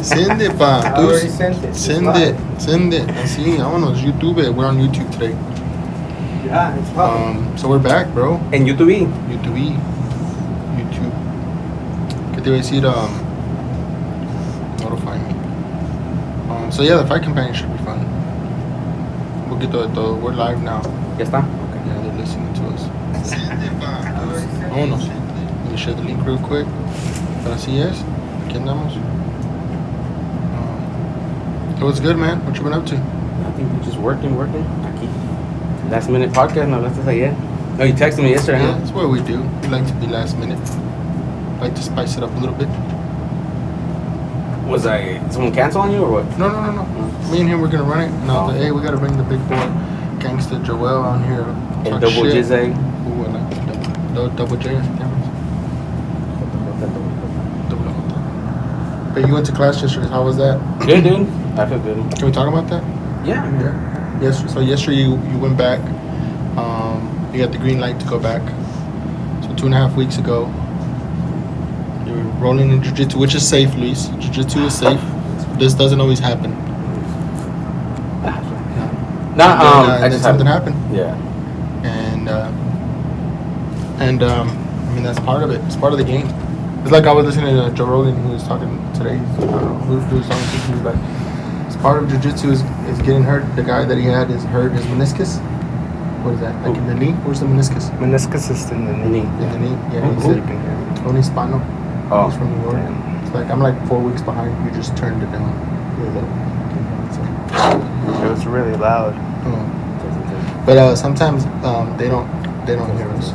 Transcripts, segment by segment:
Send it, pa. I already sent it. Send it. Send it. Así, vámonos. YouTube it. We're on YouTube today. Yeah, it's fun. So we're back, bro. En YouTube. YouTube. ¿Qué te iba a decir? Notify me. So yeah, the fight companion should be fun. Un poquito de todo. We're live now. Ya está. Yeah, they're listening to us. Vámonos. Let me share the link real quick. Pero así es. Aquí andamos. So what's good, man? What you been up to? Nothing. Just working. Aquí. Last minute podcast. No, that's ayer. No, you texted me yesterday, Yeah, huh? that's what we do. We like to be last minute. Like to spice it up a little bit. Was someone cancel on you or what? No. Me and him, we're gonna run it. And I was like, Oh. hey, we gotta bring the big boy, Gangsta Joel, on here. El Talk double shit. Jizzy. Ooh, I like the double J. I think that was. Double J. But you went to class yesterday. How was that? Good, dude. I feel good. Can we talk about that? Yeah. Yes. So yesterday you went back. You got the green light to go back. So 2.5 weeks ago, you were rolling in jiu-jitsu, which is safe, Luis. Jiu-jitsu is safe. This doesn't always happen. Nah, And then something happened. Yeah. And I mean that's part of it. It's part of the game. It's like I was listening to Joe Rogan, who was talking today. I don't know who was talking to. He was like, it's part of jiu-jitsu is getting hurt. The guy that he had is hurt his meniscus. What is that? Like in the knee? Where's the meniscus? Meniscus is in the knee. In the knee. Yeah. He So said you can hear me. Tony Spano. Oh. He's from New York. It's like I'm like 4 weeks behind. You just turned it down. It was really loud. But sometimes they don't hear us.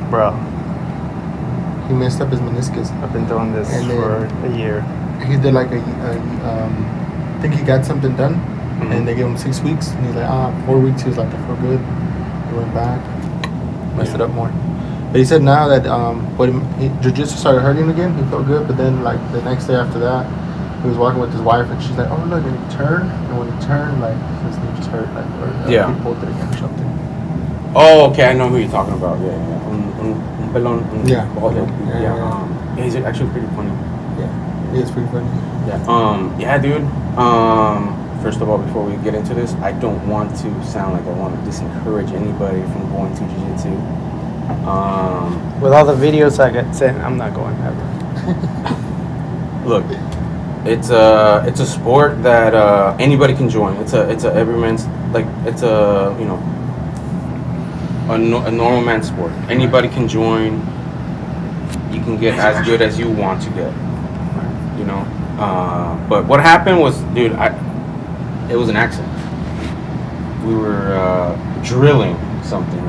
Bro, He messed up his meniscus. I've been doing this And then- for a year. He did like I think he got something done, Mm-hmm. and they gave him 6 weeks, and he's like 4 weeks. He was like, I feel good. He went back, messed it up more. But he said now that jiu-jitsu started hurting again, he felt good. But then like the next day after that, he was walking with his wife, and she's like, oh look, and he turned, and when he turned, like his knee just hurt, like or Yeah. he pulled it again or something. Oh, okay. I know who you're talking about. Yeah. Un pelón. Yeah. Yeah. Yeah, he's actually pretty funny. Yeah, it's pretty funny. Yeah. Yeah, dude. First of all, before we get into this, I don't want to sound like I want to discourage anybody from going to jiu-jitsu. With all the videos I get sent, I'm not going ever. Look, it's a sport that anybody can join. It's a everyman's it's a a normal man's sport. Anybody can join. You can get as good as you want to get. But what happened was, dude, it was an accident. We were drilling something,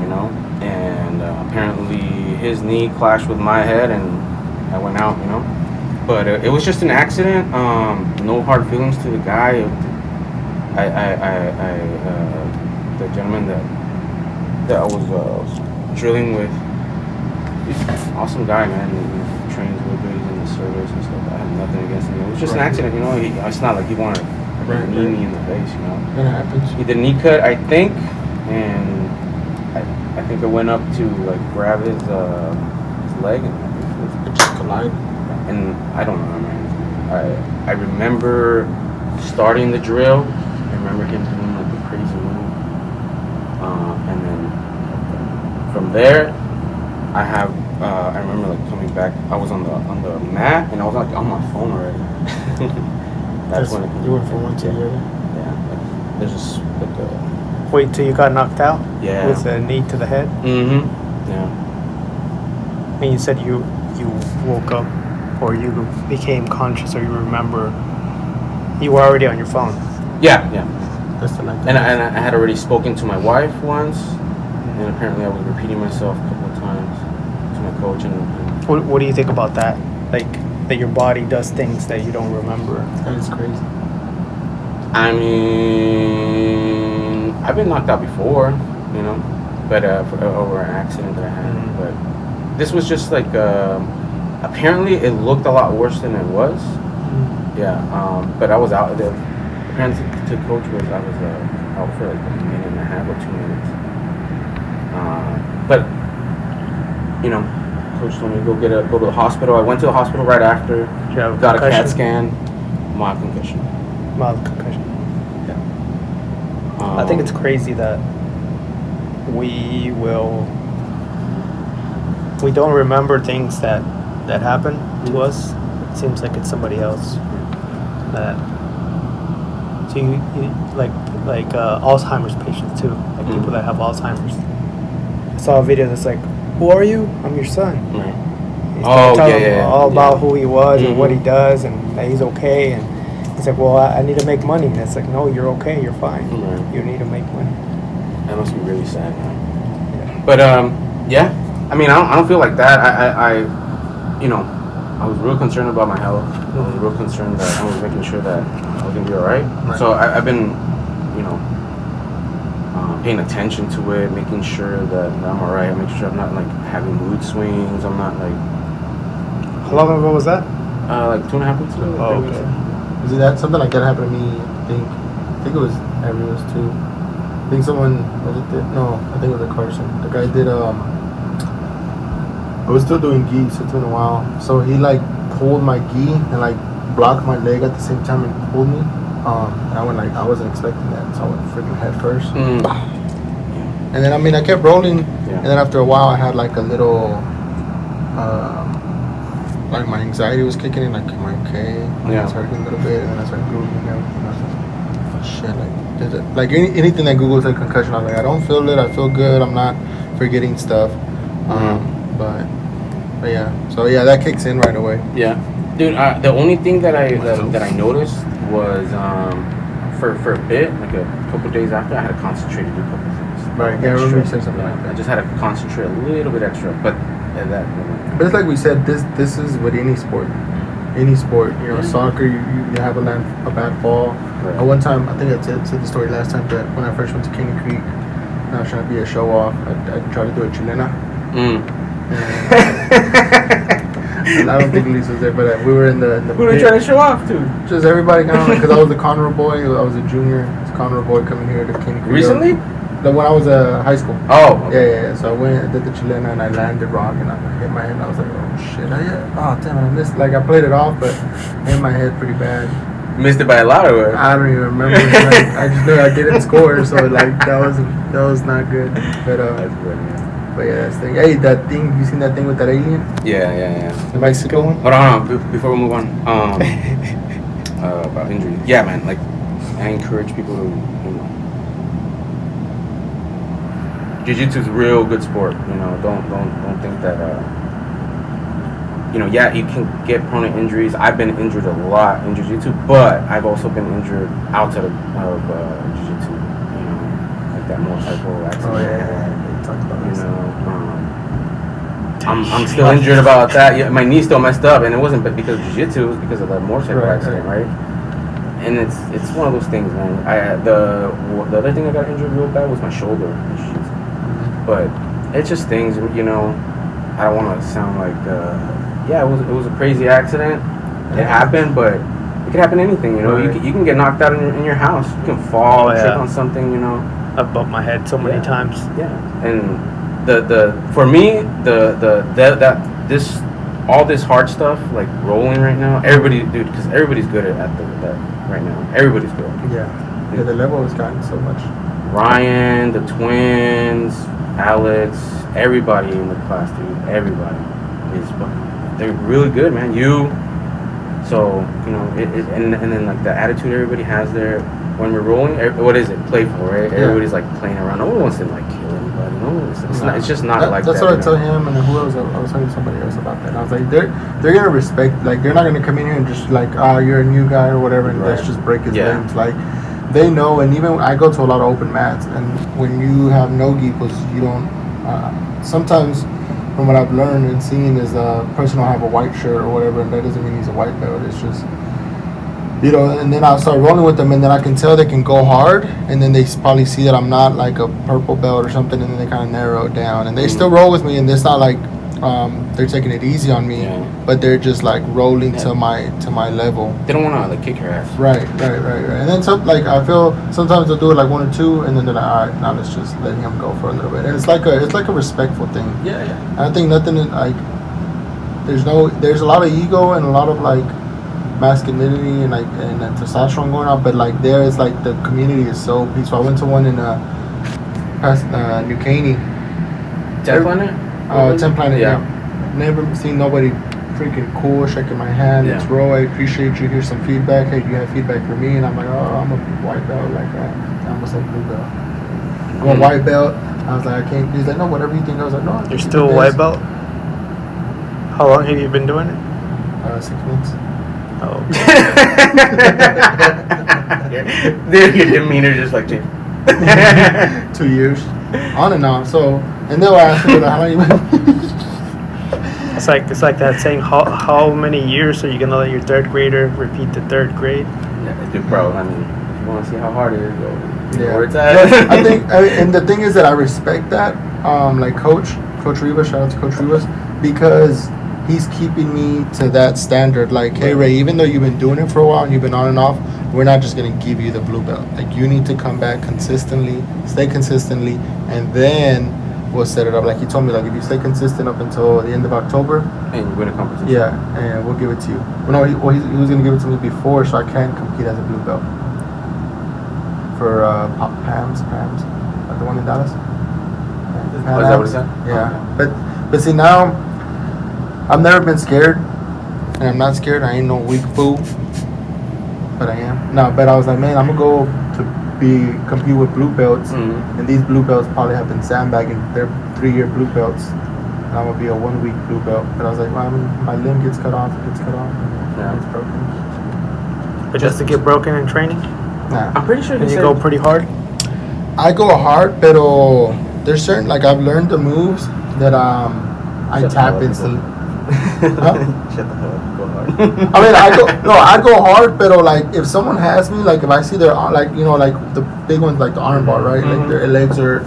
and apparently his knee clashed with my head, and I went out, But it was just an accident. No hard feelings to the guy. The gentleman that I was drilling with, he's an awesome guy, man. He trains real good. He's in the service and stuff. I have nothing against him. It was just an accident, It's not like he wanted to knee me in the face, That happens. He did a knee cut, I think, and I think I went up to like grab his leg, and I think it was Just collide. and I don't know, man. I remember starting the drill. I remember him doing like a crazy move, and then from there, I remember like coming back. I was on the mat, and I was like on my phone already. That's when you went from one to the other. Yeah, like, there's just like a. Wait till you got knocked out? Yeah. With a knee to the head? Mm-hmm. Yeah. And you said you woke up or you became conscious or you remember you were already on your phone. Yeah. That's the like. And I had already spoken to my wife once, and apparently I was repeating myself a couple of times to my coach. And What do you think about that? Like that your body does things that you don't remember. That is crazy. I mean, I've been knocked out before, but over an accident that I had. Mhm. But this was just like apparently it looked a lot worse than it was. Yeah. But I was out there. Apparently, to coach was I was out for like a minute and a half or 2 minutes. But coach told me to go to the hospital. I went to the hospital right after. Did you have a Got a CAT concussion? scan. Mild concussion. Mild concussion. Yeah. I think it's crazy that we don't remember things that happen to us. It seems like it's somebody else. That so you like Alzheimer's patients too, like people that have Alzheimer's. I saw a video that's like, "Who are you? I'm your son." Right. He's Oh, telling yeah. all about who he was and what he Mhm. does and that he's okay. And he's like, "Well, I need to make money." And it's like, "No, you're okay. You're fine. Right. You need to make money." That must be really sad, man. But yeah. I mean, I don't feel like that. I I was real concerned about my health. I was real concerned that I was making sure that I was gonna be all right. Right. So I've been, paying attention to it, making sure that I'm all right. Making sure I'm not like having mood swings. I'm not like How long ago was that? like 2.5 weeks ago. Oh, 3 weeks okay. ago. Is it that something like that happened to me? I think it was Everest too. I think someone was it? No, I think it was a Carson. The guy did I was still doing gi, so it's been a while. So he like pulled my gi and like blocked my leg at the same time and pulled me. And I went like I wasn't expecting that, so I went freaking head first. And then I kept rolling, Yeah. and then after a while I had like a little, like my anxiety was kicking in, like am I okay? Yeah. I was hurting a little bit, and then I started googling everything. I was like, oh, shit, like anything that Google's like concussion, I'm like I don't feel it, I feel good, I'm not forgetting stuff. But yeah, so yeah, that kicks in right away. Yeah, dude. The only thing that I noticed was for a bit, like a couple days after, I had to concentrate to do a couple things. Right. Yeah, I remember you said something like I that. just had to concentrate a little bit extra, but that. But it's like we said, this is with any sport. Any sport, soccer, you have a bad fall. Right. One time, I think I said the story last time that when I first went to Caney Creek, and I was trying to be a show off. I tried to do a chilena. And I don't think Lisa was there, but we were in the Who are you pit. trying to show off to? Just everybody kind of because I was a Conroe boy. I was a junior. I was a Conroe boy coming here to Caney Creek. Recently? When I was high school. Oh. Yeah. So I went, I did the chilena, and I landed wrong, and I hit my head, and I was like, oh shit, oh damn, I missed. Like I played it off, but I hit my head pretty bad. Missed it by a lot, or what? I don't even remember. Like, I just knew I didn't score, so like that was not good. But That's good, yeah. but yeah, that's the thing. Hey, that thing, you seen that thing with that alien? Yeah. The Mexico one? Hold on. Before we move on, about injuries. Yeah, man. Like, I encourage people to, jiu-jitsu is a real good sport. Don't think that. Yeah, you can get prone to injuries. I've been injured a lot in jiu-jitsu, but I've also been injured outside of jiu-jitsu. Like that motorcycle accident. Oh yeah. We talked about this. I'm still injured about that. Yeah, my knee still messed up, and it wasn't because of jiu-jitsu. It was because of that motorcycle accident, right? And it's one of those things, man. The other thing I got injured real bad was my shoulder in jiu-jitsu. But it's just things, I don't want to sound like, it was a crazy accident. It happened, but it could happen anything, Right. You can get knocked out in your house. You can fall, trip on something, I've bumped my head so many times. Yeah, and for me all this hard stuff like rolling right now. Because everybody's good at that right now. Everybody's good. Yeah, the level has gotten so much. Ryan, the twins, Alex, everybody in the class, dude. Everybody they're really good, man. So and then like the attitude everybody has there when we're rolling. What is it? Playful, right? Yeah. Everybody's like playing around. No one wants to like kill anybody. No one. It's just not like that's that. what I tell him, and then who else? I was telling somebody else about that. And I was like, they're gonna respect. Like they're not gonna come in here and just like, you're a new guy or whatever, and let's just break his limbs. Like they know, and even I go to a lot of open mats, and when you have no gi, because you don't. Sometimes, from what I've learned and seen, is a person will have a white shirt or whatever, and that doesn't mean he's a white belt. It's just. And then I'll start rolling with them, and then I can tell they can go hard, and then they probably see that I'm not like a purple belt or something, and then they kind of narrow it down, and they still roll with me, and it's not like they're taking it easy on me, but they're just like rolling to my level. They don't want to like kick your ass. Right. And then I feel sometimes they'll do it like one or two, and then they're like, all right, now let's just let him go for a little bit, and it's like a respectful thing. Yeah. I think nothing is like there's a lot of ego and a lot of like masculinity and like and testosterone going on, but like there is like the community is so peaceful. I went to one in past New Caney. 10 Planet? 10 Planet, yeah. Never seen nobody freaking cool shaking my hand. Yeah. It's bro, I appreciate you. Here's some feedback. Hey, do you have feedback for me? And I'm like, oh, I'm a white belt like that. I almost said blue belt. I'm a white belt. I was like, I can't. He's like, no, whatever you think. I was like, no. You're still a white belt? How long have you been doing it? 6 months. Oh. Dude, your demeanor just like changed. 2 years. On and on. So, and they'll ask me, how long you been? It's like that saying, how many years are you gonna let your third grader repeat the third grade? Yeah, dude, bro. I mean, if you want to see how hard it is, go. Yeah. Where it's at. I think, and the thing is that I respect that, like Coach Rivas, shout out to Coach Rivas, because he's keeping me to that standard. Like, hey Ray, even though you've been doing it for a while and you've been on and off, we're not just gonna give you the blue belt. Like, you need to come back consistently, stay consistently, and then we'll set it up. Like he told me, like if you stay consistent up until the end of October, And you win a competition. yeah, and we'll give it to you. Well, no, he was gonna give it to me before, so I can compete as a blue belt for Pam's, like the one in Dallas. Oh, is that what he said? Yeah, Okay. but see now, I've never been scared, and I'm not scared. I ain't no weak fool, but I am. No, but I was like, man, I'm gonna go to compete with blue belts, and these blue belts probably have been sandbagging. They're 3-year blue belts, and I'm gonna be a 1-week blue belt. But I was like, well, I mean, my limb gets cut off, Yeah. it's broken. But just to get broken in training? Nah. I'm pretty sure And he you said, go pretty hard? I go hard, pero there's certain, like I've learned the moves that I Shut the hell tap up, instantly. Shut the hell up. Go hard. I mean, I go hard, but like if someone has me, like if I see their like like the big ones, like the arm bar, right? Like their legs are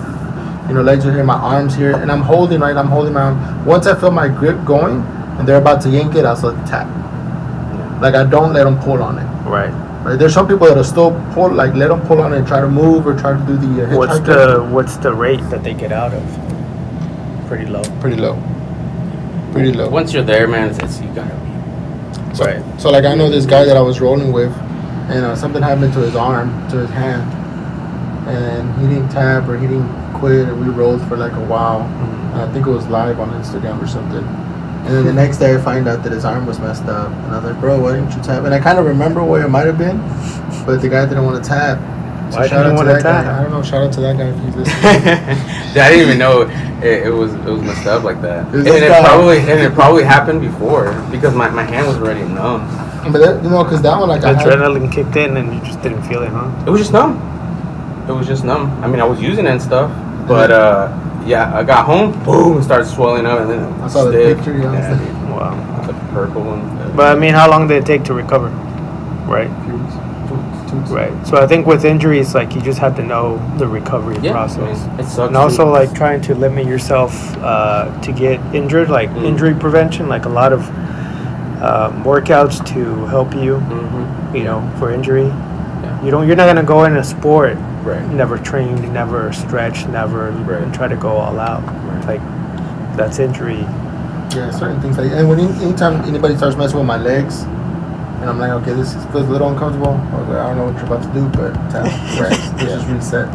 here, my arms here, and I'm holding my arm. Once I feel my grip going and they're about to yank it, I'll start to tap. Like I don't let them pull on it. Right. Right? There's some people that'll still pull, like let them pull on it and try to move or try to do the hitchhiker. What's the rate that they get out of? Pretty low. Pretty low. Pretty low. Once you're there, man, it's you gotta be. So, Right. So like I know this guy that I was rolling with, and something happened to his arm, to his hand, and he didn't tap or he didn't quit, and we rolled for like a while. And I think it was live on Instagram or something. And then the next day I find out that his arm was messed up, and I was like, bro, why didn't you tap? And I kind of remember where it might have been, but the guy didn't want to tap. Why shout didn't he out to wanna that guy. tap? I don't know. Shout out to that guy if he's listening. I didn't even know it was messed up like that. It was And this it guy. probably happened before because my hand was already numb. But that, because that one, like The I had, adrenaline kicked in and you just didn't feel it, huh? It was just numb. It was just numb. I mean, I was using it and stuff, but yeah, I got home, boom, it started swelling up, and then it I was saw the stiff. picture. Yeah, I was Yeah, like, dude. Wow. The purple one. But I mean, how long did it take to recover? Right. 2 weeks. 2 weeks. Right. So I think with injuries, like you just have to know the recovery Yeah, process. I mean, it sucks. And also like trying to limit yourself to get injured, like injury prevention, like a lot of workouts to help you, you know, for injury. Yeah. You're not gonna go in a sport, Right. never trained, never stretched, never Right. and try to go all out. Right. Like that's injury. Yeah, certain things like, and when anytime anybody starts messing with my legs, and I'm like, okay, this feels a little uncomfortable. I was like, I don't know what you're about to do, but tap, rest, let's just reset.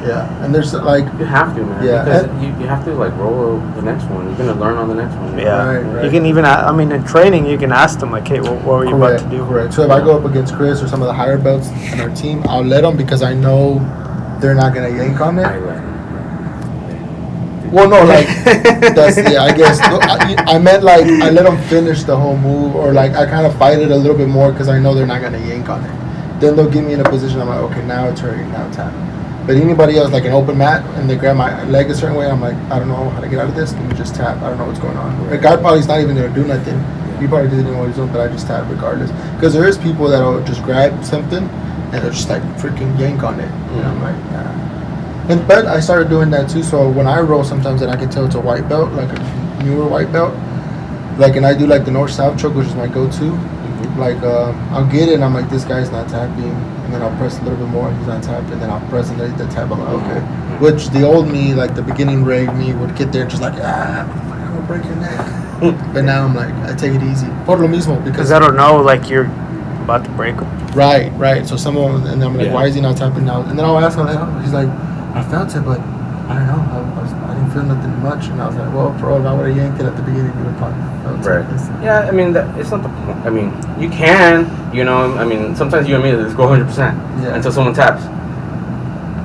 Yeah, and there's like, You have to, man. Yeah, Because you have to like roll the next one. You're gonna learn on the next one. Yeah. Right. You can even, I mean, in training, you can ask them like, hey, what were you about to do? correct. So if I go up against Chris or some of the higher belts in our team, I'll let them because I know they're not gonna yank on I it. let Well, no, like that's I guess I meant like I let them finish the whole move, or like I kind of fight it a little bit more because I know they're not gonna yank on it. Then they'll get me in a position. I'm like, okay, now it's hurting, now tap. But anybody else, like an open mat, and they grab my leg a certain way, I'm like, I don't know how to get out of this. Can you just tap? I don't know what's going on. The guy probably's not even gonna do nothing. He probably doesn't know what he's doing, but I just tap regardless. Because there is people that'll just grab something and they'll just like freaking yank on it, and I'm like, nah. But I started doing that too. So when I roll, sometimes then I can tell it's a white belt, like a newer white belt. Like, and I do like the north-south choke, which is my go-to. Like, I'll get it, and I'm like, this guy's not tapping, and then I'll press a little bit more, he's not tapping, and then I'll press and let the tap. I'm like, okay. Which the old me, like the beginning Ray me, would get there and just like, I'm gonna break your neck. But now I'm like, I take it easy. Por lo mismo, because Because I don't know, like you're about to break them. right. So someone, and I'm like, Yeah. why is he not tapping now? And then I'll ask him, like, oh, he's like, I felt it, but I don't know. I didn't feel nothing much. And I was like, well, bro, if I would have yanked it at the beginning, you would probably felt Right. it. Yeah, I mean, it's not the point. I mean, you can, you know, I mean, sometimes you and me, let's go 100% Yeah. until someone taps.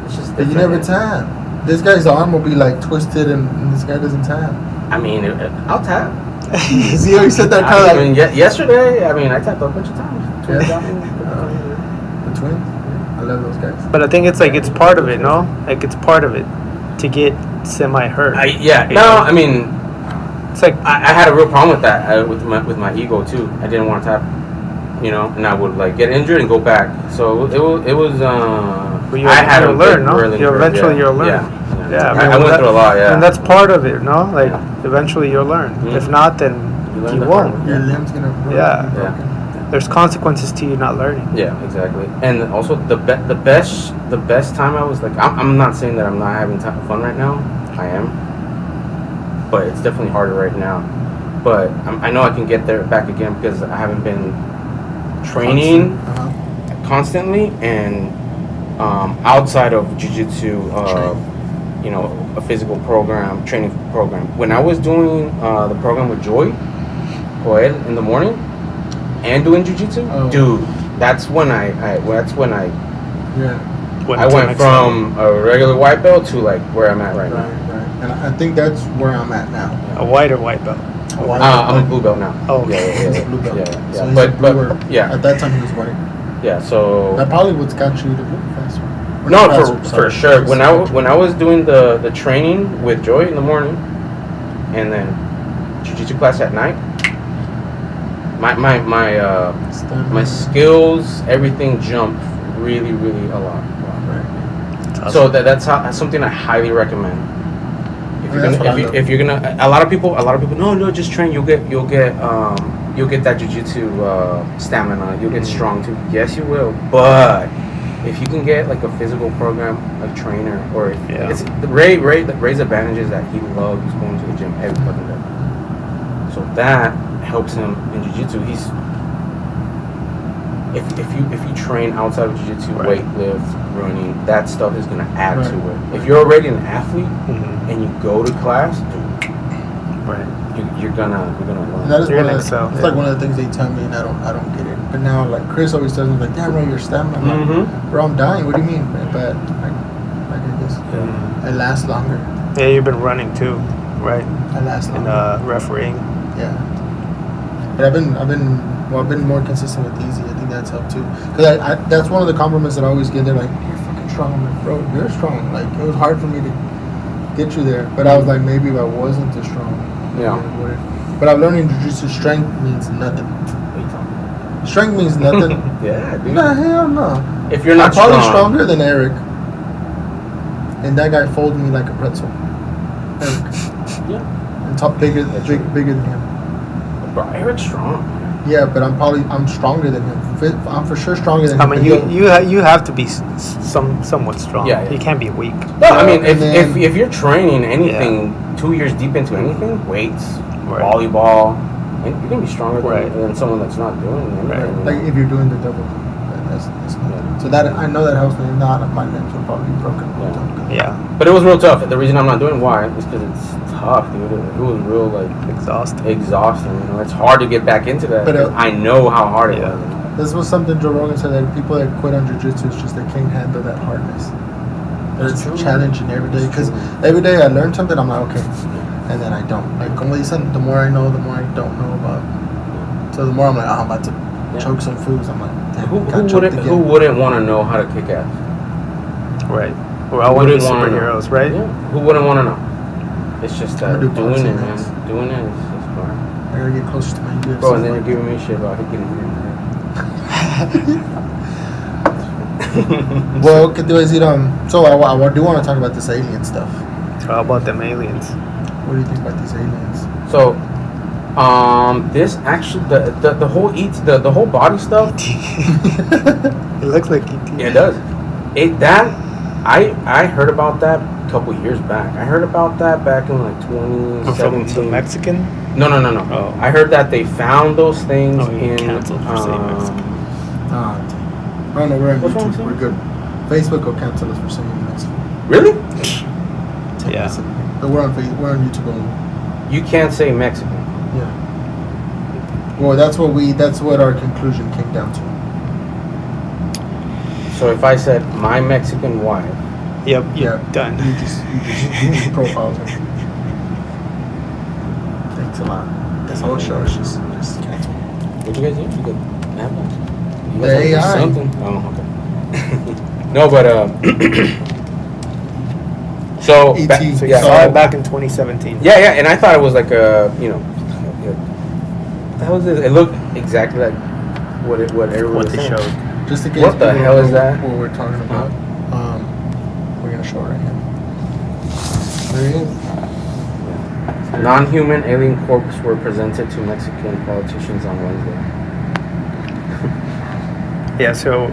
It's just But you different. never tap. This guy's arm will be like twisted, and this guy doesn't tap. I mean, I'll tap. See how he said that kind I of mean, yesterday, I mean, I tapped a bunch of times. Twins got me. the twins. I love those guys. But I think it's like it's part of it, no? Like it's part of it to get semi-hurt. Yeah, You no, know? I mean, It's like I had a real problem with that with my ego too. I didn't want to tap, you know, and I would like get injured and go back. So it was. But I had you'll a learn, big no? learning You'll curve, eventually you'll learn. Yeah, Yeah, I went through a lot. Yeah, And that's part of it, no? Like Yeah. eventually you'll learn. Mhm. If not, then You learn you the won't. hard way. Your limb's gonna be Yeah. broken. There's consequences to you not learning. Yeah, exactly. And also the best time I was like, I'm not saying that I'm not having fun right now. I am, but it's definitely harder right now. But I know I can get there back again because I haven't been training Uh-huh. constantly and outside of jiu-jitsu, you know, a physical program, training program. When I was doing the program with Joel in the morning and doing jiu-jitsu, Oh. dude, that's when I Yeah. I went from a regular white belt to like where I'm at right Right. And I think that's where I'm at now. a white or white belt. now. I'm a blue belt now. Oh, yeah, okay. He's a blue belt. yeah, So yeah. he's But a bluer. yeah, At that time he was white. yeah. So That probably what's got you to do faster. Or no, not faster, for sorry. sure. When I was doing the training with Joy in the morning, and then jiu-jitsu class at night, my skills, everything jumped really a lot. Right. So that's something I highly recommend. If you're That's gonna, what I love. if you're gonna, a lot of people, no, just train. You'll get that jiu-jitsu stamina. You'll get strong too. Yes, you will. But if you can get like a physical program, like trainer, or Yeah. it's Ray's advantage is that he loves going to the gym every fucking day. So that helps him in jiu-jitsu. He's if you train outside of jiu-jitsu, Right. weightlift, running, that stuff is gonna add Right. to it. If you're already an athlete Mhm. and you go to class, dude, Right. you're gonna And learn. that is You're one gonna of the, excel, it's yeah. like one of the things they tell me, and I don't get it. But now, like Chris always tells me, like, damn, bro, your stamina. I'm like, Mhm. bro, I'm dying. What do you mean? But I guess I last longer. Yeah, you've been running too, right? I last And longer. refereeing. Yeah. But I've been more consistent with easy. I think that's helped too. Cause I that's one of the compliments that I always get. They're like, you're fucking strong. I'm like, bro, you're strong. Like it was hard for me to get you there, but I was like, maybe if I wasn't as strong. Yeah. it would've. But I'm learning jiu-jitsu. Strength means nothing. Strength means nothing. Yeah, dude. Nah, hell no. If you're not I'm probably strong, stronger than Eric, and that guy folded me like a pretzel. Eric, yeah, and top bigger than him. bro, Eric's strong. Yeah, but I'm stronger than him. I'm for sure stronger than I him. mean, but you have to be somewhat strong. Yeah, yeah. You can't be weak. No, I mean, and then- if you're training anything 2 years deep into anything, weights, Right. volleyball, and you're gonna be stronger Right. than someone that's not doing anything. Right. you know? like if you're doing the double, that's not. Yeah. So that I know that helps me. If not, my limbs will probably be broken. Yeah. Yeah, But it was real tough. The reason I'm not doing why is because it's tough, dude. It was real like exhausting. exhausting. You know, it's hard to get back into that. But, 'cause I know how hard it Yeah. was. This was something Joe Rogan said, that people that quit on jiu-jitsu is just they can't handle that hardness. That's It's true. challenging every day That's because true. every day I learn something. I'm like, okay, and then I don't. Like como dicen, the more I know, the more I don't know about. So the more I'm like, oh, I'm about to Yeah. choke some foods. I'm like, damn, Who got choked wouldn't again. want to know how to kick ass? Right. We're all want to be Wouldn't wanna know. superheroes, right? Yeah. Who wouldn't want to know? It's just I'm that gonna do doing boxing it, man. next. Doing it is just fun. I gotta get closer to my UFC. Bro, and then you're giving me shit about getting here. Well, ¿qué te iba a decir? So I do want to talk about this alien stuff. How about them aliens? What do you think about these aliens? So, this actually the whole the whole body stuff. It looks like ET. Yeah, it does. I heard about that a couple years back. I heard about that back in like From the 2017. Mexican. No. Oh. I heard that they found those things Oh, he in. canceled for saying Mexican. Oh no, we're on What's wrong YouTube. with We're good. Facebook will cancel us for saying Mexican. Really? Yeah. But we're on YouTube only. You can't say Mexican. Yeah. Well, that's what our conclusion came down to. So if I said my Mexican wife, Yep. Yeah. Done. You just profiled her. Thanks a lot. This whole show is just canceled. what you guys do? You could have that. You The guys have to do AI. something. Oh, okay. No, but so ET. So you yeah, saw it back in 2017. yeah, and I thought it was like a, that was it. It looked exactly like what everyone What was they saying. showed. Just in case What the people hell don't is know that? What we're talking about. We're gonna show it right here. There he is. Non-human alien corpses were presented to Mexican politicians on Wednesday. Yeah. So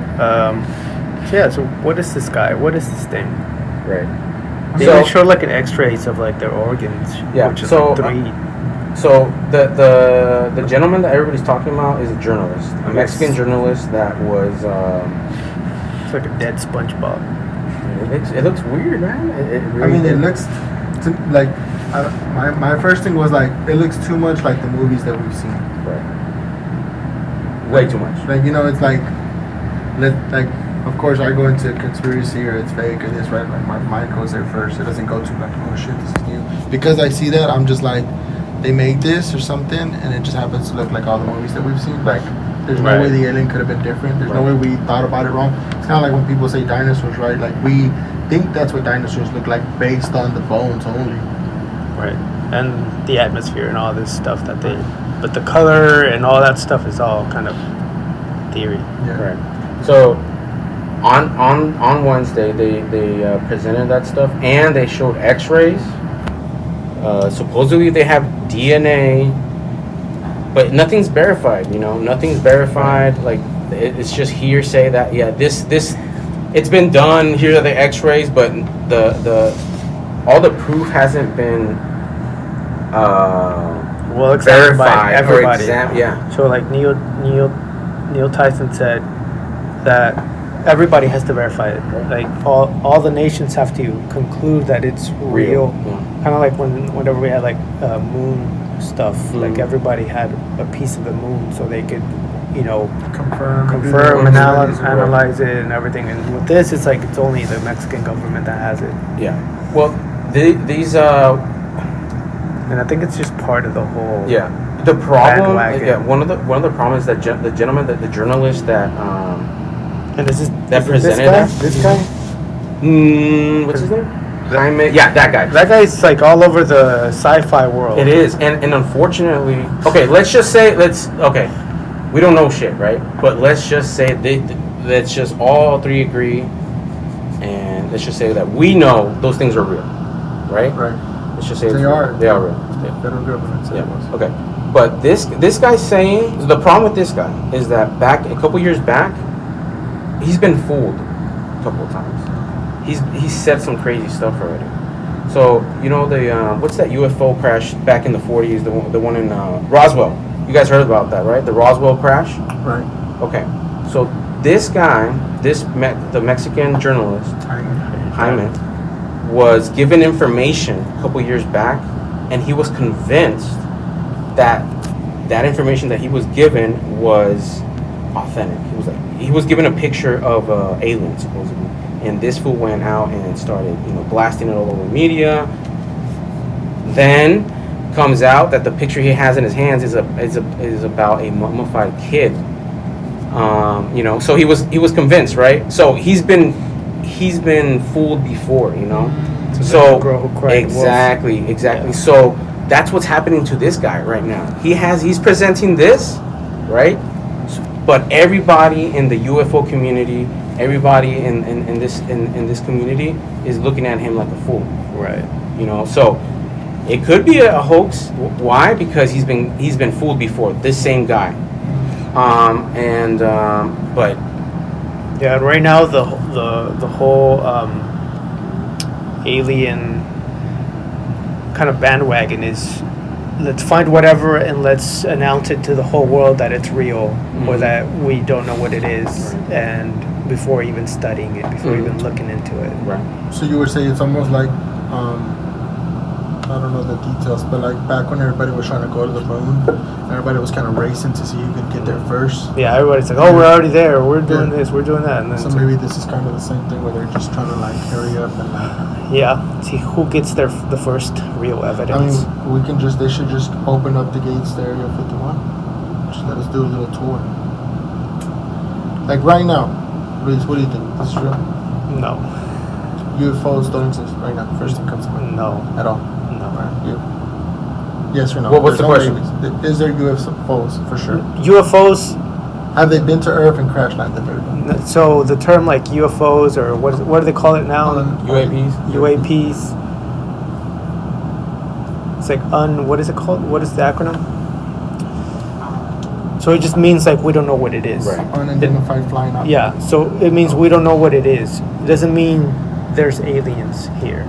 so what is this guy? What is this thing? Right. They So- even showed like an X-rays of like their organs. Yeah, Which is so, like 3. So the gentleman that everybody's talking about is a journalist, a Mexican journalist that was. It's like a dead SpongeBob. It looks weird, man. It really I mean, it does. looks like my first thing was like it looks too much like the movies that we've seen. Right. Way too much. Like it's like of course I go into conspiracy or it's fake or this, right? Like my mind goes there first. It doesn't go to like, oh shit, this is new. Because I see that, I'm just like, they made this or something and it just happens to look like all the movies that we've seen. Like there's no Right. way the alien could have been different. There's no way we thought about it wrong. It's kind of like when people say dinosaurs, right? Like we think that's what dinosaurs look like based on the bones only. Right. And the atmosphere and all this stuff that they, but the color and all that stuff is all kind of theory. Yeah. Right. So on Wednesday they presented that stuff and they showed X-rays. Supposedly they have DNA, but nothing's verified. Nothing's verified. Like it's just hearsay that this it's been done. Here are the X-rays, but the all the proof hasn't been Well, examined by verified everybody. yeah. So like Neil Tyson said that everybody has to verify it. Like all the nations have to conclude that it's real. Yeah. Kind of like whenever we had like moon stuff. Like Mhm. everybody had a piece of the moon, so they could, Confirm and studies. analyze it and everything. And with this, it's like it's only the Mexican government that has it. Yeah. Well, these And I think it's just part of the whole. yeah. The problem, Bandwagon. one of the problems that the gentleman, the journalist that And this is that is it presented this guy. what's his name? Jaime. Yeah, that guy. That guy's like all over the sci-fi world. It is, and unfortunately, okay. Let's we don't know shit, right? But let's just say let's just all three agree, and let's just say that we know those things are real, right? Right. Let's just say They it's real. are. They are real. Yeah. Federal government said it was. Yeah. Okay. But this guy's saying the problem with this guy is that back a couple years back, he's been fooled a couple of times. He's said some crazy stuff already. So the what's that UFO crash back in the 40s? The one in Roswell. You guys heard about that, right? The Roswell crash. Right. Okay. So this guy, the Mexican journalist Jaime, was given information a couple years back, and he was convinced that information that he was given was authentic. He was given a picture of alien supposedly, and this fool went out and started blasting it all over media. Then comes out that the picture he has in his hands is about a mummified kid. So he was convinced, right? So he's been fooled before, So the girl who cried wolf. exactly. Yeah. So that's what's happening to this guy right now. He's presenting this, right? But everybody in the UFO community, everybody in this community is looking at him like a fool. Right. So it could be a hoax. Why? Because he's been fooled before. This same guy. But Yeah. Right now, the whole alien kind of bandwagon is let's find whatever and let's announce it to the whole world that it's real or that we don't know what it is, and before even studying it, before even looking into it. Right. So you would say it's almost like, I don't know the details, but like back when everybody was trying to go to the moon, everybody was kind of racing to see who could get there first. Yeah, everybody's like, oh, we're already there, we're doing Yeah. this, we're doing that, and then So it's like, maybe this is kind of the same thing where they're just trying to like hurry up and like. yeah, see who gets there the first real I evidence. mean, they should just open up the gates to Area 51. Just let us do a little tour. Like right now, Luis, what do you think? This is real? No, UFOs don't exist right now. First thing comes to mind. no, At all. no. Right. You. Yes or no? What's the There's question? no maybes. Is there UFOs for sure? UFOs. Have they been to Earth and crash landed there? So the term like UFOs or what do they call it now? UAPs. UAPs. It's like what is it called? What is the acronym? So it just means like we don't know what it is. Right. Unidentified flying object. Yeah. So it means we don't know what it is. It doesn't mean there's aliens here,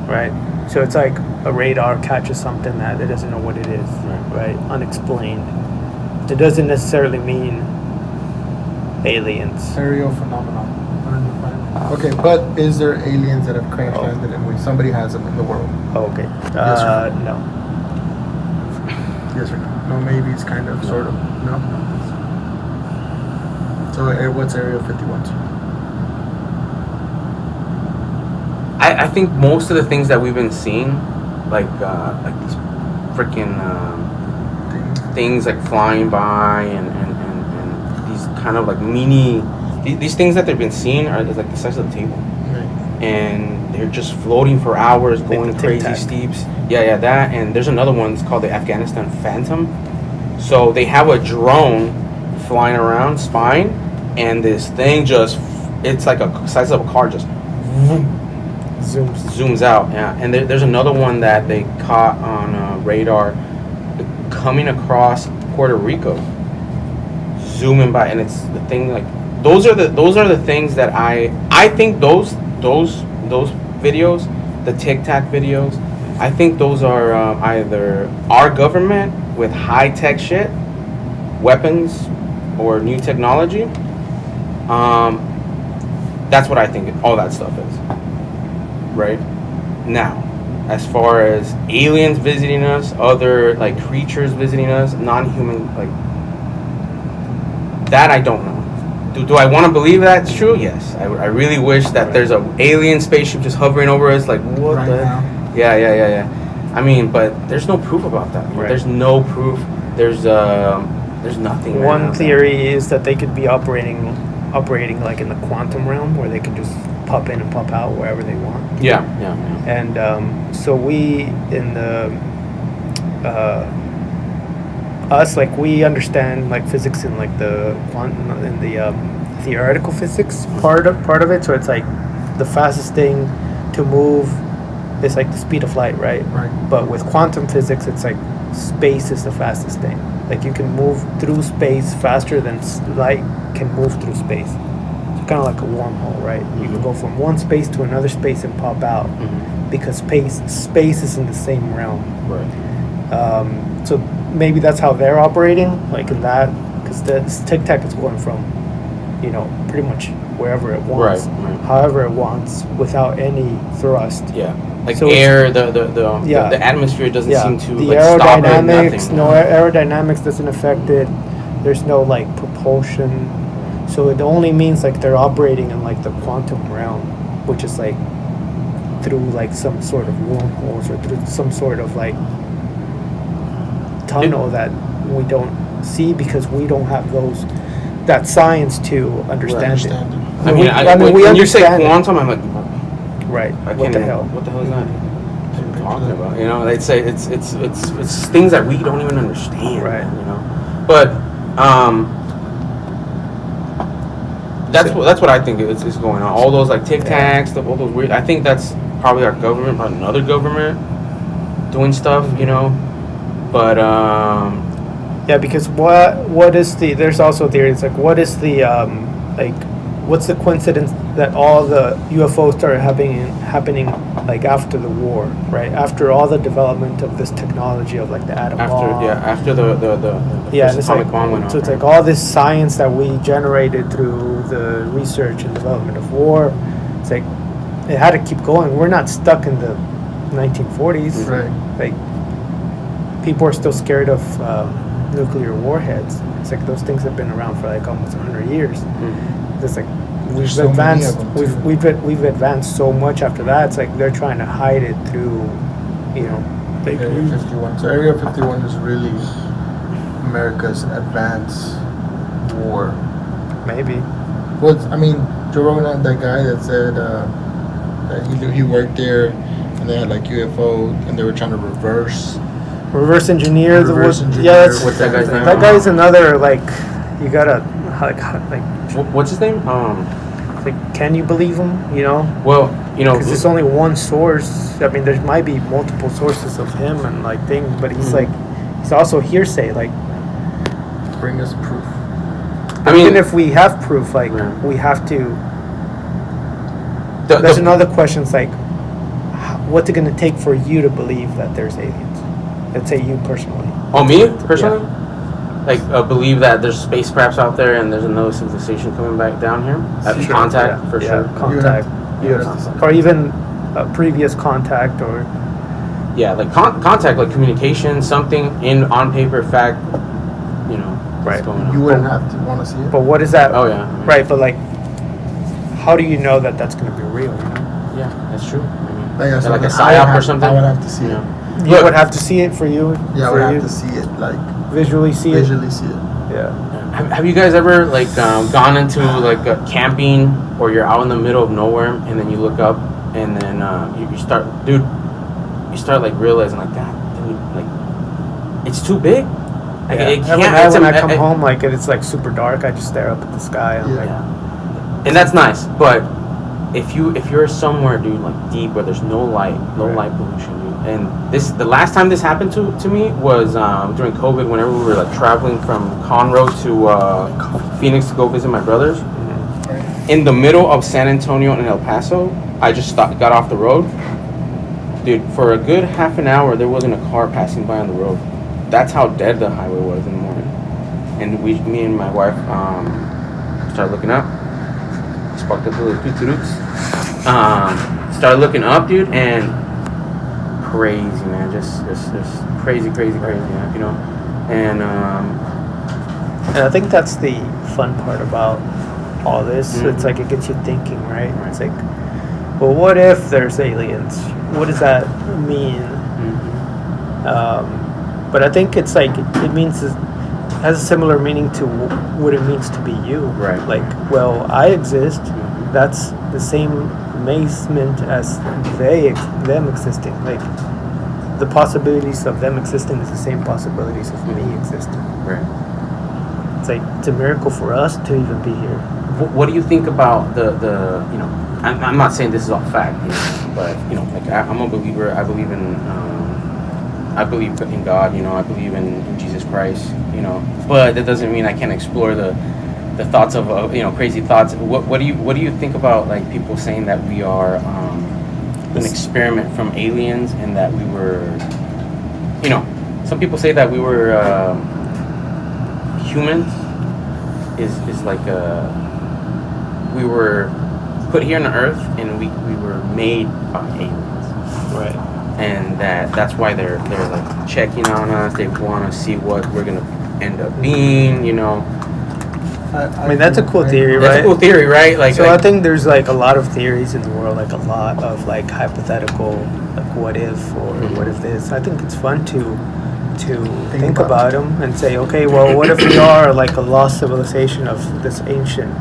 right? So it's like a radar catches something that it doesn't know what it is, right? Unexplained. It doesn't necessarily mean aliens. Aerial phenomenon. Unidentified. Okay, but is there aliens that have crash landed and somebody has them in the world? Oh, okay. Yes or No. Yes or no? No, maybe it's kind of, sort of. No? So what's Area 51? I think most of the things that we've been seeing, like these freaking things like flying by and these kind of like mini these things that they've been seeing are like the size of the table, Right. and they're just floating for hours, Like going the crazy Tic Tac. steeps. Yeah, that. And there's another one. It's called the Afghanistan Phantom. So they have a drone flying around, spying, and this thing it's like a size of a car, just zooms out. Yeah, and there's another one that they caught on radar coming across Puerto Rico, zooming by, and it's the thing like those are the things that I think those videos, the Tic Tac videos, I think those are either our government with high tech shit, weapons, or new technology. That's what I think all that stuff is. Right now, as far as aliens visiting us, other like creatures visiting us, non-human, like that, I don't know. Do I want to believe that's true? Yes. I really wish that there's a alien spaceship just hovering over us, like what Right the now. yeah. I mean, but there's no proof about that. Right. There's no proof. There's nothing. right One now. theory is that they could be operating like in the quantum realm, where they can just pop in and pop out wherever they want. Yeah. And so we in the us, like, we understand like physics in like the quantum in the theoretical physics part of it. So it's like the fastest thing to move is like the speed of light, right? Right. But with quantum physics, it's like space is the fastest thing. Like you can move through space faster than light can move through space. So kind of like a wormhole, right? You can go from one space to another space and pop out because space is in the same realm. Right. So maybe that's how they're operating, like in that, because the Tic Tac is going from, pretty much wherever it wants, Right. however it wants, without any thrust. Yeah. Like So air, the Yeah. atmosphere doesn't seem to the like stop it. aerodynamics, Nothing. aerodynamics doesn't affect it. There's no like propulsion, so it only means like they're operating in like the quantum realm, which is like through like some sort of wormholes or through some sort of like tunnel that we don't see because we don't have that science to understand it. Understand it. I mean, we when you say understand it. quantum, I'm like, Right. I What can't the even- hell? What the hell is that? What are you talking about? They'd say it's things that we don't even understand. Right. But that's what I think is going on. All those like Tic Tacs, all those weird. I think that's probably our government, probably another government doing stuff. But Yeah, because what is there's also theories like what is the like what's the coincidence that all the UFOs started happening like after the war, right? After all the development of this technology of like the atom bomb. After the Yeah, first and it's atomic like, bomb went off. so it's right? like all this science that we generated through the research and development of war. It's like it had to keep going. We're not stuck in the 1940s. Right. Like people are still scared of nuclear warheads. It's like those things have been around for like almost 100 years. Mhm. It's like we've There's so many advanced. of them, too. We've advanced so much after that. It's like they're trying to hide it through, fake Area news. 51. So Area 51 is really America's advance war. Maybe. Well, I mean, Joe Rogan had that guy that said that he worked there, and they had like UFO, and they were trying to reverse. Reverse engineer the Reverse wood. engineer Yeah, that's, what's that guy's name? that guy's another like. You gotta like What's his name? can you believe him? Well, Because there's only one source. I mean, there might be multiple sources of him and like things, but he's Mhm. like, he's also hearsay. Like, Bring us proof. I mean, even if we have proof, like Yeah. we have to. the, There's the, another question. It's like, what's it gonna take for you to believe that there's aliens? Let's say you personally. Oh, me personally, like believe that there's spacecrafts out there and there's another civilization coming back down here. Sure. Contact for Yeah, sure. contact. You would have to say. Or even a previous contact, or Yeah, like contact, like communication, something on paper, fact. Right. What's going on. You wouldn't have to want to see it. but what is that? Oh yeah. Right, but like, how do you know that that's gonna be real? Yeah, that's true. I mean, Like, that's like a something I would psyop or have- something. I would have to see it. You Look. would have to see it for you. Yeah, I for would have you, to see it, like visually see it. visually see it. Yeah. Have you guys ever like gone into like camping, or you're out in the middle of nowhere and then you look up and then you start like realizing like that, like it's too big. Like, Yeah. it Every can't. night It's when a- I come home, like it's like super dark, I just stare up at the sky. And I'm Yeah. like, And that's nice, but if you're somewhere, dude, like deep where there's no light, Right. light pollution, dude. And the last time this happened to me was during COVID, whenever we were like traveling from Conroe to Phoenix to go visit my brothers. In the middle of San Antonio and El Paso, I just got off the road. Dude, for a good half an hour, there wasn't a car passing by on the road. That's how dead the highway was in the morning. And me and my wife started looking up. Sparked up the little toot-toots. Started looking up, dude, and crazy, man. Just crazy, man, And and I think that's the fun part about all this. Mhm. It's like it gets you thinking, right? It's like, well, what if there's aliens? What does that mean? But I think it's like it means it has a similar meaning to what it means to be you. Right. Like, well, I exist. Mhm. That's the same amazement as them existing. Like, the possibilities of them existing is the same possibilities of me existing. right. It's like it's a miracle for us to even be here. What do you think about the I'm not saying this is all fact, but like I'm a believer. I believe in God, I believe in Jesus Christ, but that doesn't mean I can't explore the thoughts of crazy thoughts. What do you think about like people saying that we are an experiment from aliens, and that we were, some people say that we were humans is like we were put here on the earth and we were made by aliens, Right. and that's why they're like checking on us. They want to see what we're gonna end up being, I mean, that's a cool theory, That's right? a cool theory, right? Like, So I think there's like a lot of theories in the world, like a lot of like hypothetical, like what if or what if this. I think it's fun to think about them and say, okay, well, what if we are like a lost civilization of this ancient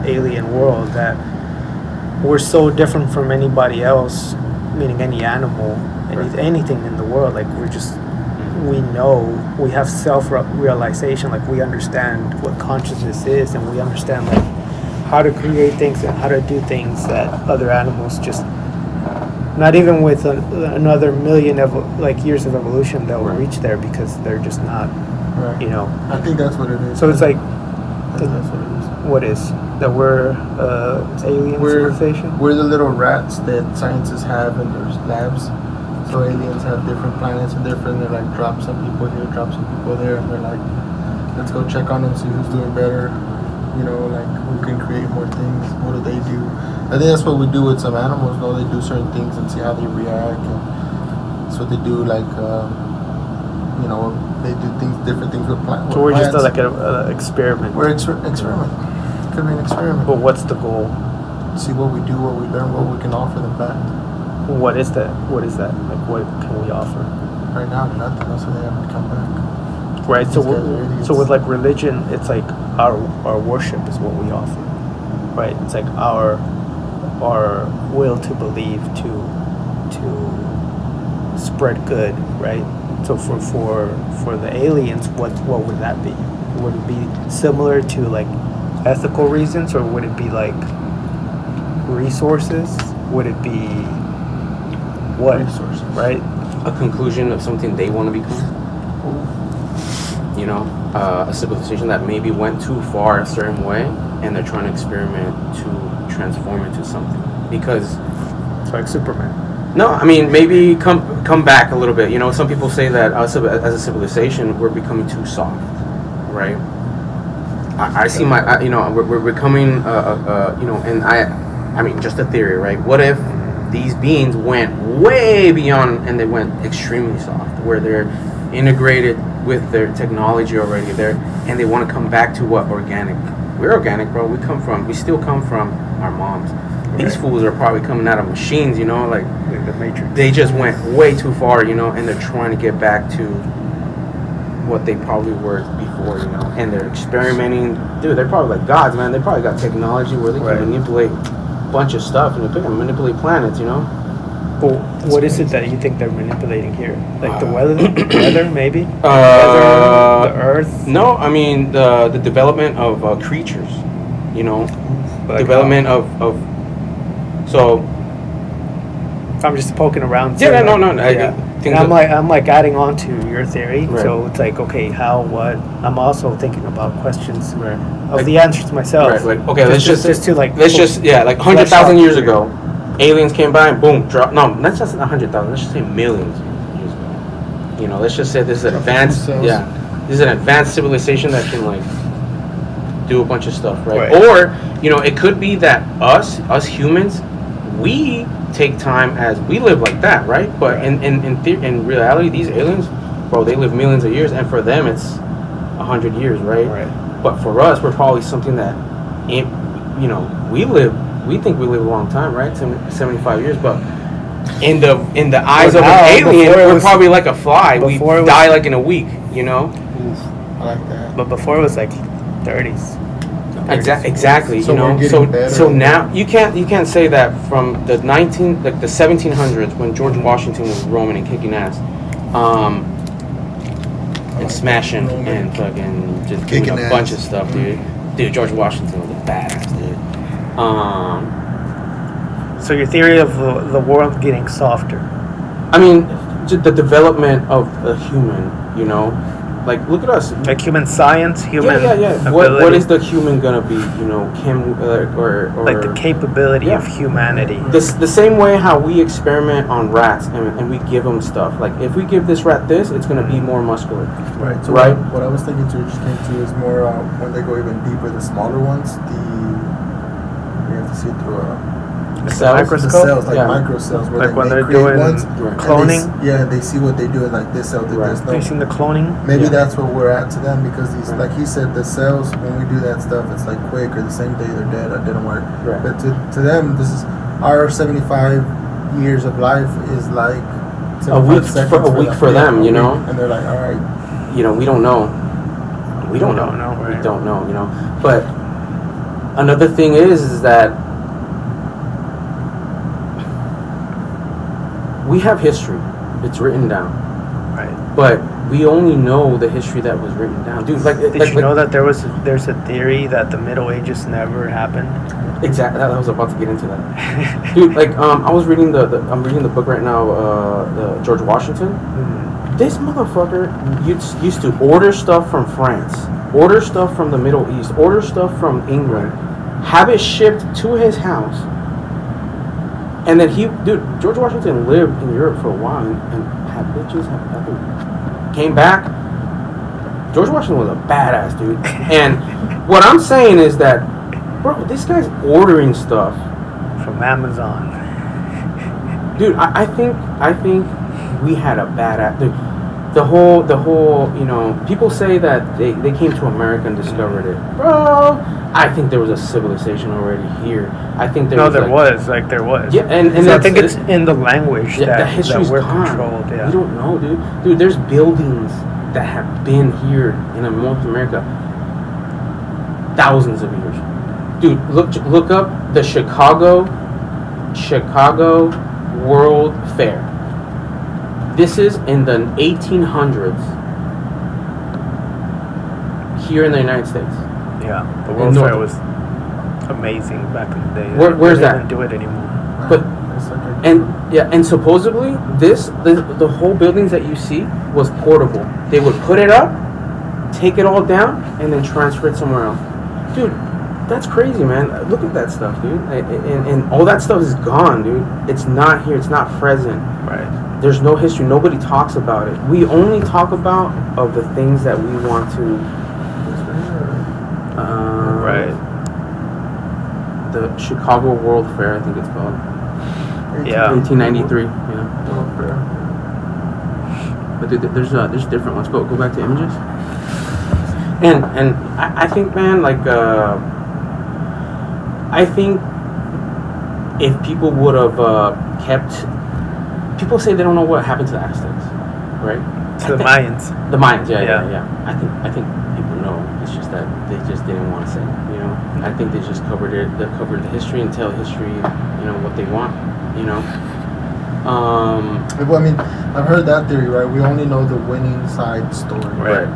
alien world, that we're so different from anybody else, meaning any animal, anything in the world. Like we know, we have self-realization, like we understand what consciousness is, and we understand like how to create things and how to do things that other animals just, not even with another million of like years of evolution, they'll reach there, because they're just not, Right. I think that's what it is. So it's like, I think that's what it is. What is that? We're alien civilization. We're the little rats that scientists have in their labs. So aliens have different planets and different. They're like drop some people here, drop some people there, and they're like, let's go check on them, see who's doing better. You know, like who can create more things. What do they do? I think that's what we do with some animals. No, they do certain things and see how they react. And that's what they do. Like, you know, they do different things with plants. So we're just like an experiment. We're experiment. Could be an experiment. But what's the goal? See what we do, what we learn, what we can offer them back. What is that? What is that? Like, what can we offer? Right now, nothing else. So they have to come back. Right. So, These guys are idiots. so with like religion, it's like our worship is what we offer. Right. It's like our will to believe to spread good. Right. So for the aliens, what would that be? Would it be similar to like ethical reasons, or would it be like resources? Would it be what? Resources. Right. A conclusion of something they want to become. You know, a civilization that maybe went too far a certain way, and they're trying to experiment to transform into something. Because It's like Superman. no, I mean maybe come back a little bit. You know, some people say that us as a civilization we're becoming too soft, right? I see you know, we're becoming you know, and I mean just a theory, right? What if these beings went way beyond and they went extremely soft, where they're integrated with their technology already there, and they want to come back to what organic. We're organic, bro. We still come from our moms. These fools are probably coming out of machines, you know, like The Matrix. they just went way too far, you know, and they're trying to get back to what they probably were before, you know, and they're experimenting. Dude, they're probably like gods, man. They probably got technology where they can Right. manipulate a bunch of stuff, and they can manipulate planets, you know. Well, what is it that you think they're manipulating here? Like the weather, maybe? Uh, Weather, the earth? No, I mean the development of creatures, you know, Like development of so I'm just poking around. Yeah, so, no, like, I yeah. think And that- I'm like adding on to your theory. Right. So it's like, okay, how, what? I'm also thinking about questions right. of Like- the answers myself. Right, like okay, let's just to like let's just yeah, like 100,000 out years theory. ago, aliens came by and boom, drop. No, that's just 100,000. Let's just say millions of years ago. You know, let's just say this is an advanced Cells. yeah, this is an advanced civilization that can like do a bunch of stuff, right? Right. Or you know, it could be that us humans, we take time as we live like that, right? But Right. in reality, these aliens, bro, they live millions of years, and for them it's 100 years, right? Right. But for us, we're probably something that, you know, we think we live a long time, right? 75 years, but in the eyes Well, of now, an alien, before it we're was- probably like a fly. We before it was- die like in a week, you know? Oof, I like that. But before it was like 30s. Exactly. So you know, we're getting so better so and now you can't say that from the 1700s when George Washington was roaming and kicking ass, and smashing Roman. and fucking just Kicking doing a ass. bunch of stuff, dude. Dude, George Washington was a badass, dude. So your theory of the world getting softer. I mean, the development of a human, you know, like look at us. Like human science, human Yeah. ability. What is the human gonna be? You know, or like the capability Yeah. of humanity. the same way how we experiment on rats and we give them stuff. Like if we give this rat this, it's gonna be more muscular. Right. So Right. What I was thinking too, just came to, is more when they go even deeper, the smaller ones. You have to see it through The Cells? the microscope. cells, like Yeah. microcells, where Like they when they're create doing ones, Right. and cloning. they see what they do, like this cell did Right. this. Have you seen the cloning? Maybe Yeah. that's what we're at to them, because these, Right. like he said, the cells, when we do that stuff, it's like quick, or the same day they're dead. It didn't work. Right. But to them, this is our 75 years of life is like 75 week seconds for- a week for Yeah, them, a you week. know? And they're like, all right. You know, we don't know. We don't know. right. We don't know. You know, but another thing is that we have history. It's written down. Right. But we only know the history that was written down, dude. Like, Did you know that there's a theory that the Middle Ages never happened? Exactly. I was about to get into that, dude. Like, I was reading I'm reading the book right now, the George Washington. Mhm. This motherfucker used to order stuff from France order stuff from the Middle East, order stuff from England, have it shipped to his house, and then George Washington lived in Europe for a while and had bitches, had everything. Came back. George Washington was a badass dude. And what I'm saying is that, bro, this guy's ordering stuff from Amazon. Dude, I think we had a badass. The whole, people say that they came to America and discovered it. Bro, I think there was a civilization already here. I think there was. There was. Yeah, and so I think it's in the language that we're gone. controlled. Yeah. We don't know, dude. Dude, there's buildings that have been here in North America thousands of years. Dude, look up the Chicago World Fair. This is in the 1800s here in the United States. Yeah, the World Fair was amazing back in the day. Where's that? They don't do it anymore. But and supposedly the whole buildings that you see was portable. They would put it up, take it all down, and then transfer it somewhere else. Dude, that's crazy, man. Look at that stuff, dude. And all that stuff is gone, dude. It's not here. It's not present. Right. There's no history. Nobody talks about it. We only talk about of the things that we want to. Right. The Chicago World Fair, I think it's called. Yeah. 1893. Yeah. But there's different ones. Go back to images. And I think, man, like I think if people would have kept. People say they don't know what happened to the Aztecs, right? To the Mayans. The Mayans, yeah. I think people know. It's just that they just didn't want to say it, you know. I think they just covered it. They covered the history and tell history, what they want, Well, I mean, I've heard that theory, right? We only know the winning side story. Right.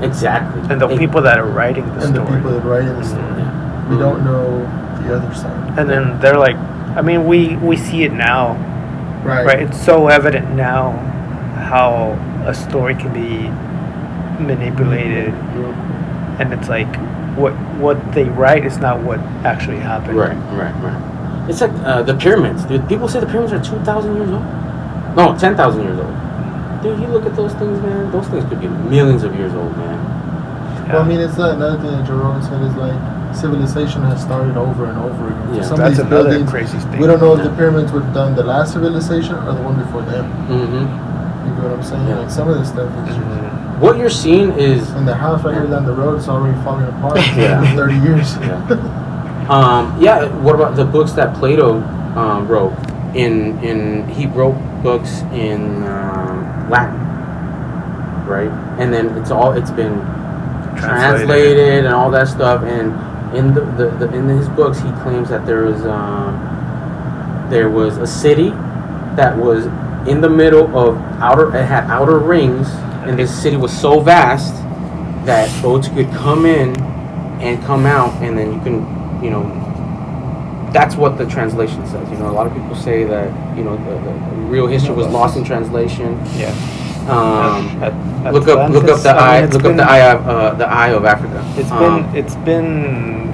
Exactly. And the people that are writing the and story. the people that are writing the story. Yeah. We don't know the other side. And then they're like, I mean, we see it now. Right. It's so evident now how a story can be manipulated, and it's like what they write is not what actually happened. Right. It's like the pyramids, dude. People say the pyramids are 2,000 years old. No, 10,000 years old. Dude, you look at those things, man. Those things could be millions of years old, man. Yeah. Well, I mean, it's another thing that Joe Rogan said is like civilization has started over and over again. Yeah. Some That's of these another buildings, crazy thing. we don't know if the pyramids were done the last civilization or the one before them. Mm-hmm. You know what I'm saying? Yeah. Like some of this stuff is just. What you're seeing is. And the house right here down the road is already falling apart. Yeah. In 30 years. Yeah. What about the books that Plato wrote? He wrote books in Latin, right? And then it's been translated and all that stuff. And in in his books, he claims that there was a city that was in the middle of it had outer rings, and this city was so vast that boats could come in and come out, and then you can, that's what the translation says. A lot of people say that, the real history was lost in translation. Yeah. Look up the eye. Look up the eye of Africa. It's been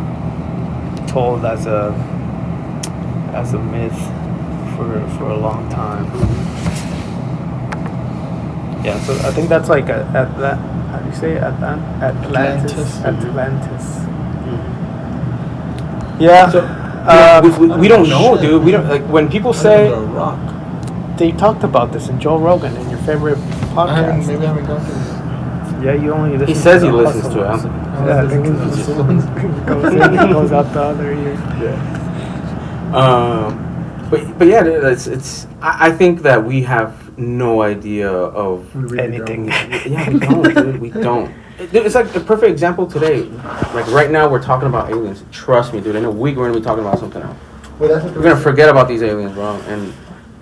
told as a myth for a long time. Yeah, so I think that's like how do you say it? Atlantis. Yeah. So, we don't know, dude. We don't, like, when people say rock. they talked about this in Joe Rogan in your favorite podcast. Maybe I haven't gone through it. Yeah, you only listen. he says to he the listens hustle to it. ones. I Yeah, I was think listening to it the slow ones. goes out the other ear. But yeah, it's. I think that we have no idea of We really Anything. don't. Yeah, we don't, dude. We don't. It's like a perfect example today. Like right now, we're talking about aliens. Trust me, dude. In a week, we're gonna be talking about something else. Well, that's what We're gonna forget about these aliens, bro. And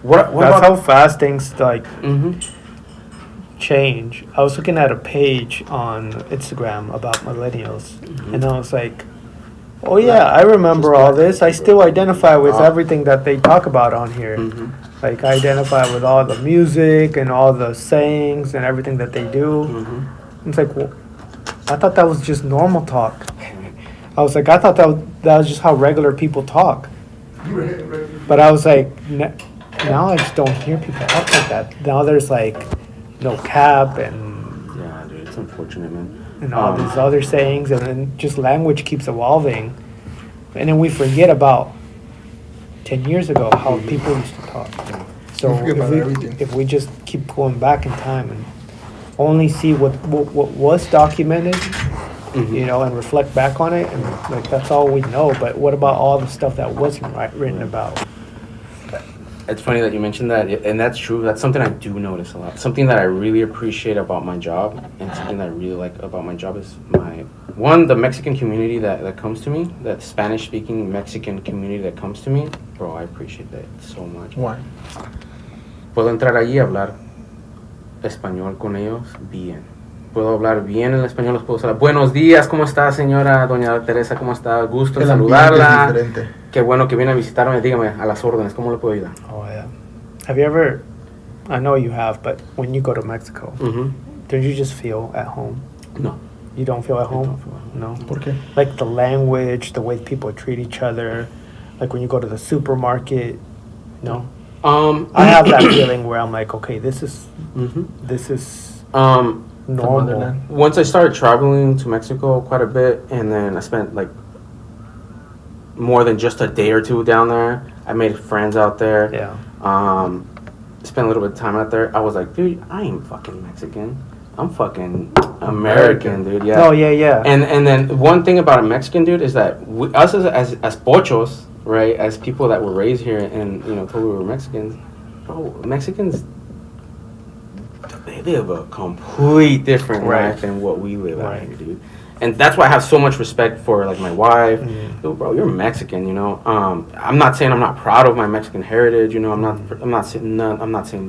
what That's about? how fast things like Mm-hmm. change. I was looking at a page on Instagram about millennials, and I was like, "Oh yeah, I remember all this. I still identify with everything that they talk about on here. Mm-hmm. Like I identify with all the music and all the sayings and everything that they do." Mm-hmm. It's like, well, I thought that was just normal talk. I was like, I thought that was just how regular people talk. But I was like, now I just don't hear people talk like that. Now there's like no cap and Yeah, dude, it's unfortunate, man. and all these other sayings, and then just language keeps evolving, and then we forget about 10 years ago how people used to talk. So We forget about everything. if we just keep going back in time and only see what was documented, Mhm. you know, and reflect back on it, and like that's all we know. But what about all the stuff that wasn't written about? It's funny that you mentioned that, and that's true. That's something I do notice a lot. Something that I really appreciate about my job, and something that I really like about my job is the Mexican community that comes to me, that Spanish-speaking Mexican community that comes to me. Bro, I appreciate that so much. Why? Puedo entrar allí y hablar español con ellos bien. Puedo hablar bien el español, los puedo hablar. Buenos días, ¿cómo está, señora Doña Teresa? ¿Cómo está? Gusto en El ambiente es saludarla. diferente. Qué bueno que viene a visitarme. Dígame, a las órdenes, ¿cómo le puedo ayudar? Oh yeah. Have you ever? I know you have, but when you go to Mexico, don't you just feel at home? No. You don't feel at I home? don't feel at home. No. ¿Por qué? Like the language, the way people treat each other, like when you go to the supermarket. No. I have that feeling where I'm like, okay, this is normal. motherland. Once I started traveling to Mexico quite a bit, and then I spent like more than just a day or two down there. I made friends out there. Yeah. Spent a little bit of time out there. I was like, dude, I ain't fucking Mexican. I'm fucking American, dude. Yeah. Oh yeah. And then one thing about a Mexican dude is that us as pochos, right, as people that were raised here and told we were Mexicans, bro, Mexicans, they live a complete different life than what we live out here, dude. And that's why I have so much respect for like my wife. Yo, bro, you're Mexican, I'm not saying I'm not proud of my Mexican heritage, I'm not saying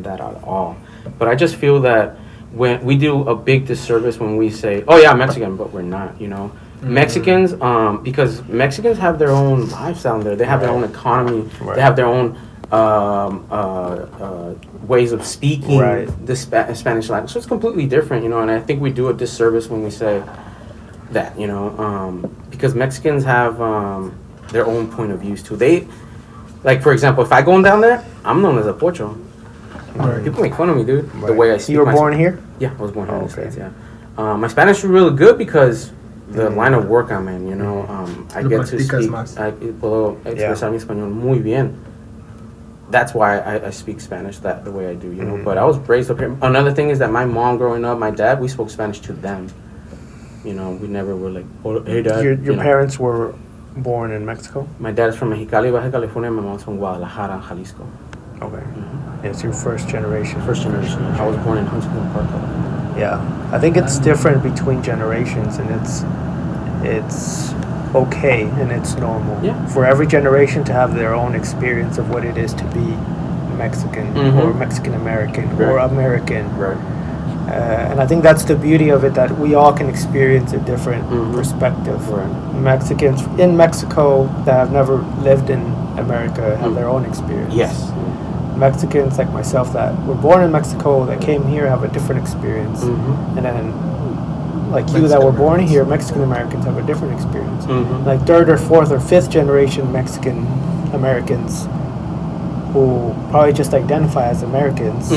that at all. But I just feel that when we do a big disservice when we say, "Oh yeah, I'm Mexican," but we're not, Mexicans, because Mexicans have their own lives down there. They have their own economy. They have their own ways of speaking the Spanish language. So it's completely different, and I think we do a disservice when we say that, because Mexicans have their own point of views too. They, like, for example, if I go down there, I'm known as a pocho. People make fun of me, dude, the way I speak. You were born here? Yeah, I was born here in the States, yeah. My Spanish is really good because the line of work I'm in, I get to speak, puedo expresar mi español muy bien. That's why I speak Spanish the way I do, But I was raised up here. Another thing is that my mom growing up, my dad, we spoke Spanish to them. We never were like, oh, hey, Dad. Your parents were born in Mexico? My dad is from Mexicali, Baja California. My mom's from Guadalajara, Jalisco. Okay. It's your first generation. First generation. I was born in Huntsville Park, California. Yeah, I think it's different between generations, and it's okay and it's normal. Yeah. For every generation to have their own experience of what it is to be Mexican or Mexican American or American. Right. And I think that's the beauty of it, that we all can experience a different perspective. Right. Mexicans in Mexico that have never lived in America have their own experience. Yes. Mexicans like myself that were born in Mexico that came here have a different experience. And then like you that were born here, Mexican Americans have a different experience. Like third or fourth or fifth generation Mexican Americans who probably just identify as Americans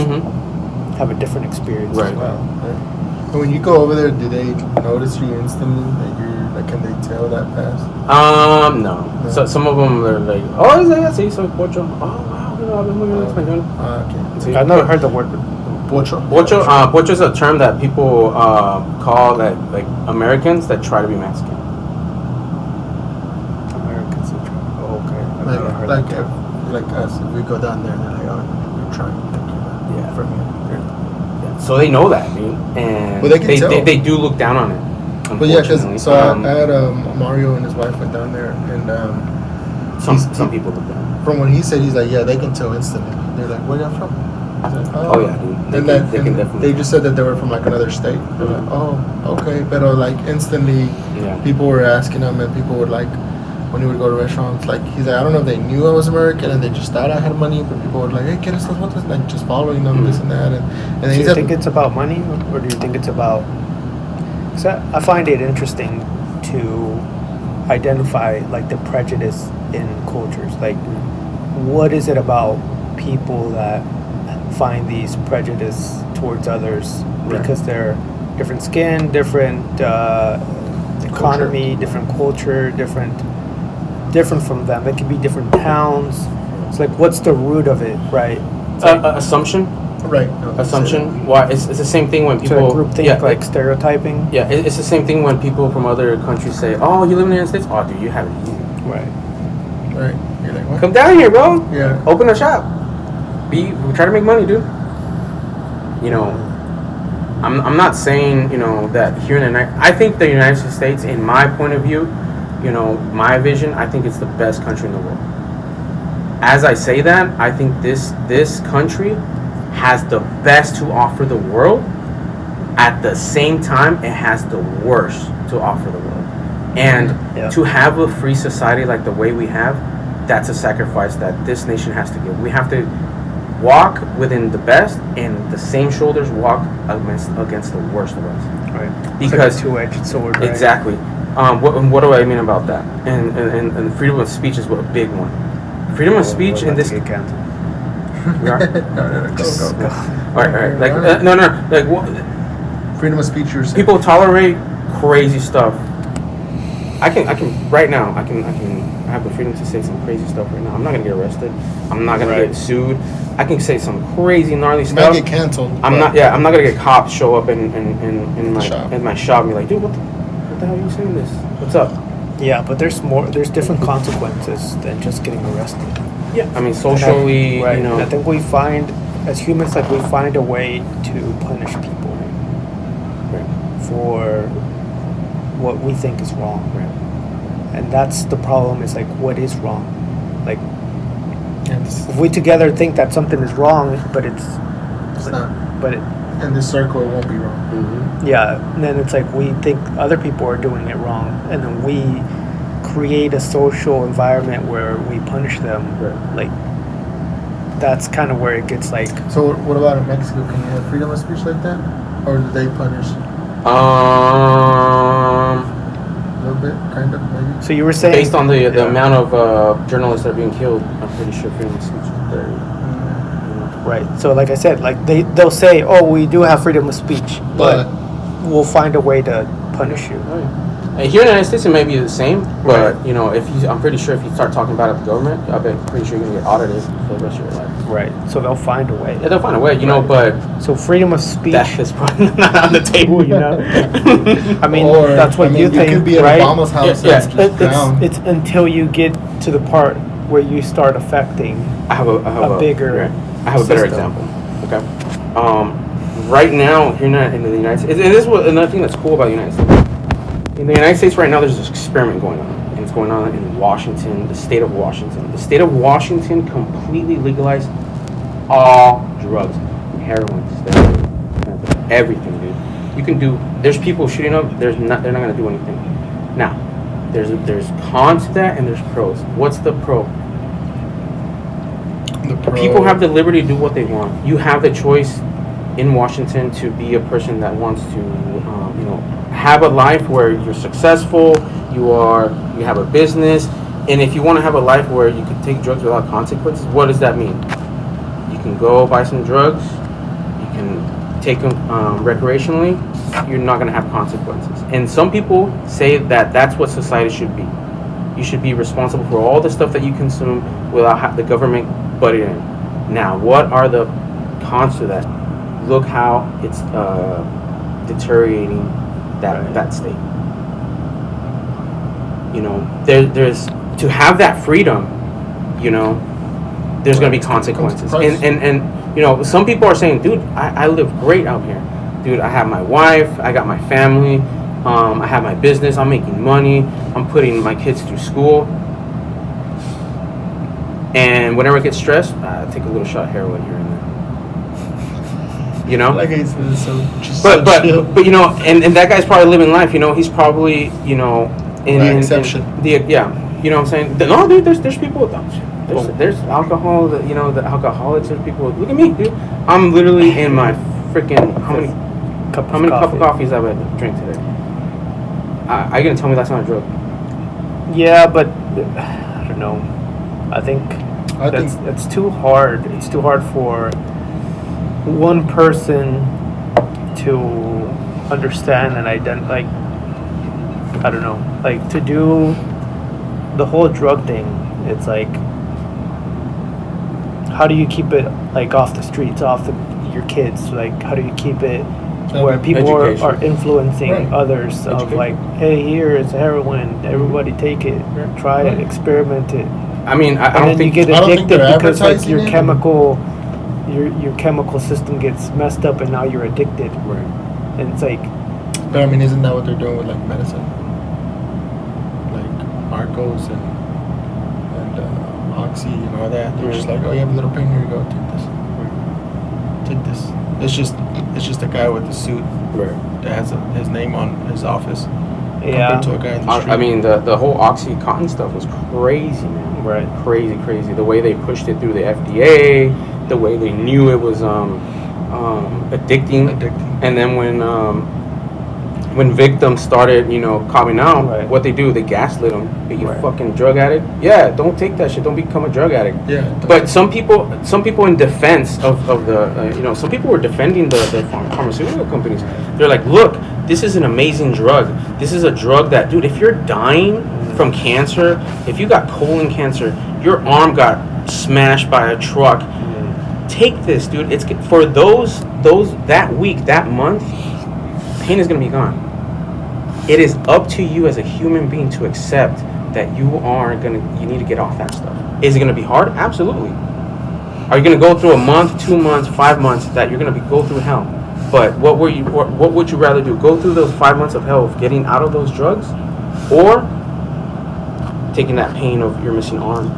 have a different experience as well. And when you go over there, do they notice you instantly that you're like? Can they tell that fast? No. So some of them are like, oh, sí, soy pocho. Oh, wow, hablo muy bien español. Okay. Sí. I've never heard the word Pocho. Pocho is a term that people call like Americans that try to be Mexican. Americans. Oh, okay. I've never heard that term. Like us, if we go down there and they're like, oh, you're trying to think about from here. So they know that, dude, and Well, they can tell. They do look down on it. But yeah, because Unfortunately. so I had Mario and his wife went down there, and some people look down. from what he said, he's like, yeah, they can tell instantly. They're like, where y'all from? I was like, Oh yeah, dude. They can definitely. They just said that they were from like another state. They're like, oh, okay, but like instantly, Yeah. people were asking him, and people would like, when he would go to restaurants, like he's like, I don't know if they knew I was American and they just thought I had money, but people would like, hey, ¿quieres las fotos? Like just following them, this and that, and Do then he you said, think it's about money, or do you think it's about So I find it interesting to identify like the prejudice in cultures. Like, what is it about people that find these prejudice towards others Right. because they're different skin, different economy, different culture, different from them. It could be different towns. It's like, what's the root of it, right? It's like, Assumption. Right. Assumption. Why? It's the same thing when to people. a group think, yeah, like stereotyping. Yeah, it's the same thing when people from other countries say, "Oh, you live in the United States? Oh, dude, you have it easy. Right. Right. You're like, what? Come down here, bro. Yeah. Open a shop. We try to make money, dude. You know, I'm not saying, you know, that here in the United, I think the United States, in my point of view, you know, my vision, I think it's the best country in the world. As I say that, I think this country has the best to offer the world. At the same time, it has the worst to offer the world. And Yeah. to have a free society like the way we have, that's a sacrifice that this nation has to give. We have to walk within the best, and the same shoulders walk against the worst of us. Right. Because it's like a two-edged sword. Right? exactly. What do I mean about that? And freedom of speech is a big one. Freedom of speech in this. Get canceled. We are? No, go. All right. Like no. Like what? Freedom of speech. You're saying. People tolerate crazy stuff. I can right now. I have the freedom to say some crazy stuff right now. I'm not gonna get arrested. I'm not gonna Right. get sued. I can say some crazy gnarly You stuff. might get canceled. I'm not gonna get cops show up in Shop. my shop and be like, dude, what the hell are you saying this? What's up? Yeah, but there's different consequences than just getting arrested. Yeah, I mean socially, Right. you know. I think we find, as humans, like we find a way to punish people Right. for what we think is wrong. Right. And that's the problem, is like, what is wrong? Like, It's if we together think that something is wrong, but it's not. but it, In this circle, it won't be wrong. Mm-hmm. yeah, and then it's like we think other people are doing it wrong, and then we create a social environment where we punish them. Right. Like, that's kind of where it gets like, So what about in Mexico? Can you have freedom of speech like that, or do they punish a little bit, kind of, maybe? so you were saying, based on the Yeah. amount of journalists that are being killed, I'm pretty sure freedom of speech is very. right? So like I said, like they'll say, oh, we do have freedom of speech, but we'll find a way to punish you. And here in the United States, it may be the same, but Right. you know, I'm pretty sure if you start talking about it at the government, I'm pretty sure you're gonna get audited for the rest of your life. Right. So they'll find a way. Yeah, they'll find a way, you know, Right. but So freedom of speech. that is probably not on the table, you know. I mean, Or, that's what I mean, you think, could be at right? Obama's house. Yeah, and yeah. just drown. It's until you get to the part where you start affecting. I have a bigger I have a better system. example. Okay. Right now, here in the United States, and this is what another thing that's cool about the United States. In the United States right now, there's this experiment going on, and it's going on in Washington, the state of Washington. The state of Washington completely legalized all drugs, heroin, steroids, everything, dude. You can do. There's people shooting up. They're not gonna do anything. Now, there's cons to that, and there's pros. What's the pro? People have the liberty to do what they want. You have the choice in Washington to be a person that wants to, you know, have a life where you're successful, you have a business, and if you want to have a life where you can take drugs without consequences, what does that mean? You can go buy some drugs, you can take them recreationally, you're not going to have consequences. And some people say that that's what society should be. You should be responsible for all the stuff that you consume without the government butting in. Now, what are the cons to that? Look how it's deteriorating that state. You know, there's to have that freedom. You know, there's going to be consequences, and you know, some people are saying, dude, I live great out here, dude. I have my wife, I got my family, I have my business, I'm making money, I'm putting my kids through school, and whenever I get stressed, I take a little shot of heroin here and there. You know, Like I said, just but chill. you know, and that guy's probably living life. You know, he's probably, you know, in exception. Yeah, you know what I'm saying? No, dude, there's people. There's alcohol. You know, the alcoholics. There's people. Look at me, dude. I'm literally in my freaking how many cup of coffees I've had to drink today. Are you gonna tell me that's not a drug? Yeah, but I don't know. I think it's too hard. It's too hard for one person to understand and identify. Like, I don't know. Like, to do the whole drug thing, it's like, how do you keep it like off the streets, off your kids? Like, how do you keep it where people are influencing others of like, hey, here it's heroin, everybody take it, try it, experiment it. I mean, I don't think you get addicted because like advertising your it. your chemical system gets messed up and now you're addicted. Right. And it's like, But I mean, isn't that what they're doing with like medicine, like Arcos and Oxy and all that? They're just like, oh, you have a little pain, here you go, take this. Take this. It's just a guy with a suit Right. that has his name on his office. yeah, Compared to a guy in the street. I mean, the whole OxyContin stuff was crazy, man. right. Crazy. The way they pushed it through the FDA, the way they knew it was addicting. And then when victims started, coming out, Right. what they do, they gaslit them. Hey, you Right. fucking drug addict. Yeah, don't take that shit. Don't become a drug addict. Yeah. But some people in defense of the, some people were defending the pharmaceutical companies. They're like, look, this is an amazing drug. This is a drug that, dude, if you're dying from cancer, if you got colon cancer, your arm got smashed by a truck, take this, dude. It's for those that week, that month, pain is gonna be gone. It is up to you as a human being to accept that you need to get off that stuff. Is it gonna be hard? Absolutely. Are you gonna go through a month, 2 months, 5 months that you're gonna go through hell? But what would you rather do? Go through those 5 months of hell of getting out of those drugs, or taking that pain of your missing arm?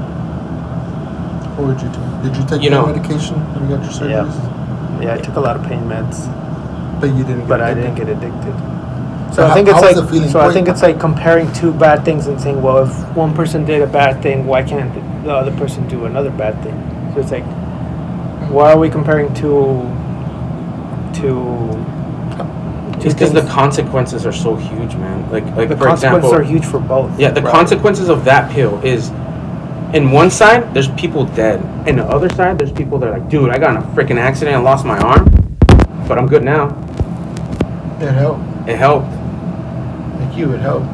What would you do? Did you take You pain know- medication when you got your surgeries? Yeah, I took a lot of pain meds, But you didn't. but I addicted? didn't get addicted. So So I how- think it's how was like, the feeling? so I think it's like comparing two bad things and saying, well, if one person did a bad thing, why can't the other person do another bad thing? So it's like, why are we comparing two Just because the consequences are so huge, man. Like the for consequences example, are huge for both. yeah, the Right. consequences of that pill is, in one side, there's people dead. In the other side, there's people that are like, dude, I got in a freaking accident and lost my arm, but I'm good now. It helped. It helped. Like you, it helped.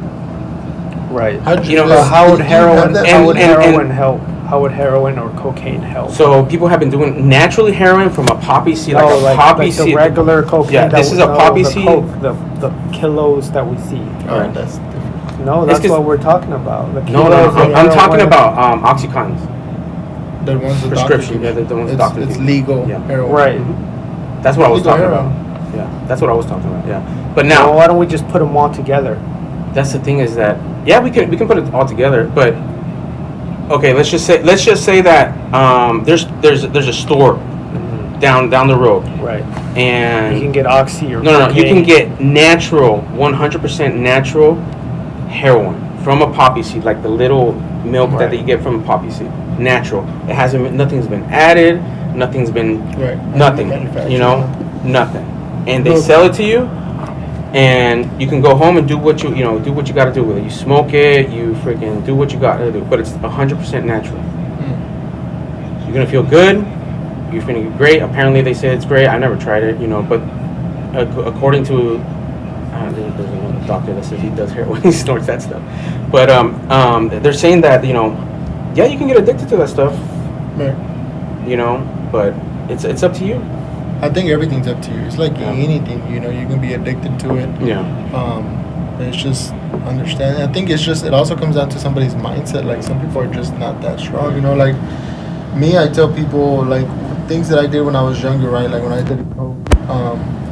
Right. How did You know, feel? How would Do you have heroin? that How would and- heroin help? How would heroin or cocaine help? So people have been doing naturally heroin from a poppy seed, No, like a poppy like seed. the regular cocaine. Yeah, that this we is a know, poppy the seed. Coke, the kilos that we see. Oh, Right. that's different. No, It's that's 'cause- what we're talking about. The No, kilos of I'm talking heroin. about OxyContins. The ones the Prescription, doctor yeah, the ones the it's, doctor It's gives. legal Yeah. heroin. Right. That's what I was Legal talking heroin. about. Yeah, that's what I was talking about. Yeah, but Well, now why don't we just put them all together? that's the thing is that we can put it all together, but okay, let's just say that there's a store down the road, Right. and You can get oxy or no, you can cocaine. get natural, 100% natural heroin from a poppy seed, like the little milk Right. that you get from a poppy seed. Natural. It hasn't been, nothing's been added, nothing's been Right. nothing, Manufactured. nothing, and they No. sell it to you, and you can go home and do what you got to do with it. You smoke it, you freaking do what you got to do, but it's 100% natural. Mm. You're gonna feel good. You're feeling great. Apparently, they say it's great. I never tried it, but according to there's another doctor that says he does heroin, he snorts that stuff. But they're saying that yeah, you can get addicted to that stuff, Right. but it's up to you. I think everything's up to you. It's like Yeah. anything, you can be addicted to it. Yeah. It's just understanding. I think it also comes down to somebody's mindset. Like some people are just not that strong, like me, I tell people like things that I did when I was younger, right? Like when I did coke,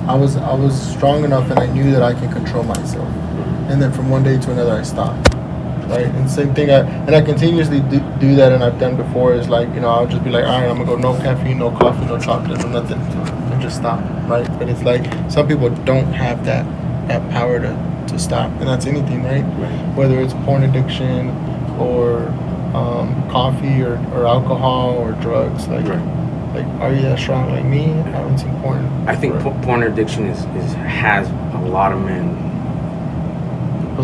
I was strong enough and I knew that I can control myself. And then from one day to another, I stopped. Right, and same thing. I continuously do that, and I've done before. Is like I'll just be like, all right, I'm gonna go no caffeine, no coffee, no chocolate, no nothing, and just stop. Right, but it's like some people don't have that power to stop, and that's anything, right? Right. Whether it's porn addiction or coffee or alcohol or drugs, like are you that strong like me? I haven't seen porn. I think for- porn addiction has a lot of men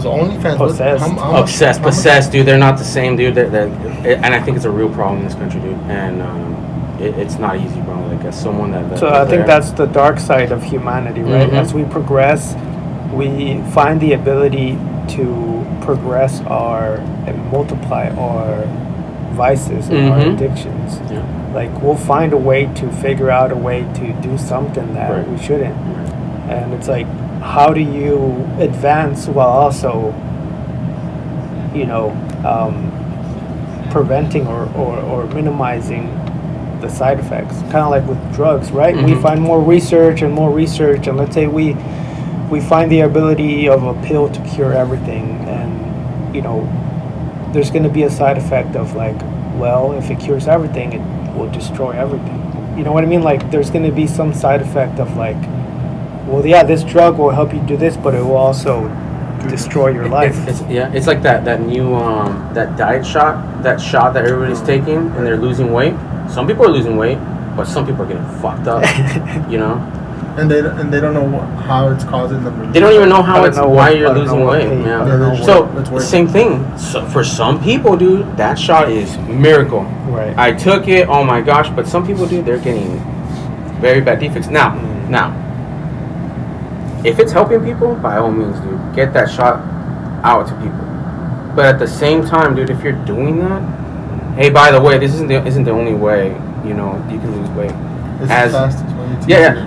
Was OnlyFans Possessed. Possessed, dude. They're not the same, dude. And I think it's a real problem in this country, dude. And it's not easy, bro. Like as someone that. So I think that's the dark side of humanity, right? Mm-hmm. As we progress, we find the ability to progress and multiply our vices and our addictions. Yeah. Like we'll find a way to figure out a way to do something that Right. we shouldn't. And it's like, how do you advance while also, preventing or minimizing the side effects? Kind of like with drugs, right? We find more research, and let's say we find the ability of a pill to cure everything, and there's going to be a side effect of like, well, if it cures everything, it will destroy everything. You know what I mean? Like there's going to be some side effect of like, well, yeah, this drug will help you do this, but it will also destroy your life. It's like that new that diet shot, that everybody's taking, and they're losing weight. Some people are losing weight, but some people are getting fucked up. And they don't know how it's causing them. They don't even know why you're losing weight. Yeah. So That's same thing. So for some people, dude, that shot is miracle. Right. I took it. Oh my gosh! But some people, dude, they're getting very bad defects. Now, if it's helping people, by all means, dude, get that shot out to people. But at the same time, dude, if you're doing that, hey, by the way, this isn't the only way. You can lose weight. It's the fastest way.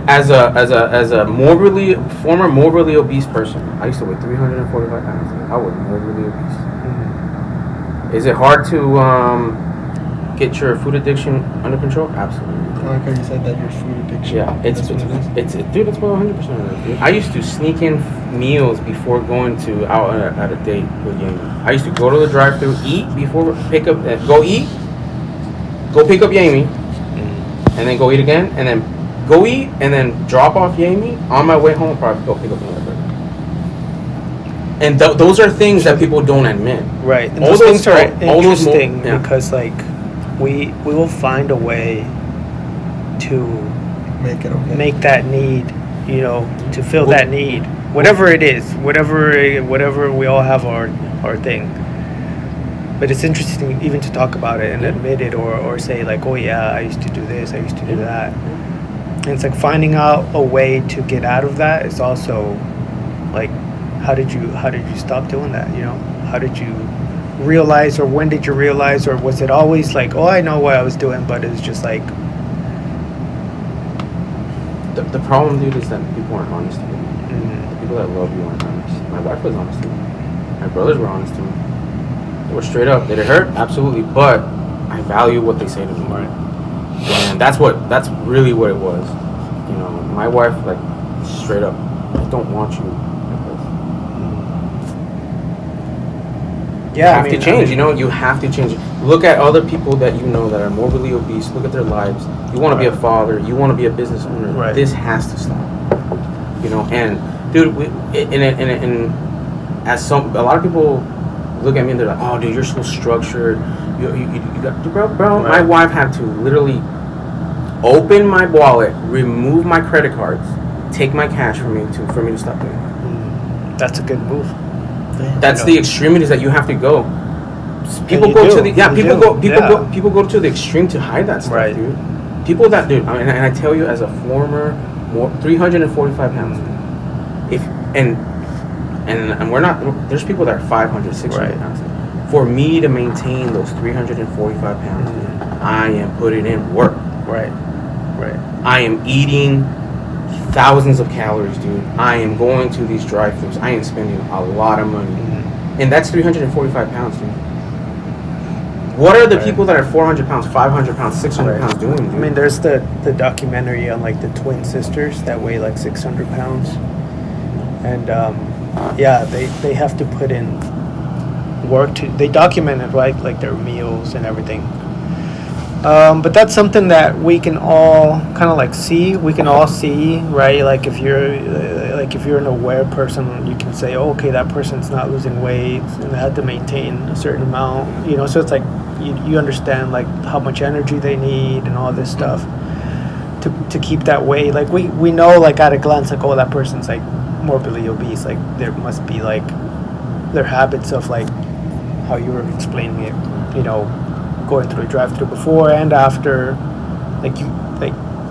As a former morbidly obese person, I used to weigh 345 pounds. I was morbidly obese. Is it hard to get your food addiction under control? Absolutely. I like how you said that your food addiction. Yeah, it's dude, it's about 100% of it, dude. I used to sneak in meals before going out at a date with Yami. I used to go to the drive-thru, eat before pick up, go pick up Yami, and then go eat again, and then go eat, and then drop off Yami on my way home. Probably go pick up another burger. And those are things that people don't admit. Right. And All those things are interesting yeah. because like we will find a way to Make it okay. make that need, to fill that need, whatever it is, whatever we all have our thing. But it's interesting even to talk about it and admit it, or say like, oh yeah, I used to do this, I used to do that. And it's like finding out a way to get out of that is also like, how did you stop doing that? How did you realize, or when did you realize, or was it always like, oh, I know what I was doing, but it's just like. The problem, dude, is that people aren't honest with you. The people that love you aren't honest. My wife was honest to me. My brothers were honest to me. They were straight up. Did it hurt? Absolutely. But I value what they say to me. Right. And that's really what it was. My wife, like, straight up, I don't want you like this. Yeah, You have to change. You have to change. Look at other people that that are morbidly obese. Look at their lives. You want to be a father. You want to be a business owner. Right. This has to stop. And dude, a lot of people look at me and they're like, "Oh, dude, you're so structured. You got, bro. Right. My wife had to literally open my wallet, remove my credit cards, take my cash for me to stop doing it. That's a good move. That's the extremities that you have to go. People you go do. to the people go to the extreme to hide that stuff, Right. dude. People that dude, and I tell you as a former 345 pounds, and we're not. There's people that are 500, 600 Right. pounds. For me to maintain those 345 pounds, I am putting in work. Right. I am eating thousands of calories, dude. I am going to these drive-thrus. I am spending a lot of money. And that's 345 pounds, dude. What are the people that are 400 pounds, 500 pounds, 600 pounds doing, dude? I mean, there's the documentary on like the twin sisters that weigh like 600 pounds. And they have to put in work they document it, right? Like their meals and everything. But that's something that we can all kind of like see. We can all see, right? Like if you're an aware person, you can say, oh, okay, that person's not losing weight and they had to maintain a certain amount. So it's like you understand like how much energy they need and all this stuff to keep that weight. Like we know like at a glance, like, oh, that person's like morbidly obese. Like there must be like their habits of like how you were explaining it, you know, going through a drive-through before and after, like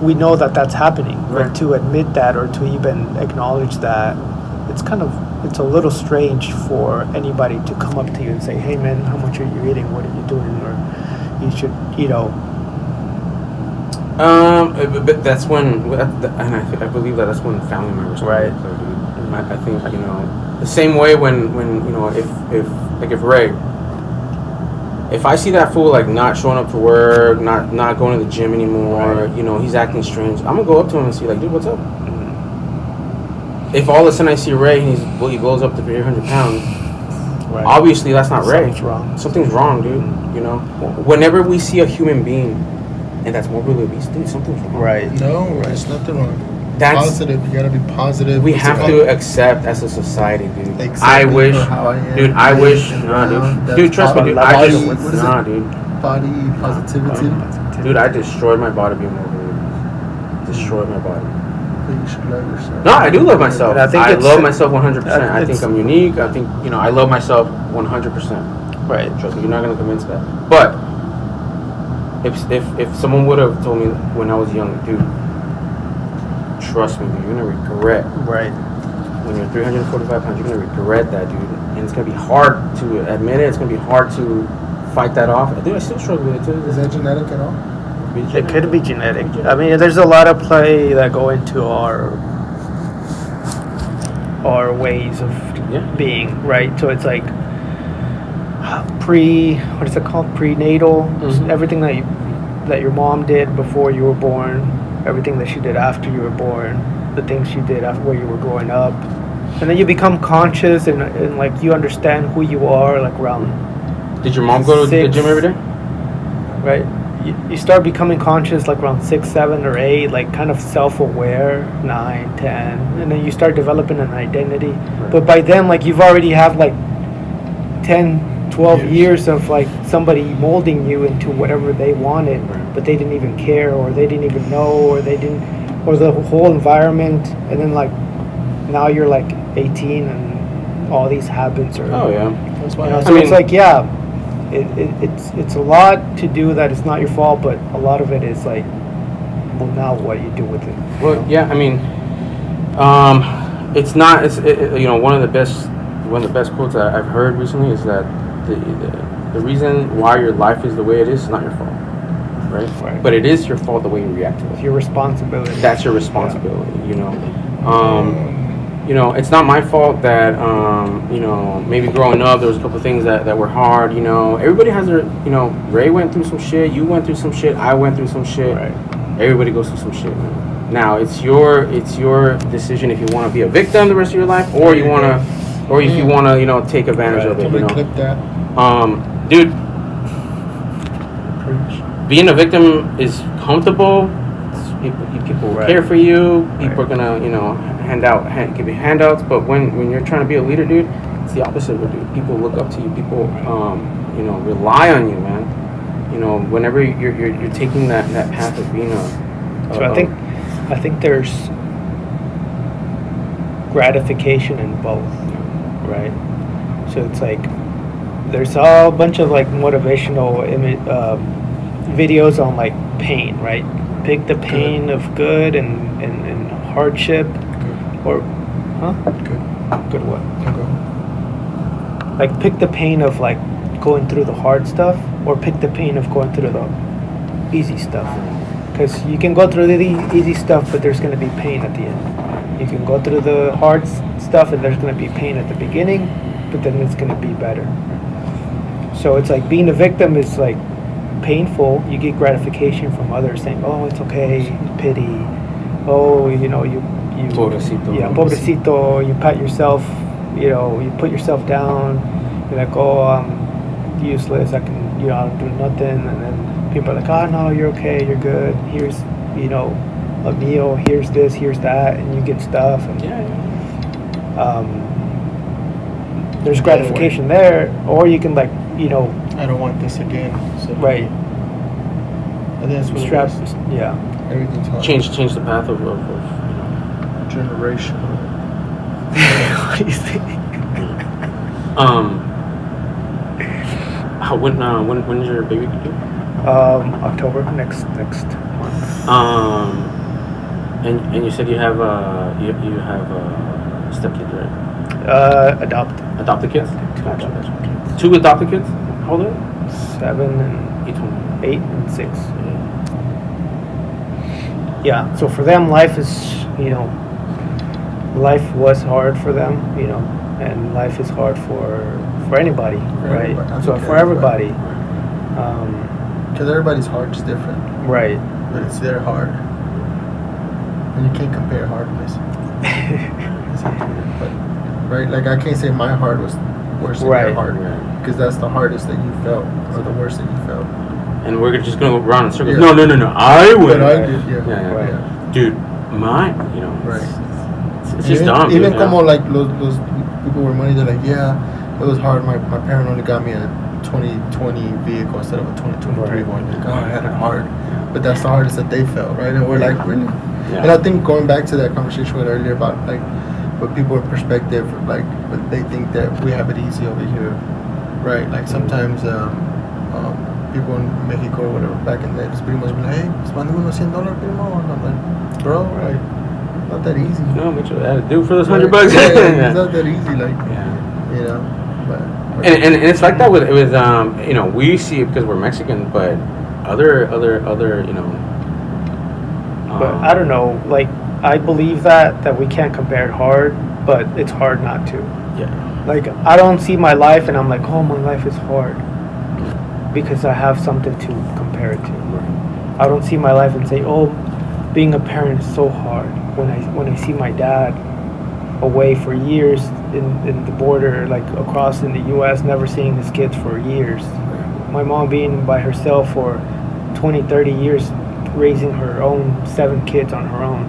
we know that that's happening, Right. but to admit that or to even acknowledge that, it's a little strange for anybody to come up to you and say, hey man, how much are you eating, what are you doing, or you should, you know. But that's when, and I believe that's when family members come Right. into play, dude. I think, you know, the same way when you know, if Ray, if I see that fool like not showing up to work, not going to the gym anymore, Right. you know, he's acting strange, I'm gonna go up to him and see like, dude, what's up? If all of a sudden I see Ray and he blows up to 300 pounds, Right. obviously that's not Ray. Something's wrong. Something's wrong, dude. You know, whenever we see a human being and that's morbidly obese, dude, something's wrong. Right. No, there's nothing wrong. That's Positive. You gotta be positive. we What's have it to called? accept as a society, dude. Accept I me wish, for how I am, dude. I wish, and nah, brown. dude. That's Dude, trust me, dude. I body- just, what is it? nah, dude. Body positivity. Dude, I destroyed my body being morbidly obese. Destroyed my body. But you should love yourself. No, I do love myself. And I think I it's- love myself 100%. I think it's- I'm unique. I think, you know, I love myself 100%. Right. Trust me, you're not gonna convince that. But if someone would have told me when I was young, dude, trust me, dude, you're gonna regret Right. when you're 345 pounds. You're gonna regret that, dude, and it's gonna be hard to admit it. It's gonna be hard to fight that off. Dude, I still struggle with it too. Is that genetic at all? It could be genetic. I mean, there's a lot of play that go into our ways of Yeah. being, right? So it's like what is it called? Prenatal. Mhm. Everything that your mom did before you were born, everything that she did after you were born, the things she did after where you were growing up, and then you become conscious and like you understand who you are, like around. Did your mom go to the 6. gym every day? Right, you start becoming conscious like around 6, 7, or 8, like kind of self-aware, 9, 10, and then you start developing an identity. But by then, like you've already have like 10, 12 years of like somebody molding you into whatever they wanted, Right. but they didn't even care, or they didn't even know, or the whole environment, and then like now you're like 18 and all these habits are. Oh yeah. That's You why. know, I so mean- it's like, yeah, it's a lot to do that. It's not your fault, but a lot of it is like, well, now what do you do with it? Well, yeah. I mean, it's not. You know, one of the best quotes that I've heard recently is that the reason why your life is the way it is not your fault, right? Right. But it is your fault the way you react to It's it. your responsibility. That's your responsibility. You know, it's not my fault that you know, maybe growing up there was a couple of things that were hard. You know, everybody has their. You know, Ray went through some shit. You went through some shit. I went through some shit. Right. Everybody goes through some shit, man. Now it's your decision if you want to be a victim the rest of your life, or you want to, or if you want to, you know, take advantage of it. You Somebody know, clip that. dude, Preach. being a victim is comfortable. People will Right. care for you. People Right. are gonna, you know, give you handouts. But when you're trying to be a leader, dude, it's the opposite of it, dude. People look up to you. People, you know, rely on you, man. You know, whenever you're taking that path of being a. So I think there's gratification in both, right? So it's like there's a bunch of like motivational videos on like pain, right? Pick the pain of good and hardship, or Good. good what? Okay. Like pick the pain of like going through the hard stuff, or pick the pain of going through the easy stuff. Because you can go through the easy stuff, but there's going to be pain at the end. You can go through the hard stuff, and there's going to be pain at the beginning, but then it's going to be better. So it's like being a victim is like painful. You get gratification from others saying, "Oh, it's okay," pity. Oh, you know, you. Pobrecito. Yeah, pobrecito. You pat yourself. You know, you put yourself down. You're like, "Oh, I'm useless. I don't do nothing," and then people are like, "Oh no, you're okay, you're good. Here's, you know, a meal. Here's this, here's that," and you get stuff. And Yeah. there's gratification there, or you can like, you know, I don't want this again. So right, I think that's what strap. it is. Yeah, Everything's hard. Change the path of Generation. what do you think? When is your baby due? October next month. And you said you have stepkids, right? Adopted kids. Gotcha. 2 adopted kids. How old are they? 7 and Each one. 8 and 6. Yeah. So for them, life is, life was hard for them, and life is hard for anybody, right? everybody. So Okay, for everybody, Because everybody's heart's different, right? but it's their heart, and you can't compare hardness. But, right, like I can't say my heart was worse than Right. your heart, Right. because that's the hardest that you felt, or the worst that you felt. And we're just gonna go around in circles. Yeah. No. I win. But I did, yeah. Yeah. Right. Dude, mine. Right. It's just even, dumb. Even dude, como like those people with money, they're like, yeah, it was hard. My parent only got me a 2020 vehicle instead of a 2023 Right. one. Like, oh, I had it hard. But that's the hardest that they felt, right? And we're like, really? Yeah. And I think going back to that conversation we had earlier about like, with people in perspective, like, but they think that we have it easy over here, right? Like sometimes people in Mexico or whatever back in the day just pretty much be like, hey, mándame unos $100, primo. And I'm like, bro, like, not that easy. No, what you had to do for those Right? $100. Yeah, it's not that easy, like, Yeah. but. And it's like that with we see it because we're Mexican, but other But I don't know. Like I believe that we can't compare it hard, but it's hard not to. Yeah. Like I don't see my life and I'm like, oh, my life is hard because I have something to compare it to. I don't see my life and say, oh, being a parent is so hard. When I see my dad away for years in the border, like across in the U.S., never seeing his kids for years. My mom being by herself for 20, 30 years, raising her own 7 kids on her own.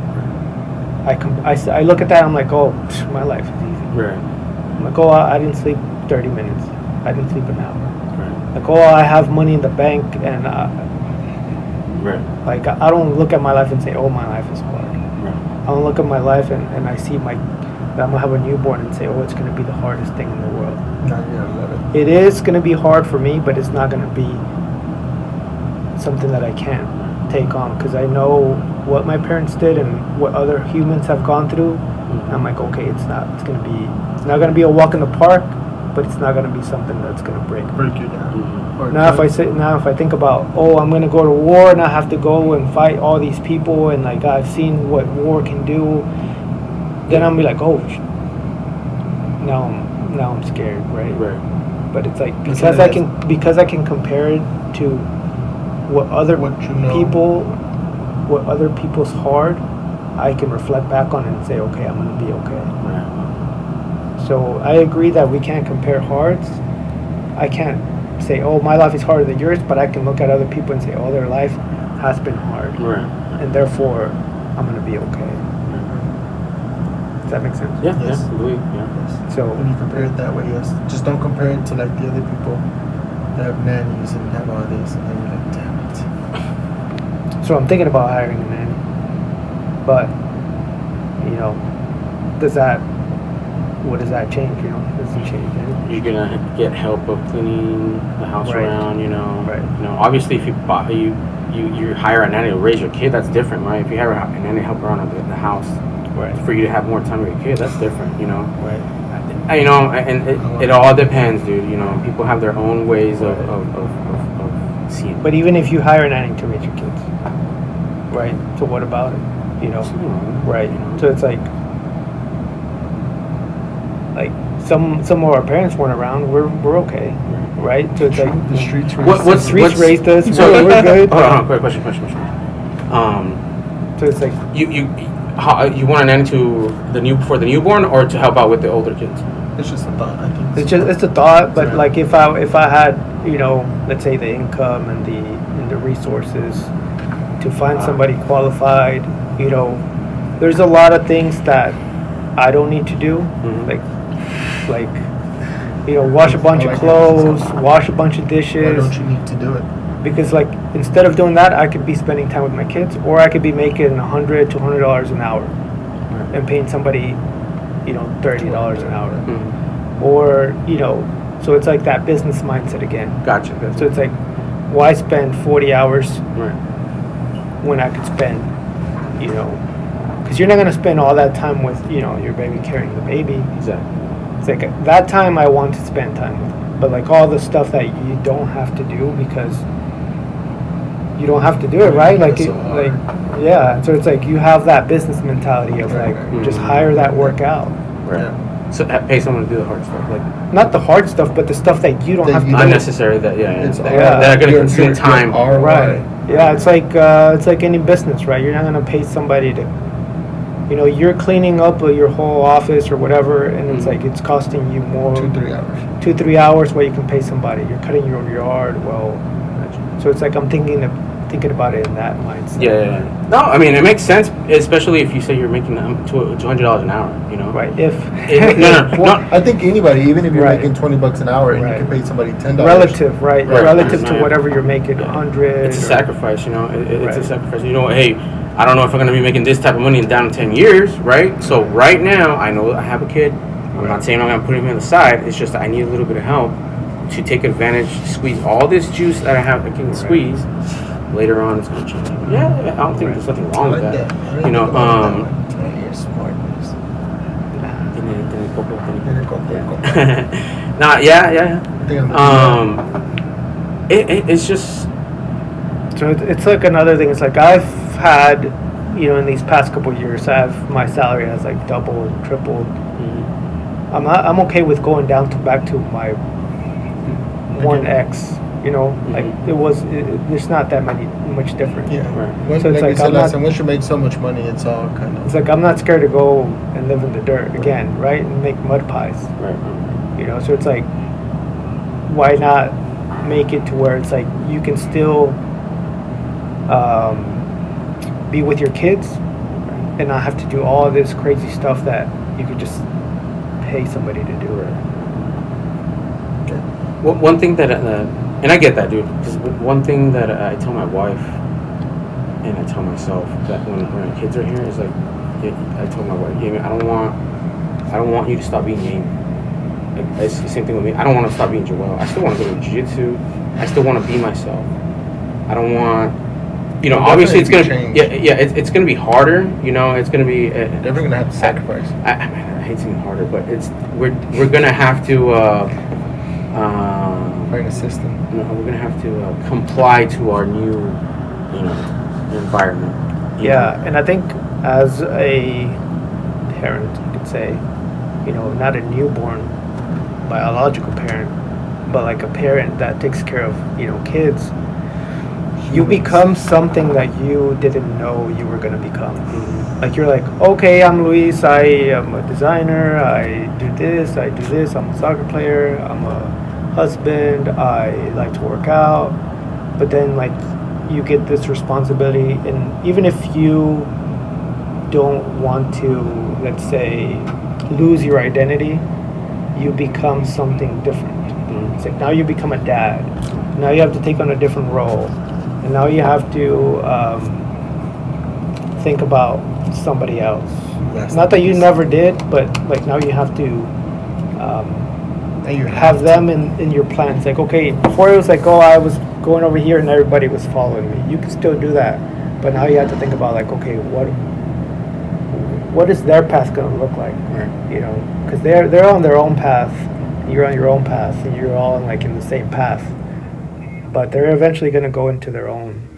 I look at that, I'm like, oh, my life is easy. Right. I'm like, oh, I didn't sleep 30 minutes. I didn't sleep an hour. Right. Like, oh, I have money in the bank, and Right. like I don't look at my life and say, oh, my life is hard. Right. I don't look at my life and I see that I'm gonna have a newborn and say, oh, it's gonna be the hardest thing in the world. Not yet, I love it. It is gonna be hard for me, but it's not gonna be something that I can't take on because I know what my parents did and what other humans have gone through. And I'm like, okay, it's not gonna be a walk in the park, but it's not gonna be something that's gonna break me. Break you down. Mhm. Or Now if I think about, oh, I'm gonna go to war and I have to go and fight all these people and like I've seen what war can do, then I'm be like, oh, now I'm scared, right? Right. But it's like That's because I can compare it to what other What you know. what other people's hard, I can reflect back on it and say, okay, I'm gonna be okay. Right. So I agree that we can't compare hearts. I can't say, oh, my life is harder than yours, but I can look at other people and say, oh, their life has been hard, Right. and therefore I'm gonna be okay. Does that make sense? Yeah. Yes. Yeah. I believe. Yeah. So When you compare it that way, yes. Just don't compare it to like the other people that have nannies and have all this, and then you're like, damn it. So I'm thinking about hiring a nanny, but what does that change? It doesn't change anything. You're gonna get help of cleaning the house Right. around. Right. Obviously, if you hire a nanny to raise your kid, that's different, right? If you hire a nanny to help around the house Right. for you to have more time with your kid, that's different. Right. And it all depends, dude. People have their own ways of seeing. But even if you hire a nanny to raise your kids, right? So what about it? Right. So it's like some of our parents weren't around. We're okay, right? So it's like The streets were What- the what's- streets raised us. We're good. Hold on, quick question. So it's like You want a nanny for the newborn or to help out with the older kids? It's just a thought, I think. it's a thought, but Yeah. like if I had let's say the income and the resources to find somebody qualified, there's a lot of things that I don't need to do, Mhm. like wash a bunch I of like clothes, that. wash a bunch of Why dishes, don't you need to do it? because like instead of doing that, I could be spending time with my kids, or I could be making $100 to $200 an hour and paying somebody $30 an hour. Mhm. or so it's like that business mindset again. Gotcha. So it's like, why spend 40 hours Right. when I could spend, because you're not going to spend all that time with, your baby, carrying the baby. Exactly. It's like that time I want to spend time with them. But like all the stuff that you don't have to do because you don't have to do it, right? Like, That's so hard. yeah. So it's like you have that business mentality of Right, like, right. just hire that work out. Right. Yeah. So pay someone to do the hard stuff, like Not the hard stuff, but the stuff that you don't That have to you do. unnecessary. That It's that, all that are going to your- consume your time. ROI. Right. Yeah, it's like any business, right? You're not gonna pay somebody to, you're cleaning up your whole office or whatever, and it's Mhm. like it's costing you more 2-3 hours. 2-3 hours where you can pay somebody. You're cutting your yard, well, so it's like I'm thinking about it in that mindset. Yeah. No, I mean it makes sense, especially if you say you're making $200 an hour. Right. If No. I think anybody, even if you're Right. making $20 an hour and Right. you can pay somebody $10. relative, right? Right. Relative to Right. whatever you're making, Yeah. 100. It's a or- sacrifice, It's Right. a sacrifice. Hey, I don't know if I'm going to be making this type of money down in 10 years, right? So right now, I know I have a kid. I'm not saying I'm going to put him on the side. It's just that I need a little bit of help to take advantage, squeeze all this juice that I can squeeze. Later on, it's going to change. Yeah, I don't think there's nothing wrong with that. Tiene coco, tiene coco. Nah, yeah. It's just. So it's like another thing. It's like I've had, in these past couple of years, my salary has like doubled, tripled. I'm okay with going down back to my 1x. Like there's not that much different. Yeah. Right. When, So it's like we like said I'm last not- time, once you make so much money, it's all kind It's of. like I'm not scared to go and live in the dirt again, right? And make mud pies. Right. So it's like, why not make it to where it's like you can still be with your kids and not have to do all this crazy stuff that you could just pay somebody to do it. One thing that, and I get that, dude. Because one thing that I tell my wife, and I tell myself that when my kids are here is like, I told my wife, I don't want you to stop being Jamie. Like, it's the same thing with me. I don't want to stop being Joel. I still want to go to jiu-jitsu. I still want to be myself. I don't want, obviously it's gonna, change. it's gonna be harder. It's gonna be. Definitely gonna have to sacrifice. I hate saying harder, but we're gonna have to. Find a system. We're gonna have to comply to our new, environment. Yeah, and I think as a parent, you could say, not a newborn biological parent, but like a parent that takes care of, kids, you become something that you didn't know you were going to become. Like you're like, okay, I'm Luis, I am a designer, I do this, I'm a soccer player, I'm a husband, I like to work out, but then like you get this responsibility, and even if you don't want to, let's say, lose your identity, you become something different. It's like now you become a dad. Now you have to take on a different role, and now you have to think about somebody else. Not that you never did, but like now you have to And you have them in your plans. Like, okay, before it was like, oh, I was going over here and everybody was following me. You can still do that, but now you have to think about like, okay, what is their path going to look like? Right. Because they're on their own path, you're on your own path, and you're all like in the same path, but they're eventually going to go into their own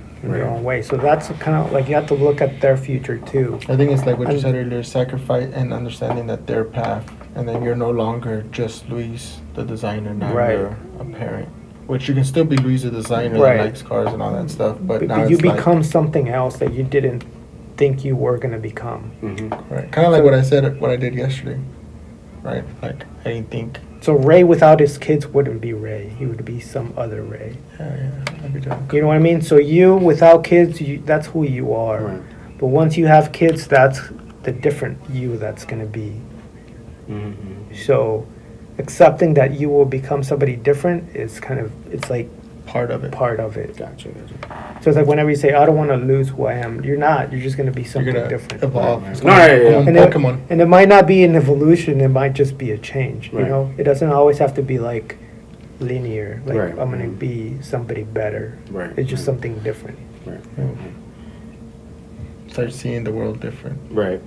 way. So that's kind of like you have to look at their future too. I think it's like what you said earlier, sacrifice and understanding that their path, and then you're no longer just Luis, the designer. Now Right. you're a parent, which you can still be Luis, the designer Right. that likes cars and all that stuff. But now But you it's like, become something else that you didn't think you were going to become. right, kind of like what I said, what I did yesterday, right? Like I didn't think. So Ray without his kids wouldn't be Ray. He would be some other Ray. Yeah, I'd be doing. You know what I mean? So you without kids, that's who you are. Right. But once you have kids, that's the different you that's going to be. So accepting that you will become somebody different is kind of, it's like part of it. part of it. Gotcha. So it's like whenever you say, I don't want to lose who I am, you're not. You're just going to be You're something gonna different. evolve. Right, It's right. gonna- No, yeah, yeah. I'm And it, Pokemon. and it might not be an evolution. It might just be a change. You Right. know, it doesn't always have to be like linear. Like Right. I'm going to be somebody better. Right. It's just right, something different. Right. Start seeing the world different. Right.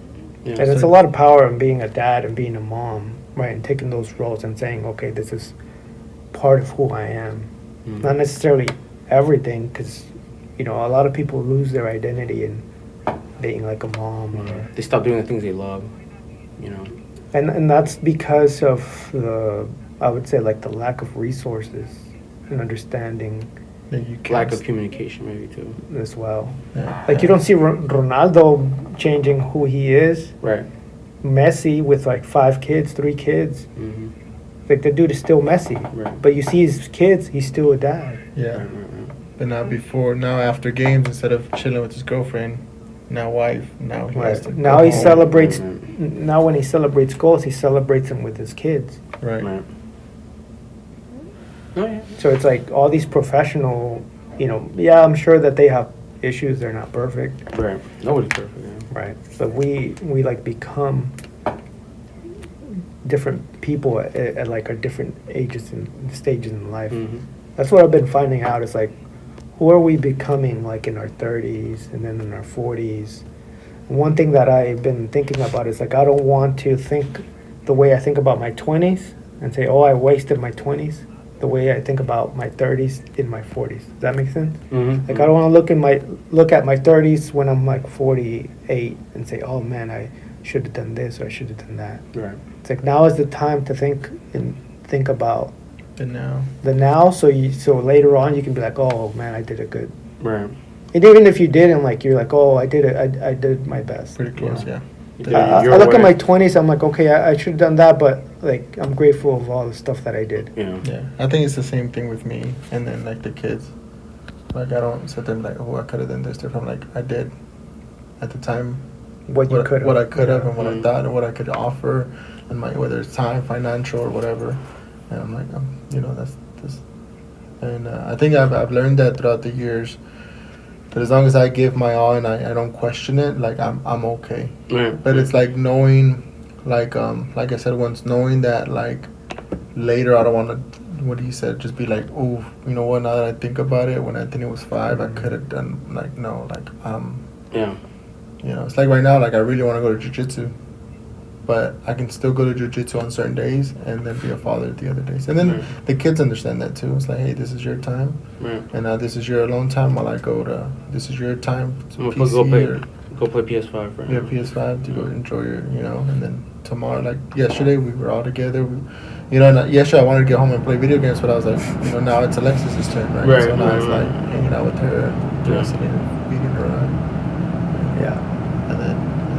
Yeah. And it's a lot of power in being a dad and being a mom, right? And taking those roles and saying, okay, this is part of who I am. Mhm. Not necessarily everything, because, you know, a lot of people lose their identity in being like a mom. Or, They stop doing the things they love. You know. and that's because of I would say, like the lack of resources and understanding That you can't Lack of communication, maybe too. as well. Yeah. Like you don't see Ronaldo changing who he is. Right. Messi with like 5 kids, 3 kids. Mm-hmm. Like the dude is still Messi, Right. but you see his kids, he's still a dad. Yeah. Right. But now after games, instead of chilling with his girlfriend, now wife, now he has to Now go he home. celebrates. Right. Now when he celebrates goals, he celebrates them with his kids. Right. Right. Oh yeah. So it's like all these professional, you know. Yeah, I'm sure that they have issues. They're not perfect, Right. Nobody's perfect. Yeah. right? But we like become different people at like our different ages and stages in life. Mm-hmm. That's what I've been finding out. Is like, who are we becoming like in our 30s and then in our 40s? One thing that I've been thinking about is like, I don't want to think the way I think about my 20s and say, oh, I wasted my 20s. The way I think about my 30s in my 40s. Does that make sense? Mm-hmm. Like I don't want to look at my 30s when I'm like 48 and say, oh man, I should have done this or I should have done that. Right. It's like now is the time to think about And now, the now, so later on you can be like, oh man, I did it good. Right. And even if you didn't, like you're like, oh, I did it, I did my best. pretty close, you know? yeah. Yeah, I you're look at my aware. 20s, I'm like, okay, I should have done that, but like I'm grateful of all the stuff that I did. Yeah. Yeah, I think it's the same thing with me, and then like the kids. Like I don't sit there and be like, oh, I could have done this different. Like I did, at the time, What you could have. what I could have, and what I Mhm. thought, and what I could offer, and my whether it's time, financial, or whatever. And I'm like, that's this, and I think I've learned that throughout the years. That as long as I give my all and I don't question it, like I'm okay. Right. But it's like knowing, like I said once, knowing that like later I don't want to. What he said, just be like, oh, you know what? Now that I think about it, when Anthony was 5, I could have done like no, like Yeah. you know, it's like right now, like I really want to go to jiu-jitsu, but I can still go to jiu-jitsu on certain days and then be a father the other days. And then Right. the kids understand that too. It's like, hey, this is your time, Right. and now this is your alone time while I go to. This is your time to I'm gonna PC go play PS5 right or now. PS5 to go enjoy your, you know. And then tomorrow, like yesterday, we were all together. You know, yesterday I wanted to get home and play video games, but I was like, you know, now it's Alexis's turn, right? Right, So now right, it's right. like hanging out with her, dressing and beating her up. Yeah. And then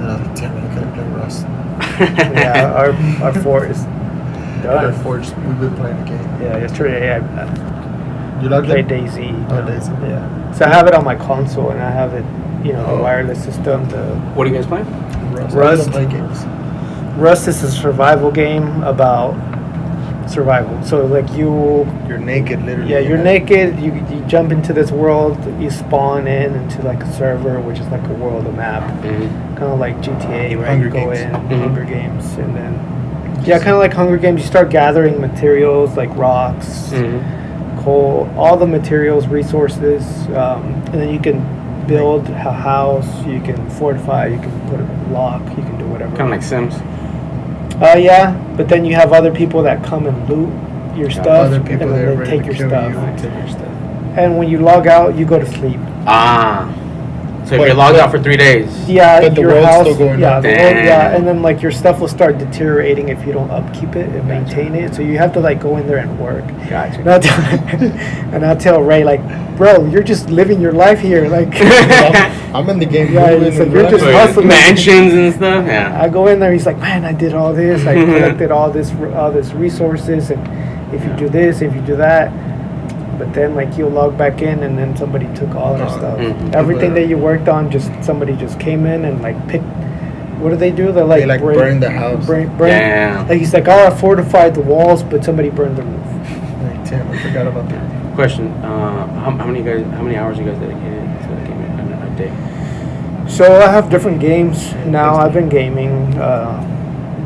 I was like, damn it, I could have played Rust. Yeah, our 4 is Yeah, done. Forged, we've been playing the game. Yeah, yesterday I You like played it? DayZ. Oh, DayZ. Yeah. So I have it on my console and I have it, you know, the Oh. wireless system. The What are you guys playing? Rust. Rust. I don't play games. Rust is a survival game about survival. So like You're naked, literally. yeah, you're naked. You jump into this world. You spawn into like a server, which is like a world, a map, Mm-hmm. kind of like GTA, right? Hunger you go Games. in Mhm. Hunger Games, and then yeah, kind of like Hunger Games. You start gathering materials like rocks, Mm-hmm. coal, all the materials, resources, and then you can build a house. You can fortify. You can put a lock. You can do whatever. Kind of like Sims. Yeah, but then you have other people that come and loot your stuff, Other people and there then they ready take to your kill stuff. you and take your stuff. And when you log out, you go to sleep. Ah. So if But- you're logged out for 3 days. Yeah, But the your world's house. still going yeah, on. the world, yeah, Damn. and then like your stuff will start deteriorating if you don't upkeep it and maintain it. So you have to like go in there and work. Gotcha. And I'll tell, and I'll tell Ray like, bro, you're just living your life here. Like, I'm in the game. Yeah, moving it's like and you're just running. hustling. Mansions and stuff. Yeah. I go in there. He's like, man, I did all this. I collected all this resources, and if you do this, if you do that. But then like you'll log back in, and then somebody took all our Oh, stuff. mhm. Everything that you worked on, just somebody just came in and like picked. What do they do? They like, They, like, burn the house. Burn, Damn. Like he's like, oh, I fortified the walls, but somebody burned the roof. Like, damn, I forgot about that. question. How many hours you guys dedicated to the game a day? So I have different games now. I've been gaming. I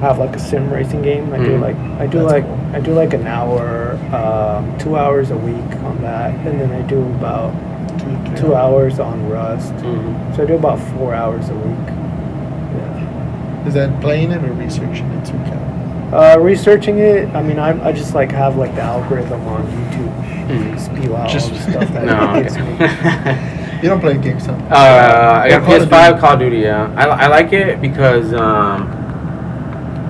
have like a sim racing game. I do like an hour, 2 hours a week on that, and then I do about 2 hours on Rust. So I do about 4 hours a week. Yeah. Is that playing it or researching it too, Cal? Researching it. I mean, I just like have like the algorithm on YouTube spew out Just- all the stuff that No. gets me. You don't play games, huh? I got Call of PS5, Duty. Call of Duty. Yeah, I like it because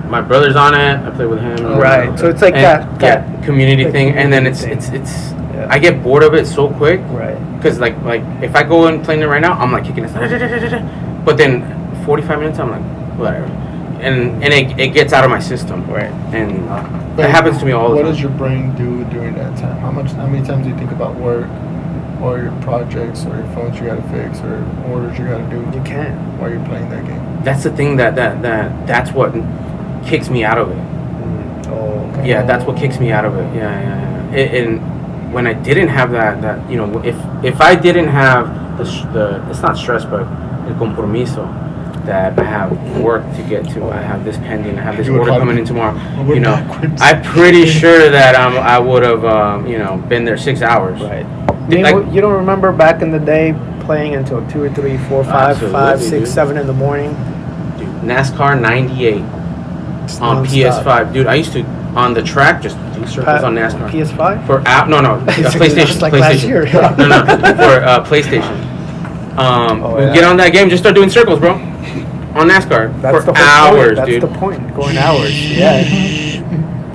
my brother's on it. I play with him. Right. So it's like And, that community that thing, and then it's community Yeah. I get bored of it so quick. Right. Because like if I go and play it right now, I'm like kicking it. But then 45 minutes, I'm like whatever, and it gets out of my system. Right. And But it happens to me all the What time. does your brain do during that time? How many times do you think about work, or your projects, or your phones you gotta fix, or orders you gotta do You can. while you're playing that game? That's the thing that's what kicks me out of it. Oh. Okay. Yeah, that's what kicks me out of it. Yeah. And when I didn't have that if I didn't have the it's not stress, but el compromiso that I have work to get to, I have this pending, I have this You would order probably- coming in tomorrow. We're You know, backwards. I'm pretty sure that I would have been there 6 hours. Right. Like- You don't remember back in the day playing until 2 or 3, 4, 5, Absolutely, 5, 6, dude. 7 in the morning. Dude, NASCAR '98 on Nonstop. PS5, dude. I used to on the track just do circles on NASCAR. PS5? For no, PlayStation. Just like PlayStation. last year. no, for PlayStation. Oh, we yeah. get on that game, just start doing circles, bro. On NASCAR That's for the whole hours, point. That's dude. the point. Going hours. Yeah.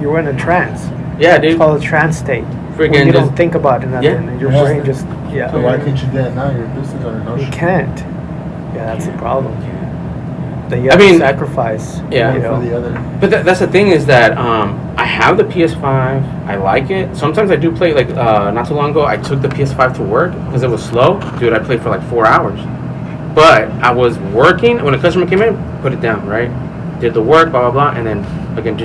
You're in a trance. Yeah, It's dude. called a trance state. Friggin' When you just- don't think about it, nothing, Yeah. and your Yeah. brain just So why can't you do that now? Your business owner, no You shit. can't. Yeah, that's the problem. That you I have to mean, sacrifice. yeah. You For know. the other. But that's the thing is that I have the PS5. I like it. Sometimes I do play. Like not too long ago, I took the PS5 to work because it was slow. Dude, I played for like 4 hours. But I was working when a customer came in. Put it down, right? Did the work, blah blah blah, and then again.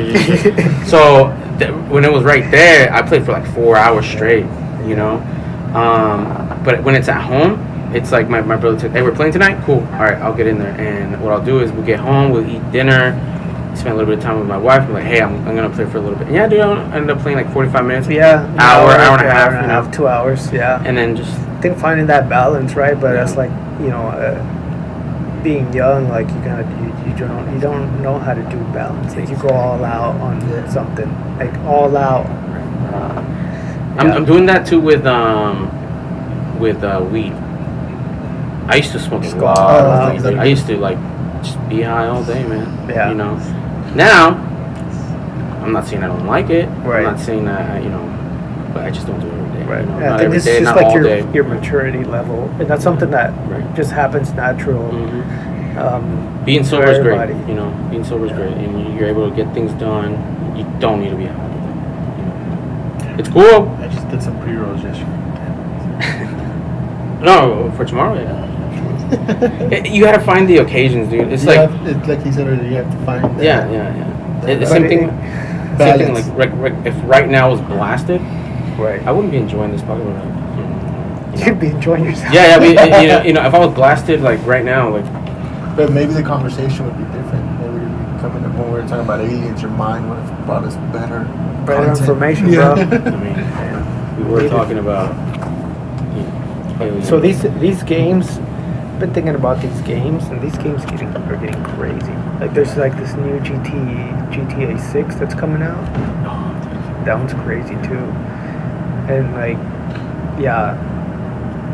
So when it was right there, I played for like 4 hours straight. You know. But when it's at home, it's like my brother said, hey, we're playing tonight? Cool. All right, I'll get in there. And what I'll do is we'll get home, we'll eat dinner, spend a little bit of time with my wife. I'm like, hey, I'm going to play for a little bit. And yeah, dude, I end up playing like 45 minutes. Yeah. Hour and a half, you know. 2 hours. Yeah. And then just, I think finding that balance, right? But Yeah. that's like, being young, like you don't know how to do balance. Like you go all out on Yeah. something, like all out. I'm doing that too with weed. I used to smoke a Just go lot all of out. weed. dude. I used to like just be high all day, man. Yeah. You know. Now, I'm not saying I don't like it. Right. I'm not saying that but I just don't do it every day. Right. You know? Yeah, I Not think every it's day, just not like all your day. your maturity level, and that's something that Right. just happens natural. Mhm. Being for sober is great. everybody. You know, being sober is Yeah. great, and you're able to get things done. You don't need to be high. You know. It's cool. I just did some pre-rolls yesterday. No, for tomorrow. Yeah. You gotta find the occasions, dude. It's like it's like he said earlier, you have to find. that- yeah. It's But same thing. Same thing. Balance. Like if right now was blasted, Right. I wouldn't be enjoying this podcast. You know? You'd be enjoying yourself. Yeah, I mean, you know, if I was blasted like right now, like But maybe the conversation would be different. Maybe we'd be coming up when we were talking about aliens. Your mind would have brought us better content. information, Yeah. bro. I mean, we were Needed. talking about. Aliens. So these games, I've been thinking about these games, and these games are getting crazy. Like there's like this new GTA 6 that's coming out. That one's crazy too. And like, yeah,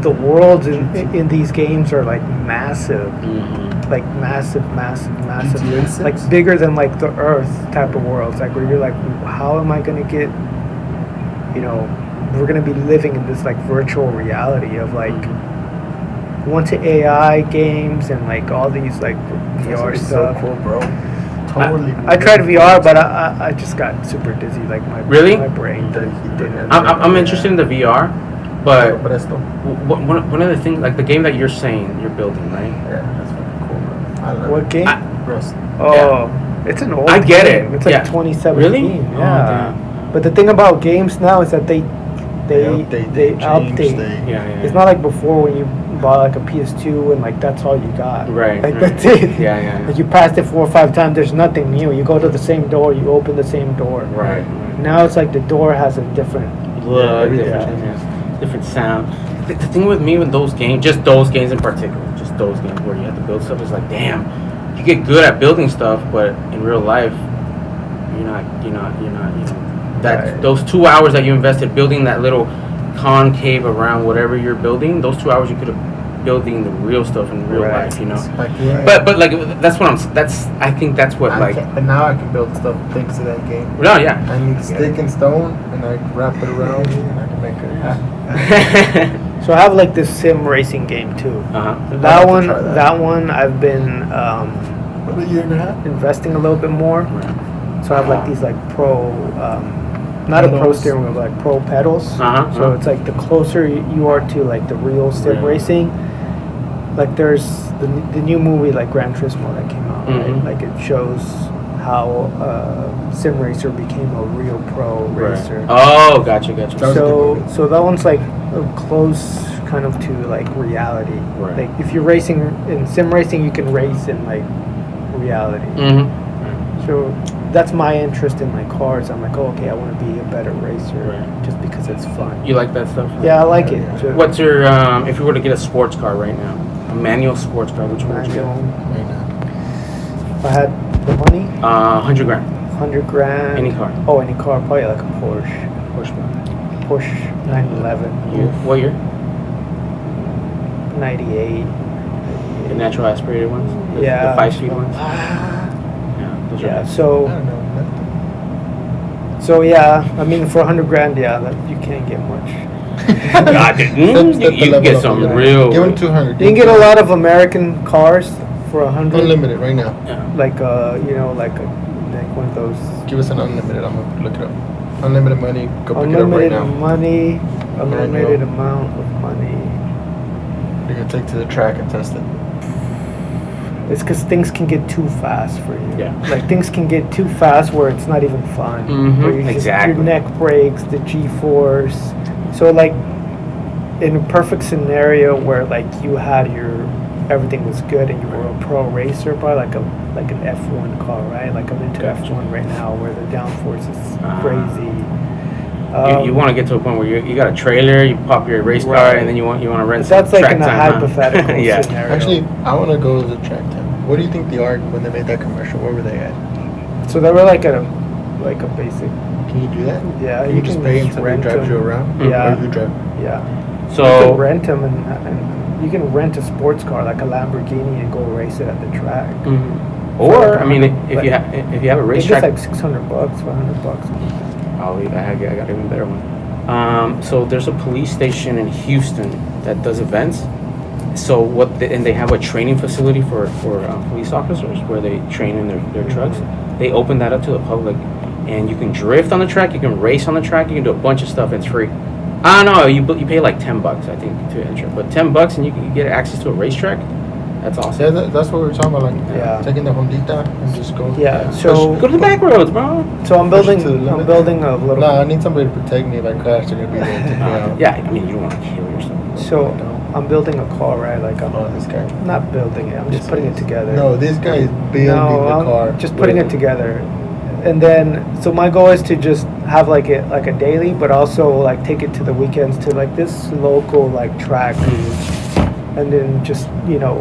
the worlds in these games are like massive. Mhm. Like massive, GTA 6? like bigger than like the Earth type of worlds. Like where you're like, how am I gonna get? We're gonna be living in this like virtual reality of like once AI games and like all these like VR That's stuff. so cool, bro. Totally. I tried VR, but I just got super dizzy. Like my Really? my brain didn't. I'm interested in the VR, but But that's still. one of the things, like the game that you're saying you're building, right? Yeah, that's fucking cool, bro. I love What it. game? Rust. Oh, it's an old. I get game. it. It's like Yeah. 2017. Really? Yeah. Oh, But the thing about games now is that they They update, they change, they- Yeah, yeah. It's not like before when you bought like a PS2 and like that's all you got. Right, Like right. that's it. Yeah, yeah. Like you passed it 4 or 5 times. There's nothing new. You go to the same door. You open the same door. Right. Now it's like the door has a different. Look, everything different, changes. different sound. The thing with me with those games, just those games in particular, just those games where you have to build stuff, is like, damn, you get good at building stuff, but in real life, you're not, that Right. those 2 hours that you invested building that little concave around whatever you're building, those 2 hours you could have building the real stuff in real Right. life, you know. Like, yeah. But like that's what I think that's what I like. can, and now I can build stuff thanks to that game. No, yeah. I need stick and stone, and I wrap it around, and I can make it happen. So I have like this sim racing game too. Uh-huh. I'd That like to one, try that. that one, I've been What, a year and a half? investing a little bit more. Right. So I have like these like pro, not a pro Pedals. steering wheel, but like pro pedals. Uh-huh, So uh-huh. it's like the closer you are to like the real sim Real. racing. Like there's the new movie like Gran Turismo that came out, Mhm. right? Like it shows how sim racer became a real pro racer. Oh, gotcha. That was a So good movie. so that one's like close kind of to like reality. Right. Like if you're racing in sim racing, you can race in like reality. Mm-hmm. So that's my interest in my cars. I'm like, oh, okay, I want to be a better racer Right. just because it's fun. You like that stuff? Yeah, I like it. Yeah. So- What's your if you were to get a sports car right now, a manual sports car, which one would you get? manual. Right now. If I had the money, 100 grand. 100 grand. Any car. Oh, any car, probably like a Porsche. Porsche 911. Year? What year? 98. The natural aspirated ones. The, Yeah. The 5-speed ones. Ah. Yeah. Those Yeah. are. So. I don't know. So yeah, I mean for 100 grand, yeah, that you can't get much. God, dude, That's you the can level get of some it. real. Give him 200. You can get a lot of American cars for 100. Unlimited right now. Yeah. Like like one of those Give us an unlimited. I'm gonna look it up. Unlimited money. Go pick it up right unlimited now. money, unlimited Manual. amount of money. You're gonna take to the track and test it. It's because things can get too fast for you. Yeah. Like things can get too fast where it's not even fun. Mhm, Where you just, exactly. your neck breaks, the G-force. So like, in a perfect scenario where like you had everything was good and you were a pro racer, probably like an F1 car, right? Like I'm into Gotcha. F1 right now where the downforce is Ah. crazy. You want to get to a point where you got a trailer, you pop your race car, Right. and then you want to rent. But that's some like track in a time, huh? hypothetical Yeah. scenario. Actually, I want to go to the track time. What do you think the ARC, when they made that commercial, where were they at? So they were like a basic. Can you do that? Yeah, You just pay and somebody rent drives you them. around? Yeah. Or you drive? Yeah. You So can rent them and you can rent a sports car like a Lamborghini and go race it at the track. Mhm. Or I mean, if But- you have a I think it's racetrack, like $600, $500. I got an even better one. So there's a police station in Houston that does events. So and they have a training facility for police officers where they train in their trucks. They open that up to the public, and you can drift on the track, you can race on the track, you can do a bunch of stuff. And it's free. I don't know. You pay like $10, I think, to enter, but $10 and you can get access to a racetrack. That's awesome. Yeah, that's what we were talking about, like Yeah. taking the Hondita and just go. Yeah, so Go to the back roads, bro. so I'm Push it building to the limit. I'm building a little. No, I need somebody to protect me if I crash. They're gonna be there to take me out. Yeah, I mean, you don't want to kill yourself. So I'm building a car, right? Like I'm Oh, this guy. not building it. I'm just putting it together. No, this guy is building the I'm car. just putting it together. And then, so my goal is to just have like a daily, but also like take it to the weekends to like this local like track, and then just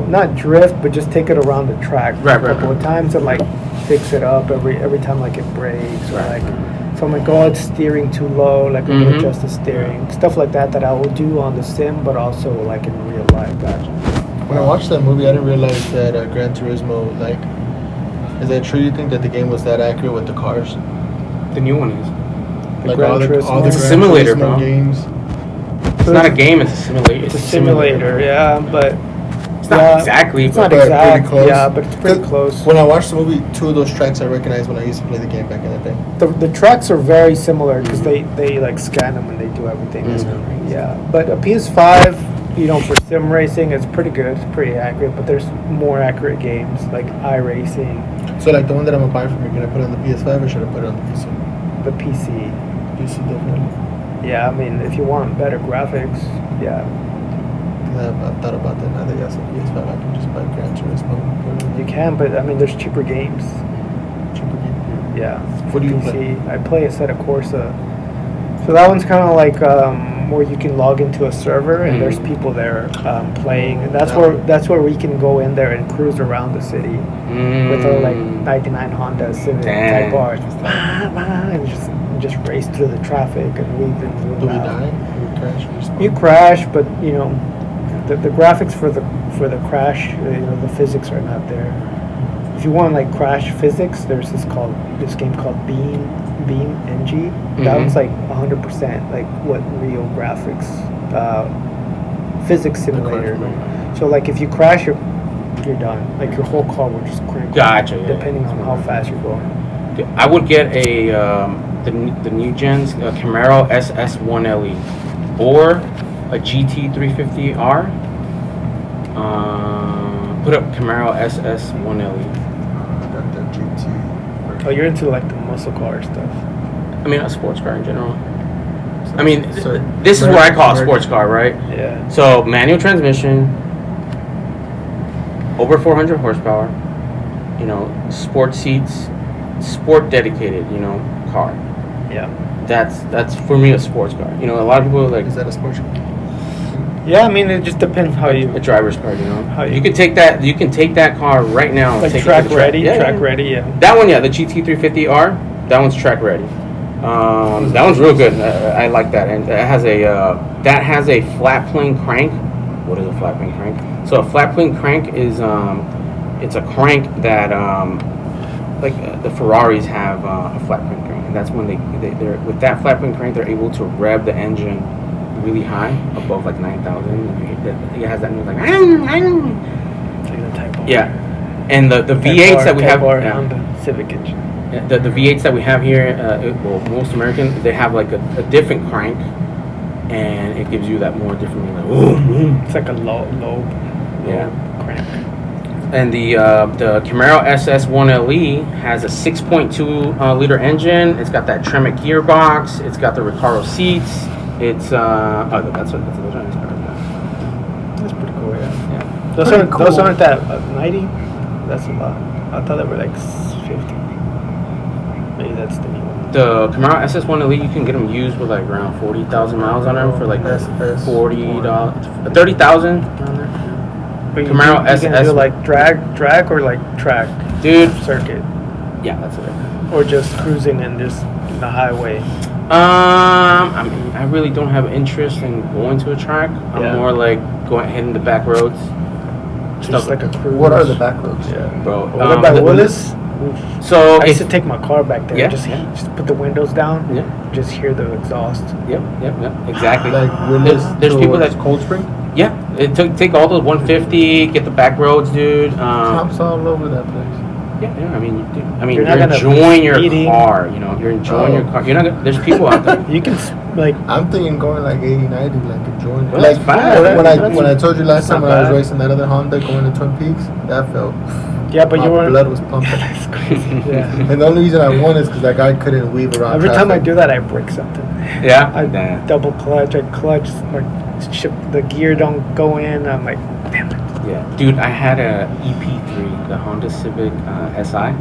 not drift, but just take it around the track Right, a couple right. of times and like fix it up every time like it breaks or like. So I'm like, oh, it's steering too low, like I'm gonna Mhm. adjust the steering, stuff like that I will do on the sim, but also like in real life. When I watched that movie, I didn't realize that Gran Turismo, like, is that true? You think that the game was that accurate with the cars? The new one is. The Like Gran all the Turismo. Gran It's a simulator, Turismo bro. games. It's not a game. It's a simulator. It's a simulator, yeah, but It's not yeah, exactly. It's but not But pretty exact, close. yeah, but it's pretty close. When I watched the movie, two of those tracks I recognized when I used to play the game back in the day. The tracks are very similar because they like scan them and they do everything. Mhm. Yeah, but a PS5, for sim racing, it's pretty good. It's pretty accurate, but there's more accurate games like iRacing, So like the one that I'm gonna buy from you, can I put it on the PS5 or should I put it on the PC? the PC. PC definitely. Yeah, I mean, if you want better graphics, yeah, I've thought about that now that you have some PS5. I can just buy Gran Turismo. and put it in. you can, but I mean, there's cheaper games. Cheaper game. Yeah. What do you PC. play? I play Assetto Corsa. So that one's kind of like where you can log into a server and there's people there playing, and that's where we can go in there and cruise around the city with our like 99 Honda Civic Damn. Type R, and just race through the traffic and weave in. Do we die? Do we crash? Or respawn? You crash, but you know the graphics for the crash, you know, the physics are not there. If you want like crash physics, there's this game called Beam NG. That Mhm. one's like 100% like what real graphics, physics simulator. So like if you crash, you're done. Like your whole car will just crank. Gotcha, yeah, Depending yeah. on how fast you're going. I would get a the new gens Camaro SS1LE or a GT350R. Put up Camaro SS1LE. Got that GT. Oh, you're into like the muscle car stuff. I mean, a sports car in general. I mean, So, this is what I call a American- sports car, right? Yeah. So manual transmission, over 400 horsepower. You know, sport seats, sport dedicated. You know, car. Yeah. That's for me a sports car. You know, a lot of people like Is that a sports car? Yeah, I mean, it just depends how you a driver's car. You know, How you- you can take that. You can take that car right now. and like take it to track the ready, Yeah, track yeah. ready. Yeah. That one, yeah, the GT350R. That one's track ready. That one's real good. I like that, and it has a flat plane crank. What is a flat plane crank? So a flat plane crank is it's a crank that the Ferraris have a flat plane crank, and that's when they're with that flat plane crank they're able to rev the engine really high above like 9,000. It has that noise like Like the Type R. yeah, and the Type V8s R, that we Type have. R yeah. Honda Civic engine. The V8s that we have here, well, most American, they have like a different crank, and it gives you that more different, like, ooh. It's like a low Yeah. crank. And the Camaro SS1LE has a 6.2 liter engine. It's got that Tremec gearbox. It's got the Recaro seats. It's that's what those are. That's pretty cool. Yeah. Yeah. Those Pretty aren't those cool. aren't that 90. That's a lot. I thought they were like 50. Maybe that's the new one. The Camaro SS1LE, you can get them used with like around 40,000 miles on them for like SS. $40, 30,000 around there. But Camaro you can SS. do like drag or like track Dude, circuit, yeah, that's it. or just cruising and just in the highway. I mean, I really don't have interest in going to a track. I'm Yeah. more like going hitting the back roads. Just like a cruise. What are the back roads? Yeah. Bro, What about Willis? So I used to if, take my car back there. Yeah, Just yeah. put the windows down. yeah, Just hear the exhaust. yep, exactly. Like Willis There's people towards that Cold Spring? yeah, it take all those 150, get the back roads, dude. Cops all over that place. Yeah, I mean, dude, You're you're not gonna enjoying your speeding. car. You know, you're enjoying your Oh. car. You're not. There's people out there. You can like I'm thinking going like 80, 90, like enjoying it. Well, Like that's fine. when I told you last That's time not when I was bad. racing that other Honda going to Twin Peaks, that felt. yeah, but my you weren't. blood was pumping. That's crazy. Yeah. And the only reason I won is because that guy couldn't weave around. Every time I traffic. do that, I break something. Yeah. I Nah. double clutch. I clutch. Or the gear don't go in. I'm like, damn it. Yeah, dude, I had a EP3, the Honda Civic SI,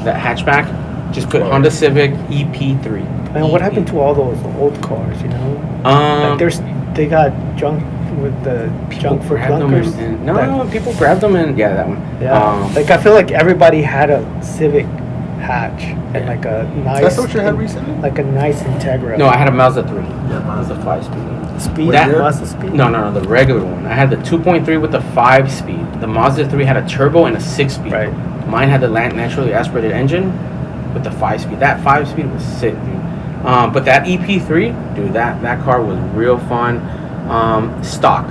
the hatchback. Just put Honda Civic EP3. Man, what happened to all those old cars? You know, Um, like they got junk with the junk for grabbed them clunkers. no, That- people grabbed them and yeah, that one. Yeah, like I feel like everybody had a Civic hatch and like a nice. That's what you had recently? Like a nice Integra. No, I had a Mazda 3. Yeah, Mazda 5-speed. speed. that- Mazda speed. No, the regular one. I had the 2.3 with the 5-speed. The Mazda 3 had a turbo and a 6-speed. Right. Mine had the naturally aspirated engine with the 5-speed. That 5-speed was sick, dude. But that EP3, dude, that car was real fun. Stock.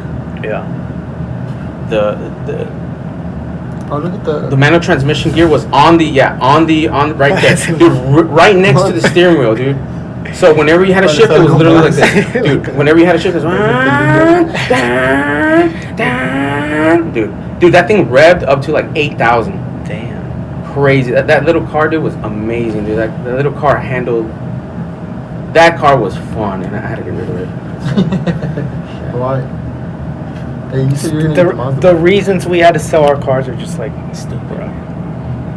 Yeah. The Oh, look at the manual transmission gear was on right there, dude, right next to the steering wheel, dude. So whenever you had a But shift, it's it was like literally like no this, balance. dude. Whenever you had a shift, it was dude, that thing revved up to like 8,000. Damn. Crazy. That little car, dude, was amazing, dude. That little car handled that car was fun, and I had to get rid of it. Why? Hey, you said you're gonna get the Mazda. The reasons we had to sell our cars are just like stupid.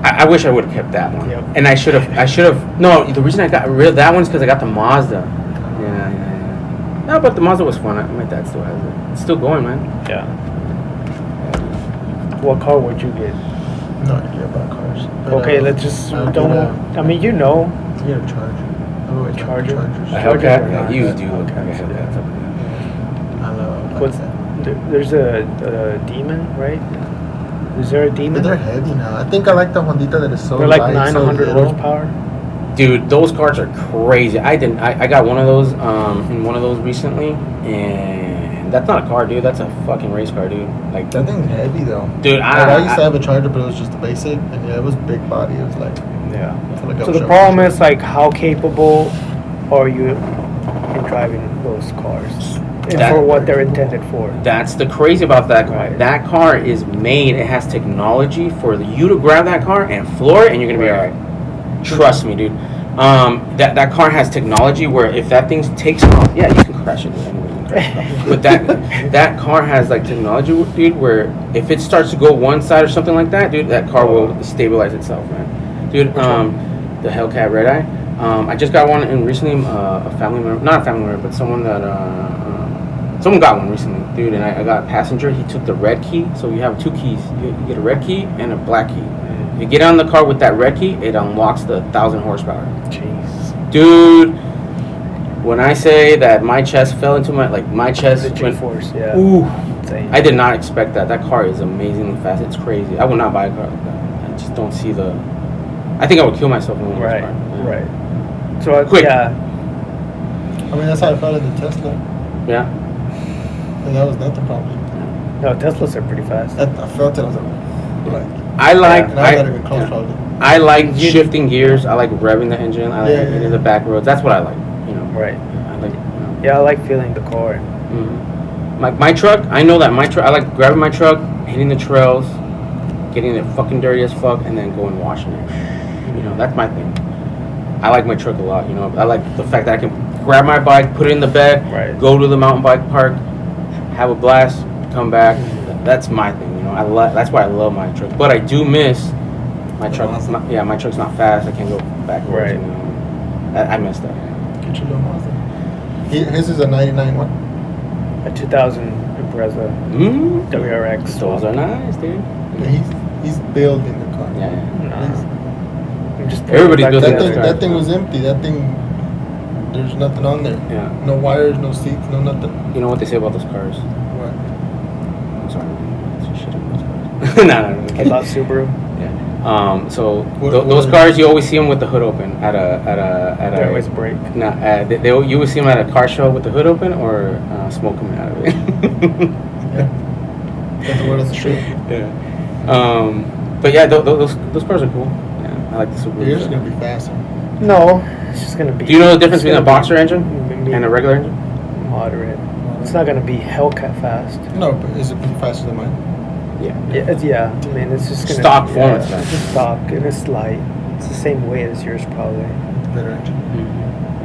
I wish I would have kept that one. Yep. And I should have. No, the reason I got rid of that one is because I got the Mazda. Yeah. No, but the Mazda was fun. My dad still has it. It's still going, man. Yeah. What car would you get? No idea about cars. But, Okay, let's just I'll don't. get I mean, you know. a Charger. I've always liked Charger? Chargers. A Chargers Hellcat? are Yeah, nice. you do look Okay, like a yeah. Hellcat. I love What's there's a Demon, right? Is there a But Demon? they're heavy now. I think I like the Hondita that is so They're like light, so 900 little. horsepower. Dude, those cars are crazy. I got one of those in one of those recently, and that's not a car, dude. That's a fucking race car, dude. Like, That thing's heavy though. dude, I used to have a Charger, but it was just a basic, and yeah, it was big body. It was like, Yeah. I feel like I So was the driving problem a is like how capable are you in driving those cars and That- for what they're intended for? That's the crazy about that car. Right. That car is made. It has technology for you to grab that car and floor it, and you're gonna be Right. alright. Trust me, dude. That car has technology where if that thing takes off, yeah, you can crash it. Anyway, you can crash it. But that car has like technology, dude, where if it starts to go one side or something like that, dude, that car will stabilize itself, man. Dude, the Hellcat Red Eye. I just got one, and recently a family member, not a family member, but someone that someone got one recently, dude. And I got a passenger. He took the red key, so you have two keys. You get a red key and a black key. If you get on the car with that red key, it unlocks the 1,000 horsepower. Jeez. Dude, when I say that my chest fell into my chest The went, G-force, yeah. ooh, Insane. I did not expect that. That car is amazingly fast. It's crazy. I would not buy a car like that. I just don't see the. I think I would kill myself in one of those Right, cars. Yeah. right. So Quick. yeah, I mean, that's how I felt in the Tesla. Yeah. And that was nothing probably. no, Teslas are pretty fast. I felt it. I was like, I like. and I got even close probably. I like shifting gears. I like revving the engine. I like Yeah, getting yeah. the back roads. That's what I like. You know. Right. I like. Yeah, I like feeling the car. My truck. I know that my truck. I like grabbing my truck, hitting the trails, getting it fucking dirty as fuck, and then going washing it. You know, that's my thing. I like my truck a lot. You know, I like the fact that I can grab my bike, put it in the bed, Right. go to the mountain bike park, have a blast, come back. That's my thing. You know, that's why I love my truck. But I do miss my truck. Mazda. My truck's not fast. I can't go backwards. Right. You know? I missed that. Get your little Mazda. His is a 99 one. A 2000 Impreza WRX. Those are nice, dude. Yeah, he's building the car. Yeah. No. I'm just Everybody's putting it back building That thing, together. that thing was empty. That thing, there's nothing on there. Yeah. No wires, no seats, no nothing. You know what they say about those cars? What? I'm sorry. That's just shit on those cars. no. About Subaru. Yeah. So What- those what- cars, you always see them with the hood open at a. They always break. No, you would see them at a car show with the hood open or smoke coming out of it. Yeah. That's the word on the street. Yeah. But yeah, those cars are cool. Yeah, I like the Subaru. Yours is gonna be faster. No, it's just gonna be. Do you know the difference it's between a gonna boxer be engine and a regular engine? Moderate. It's not gonna be Hellcat fast. No, but is it pretty faster than mine? Yeah. Yeah. I mean, it's just gonna Stock be, performance, Yeah, man. it's just stock and it's light. It's the same weight as yours, probably. Better engine.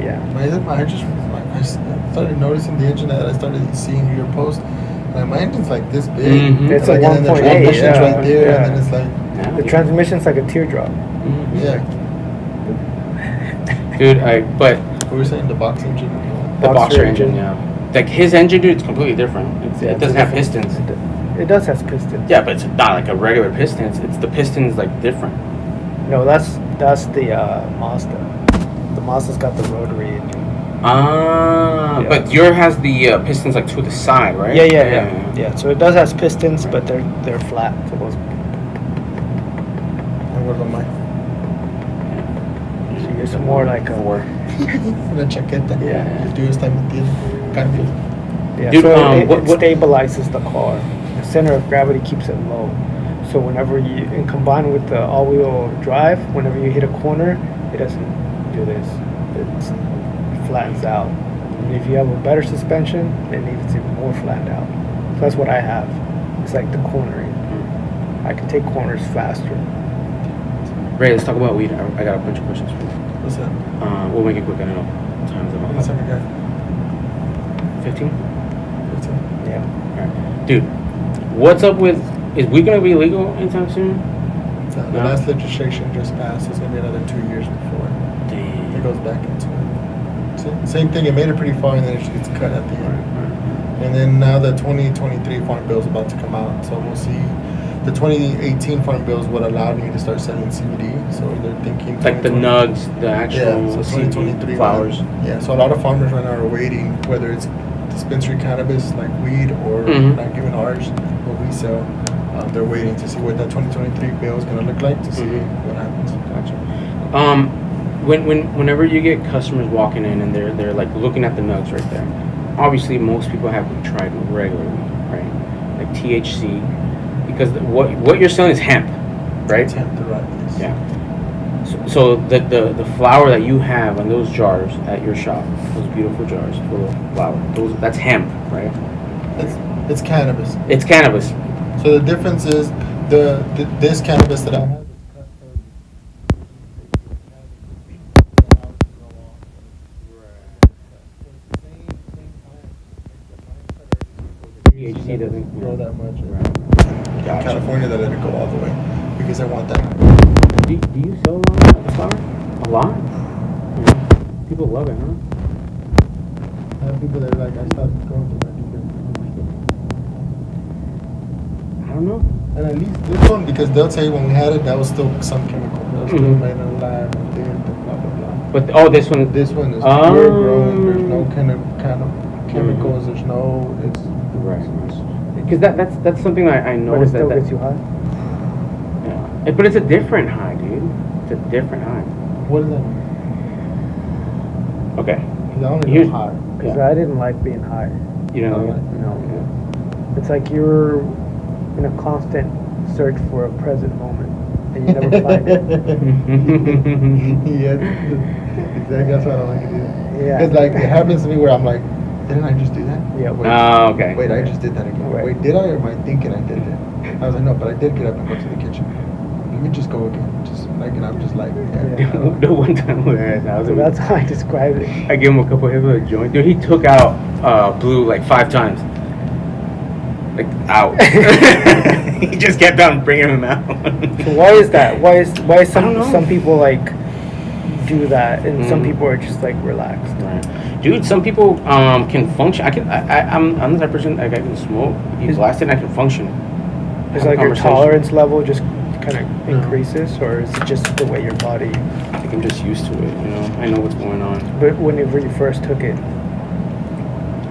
Yeah. I started noticing the engine that I started seeing your post. Like my engine's like this big. Mhm. It's like, a and then the 1.8, transmission's yeah, right there, yeah. and then it's like, Yeah. The transmission's like a teardrop. yeah. Dude, but We were saying the box engine. the Boxer boxer engine, engine. yeah. Like his engine, dude, it's completely different. Yeah, It it's doesn't a have different- pistons. It does have pistons. Yeah, but it's not like a regular piston. It's the piston's like different. No, that's the Mazda. The Mazda's got the rotary engine. Ah, Yeah. but your has the pistons like to the side, right? Yeah. So it does have pistons, but they're flat for those. And what about mine? So it's more like a. Una chaqueta. Yeah. El tuyo está metido. Cambio. Yeah, Dude, so it what- stabilizes the car. The center of gravity keeps it low. So whenever you, and combined with the all-wheel drive, whenever you hit a corner, it doesn't do this. It flattens out. And if you have a better suspension, it needs even more flattened out. So that's what I have. It's like the cornering. I can take corners faster. Ray, let's talk about weed. I got a bunch of questions for you. What's that? We'll make it quick. I know times a How many month. times a guy? 15? 15. Yeah. Alright. Dude, what's up with? Is we gonna be legal anytime soon? So the No. last legislation just passed. It's gonna be another 2 years before it Damn. goes back into it. Same thing. It made it pretty far, and then it gets cut at the end. And then now the 2023 Farm Bill is about to come out, so we'll see. The 2018 Farm Bill is what allowed me to start selling CBD. So they're thinking Like the 2020 nugs, the actual Yeah, so CBD 2023 flowers. Yeah, so a lot of farmers right now are waiting, whether it's dispensary cannabis like weed or Mhm. like even ours, what we sell. They're waiting to see what that 2023 bill is going to look like to see Mhm. what happens. Gotcha. Whenever you get customers walking in and they're like looking at the nugs right there, obviously most people have tried regularly, right? Like THC, because what you're selling is hemp, right? It's hemp, right? Yes. Yeah. So the flower that you have on those jars at your shop, those beautiful jars full of flower, that's hemp, right? It's cannabis. It's cannabis. So the difference is this cannabis that I have. THC doesn't grow that much. Right. In Gotcha. California, they let it go all the way because I want that. Do you sell a lot of the flower? A lot? Yeah. People love it, huh? I have people that are like, I stopped going to my dealer. I don't know. And at least this one, because they'll tell you when we had it, that was still some chemical. That was still Mhm. made in a lab and did and blah, blah, blah. But this one. This one is Oh. pure grown. There's no kind of chemicals. There's no, it's Right. Because that's something that I But it noticed still that. gets you high. Yeah. But it's a different high, dude. It's a different high. What is that? Okay. Because I only Here's- know high. Because Yeah. I didn't like being high. You know. Okay. No. It's like you're in a constant search for a present moment, and you never find it. Yeah, exactly. That's why I don't like it either. Yeah. It's like, it happens to me where I'm like, didn't I just do that? Yeah. Wait, Oh, okay. wait, I just did that again. Right. Wait, did I, or am I thinking I did that? I was like, no, but I did get up and go to the kitchen. Let me just go again. Just like, and I'm just like, yeah. The one time when I was So in, that's how I describe it. I gave him a couple hits of a joint. Dude, he took out Blue like 5 times. Like out. He just kept on bringing him out. So why is that? Why is I don't know. some people like do that, and some Mm. people are just like relaxed? Right. Dude, some people can function. I'm the type of person like I can smoke. You blast it, and I can function. Is Have a like your conversation. tolerance level just kind of No. increases, or is it just the way your body? I think I'm just used to it. You know, I know what's going on. But whenever you first took it,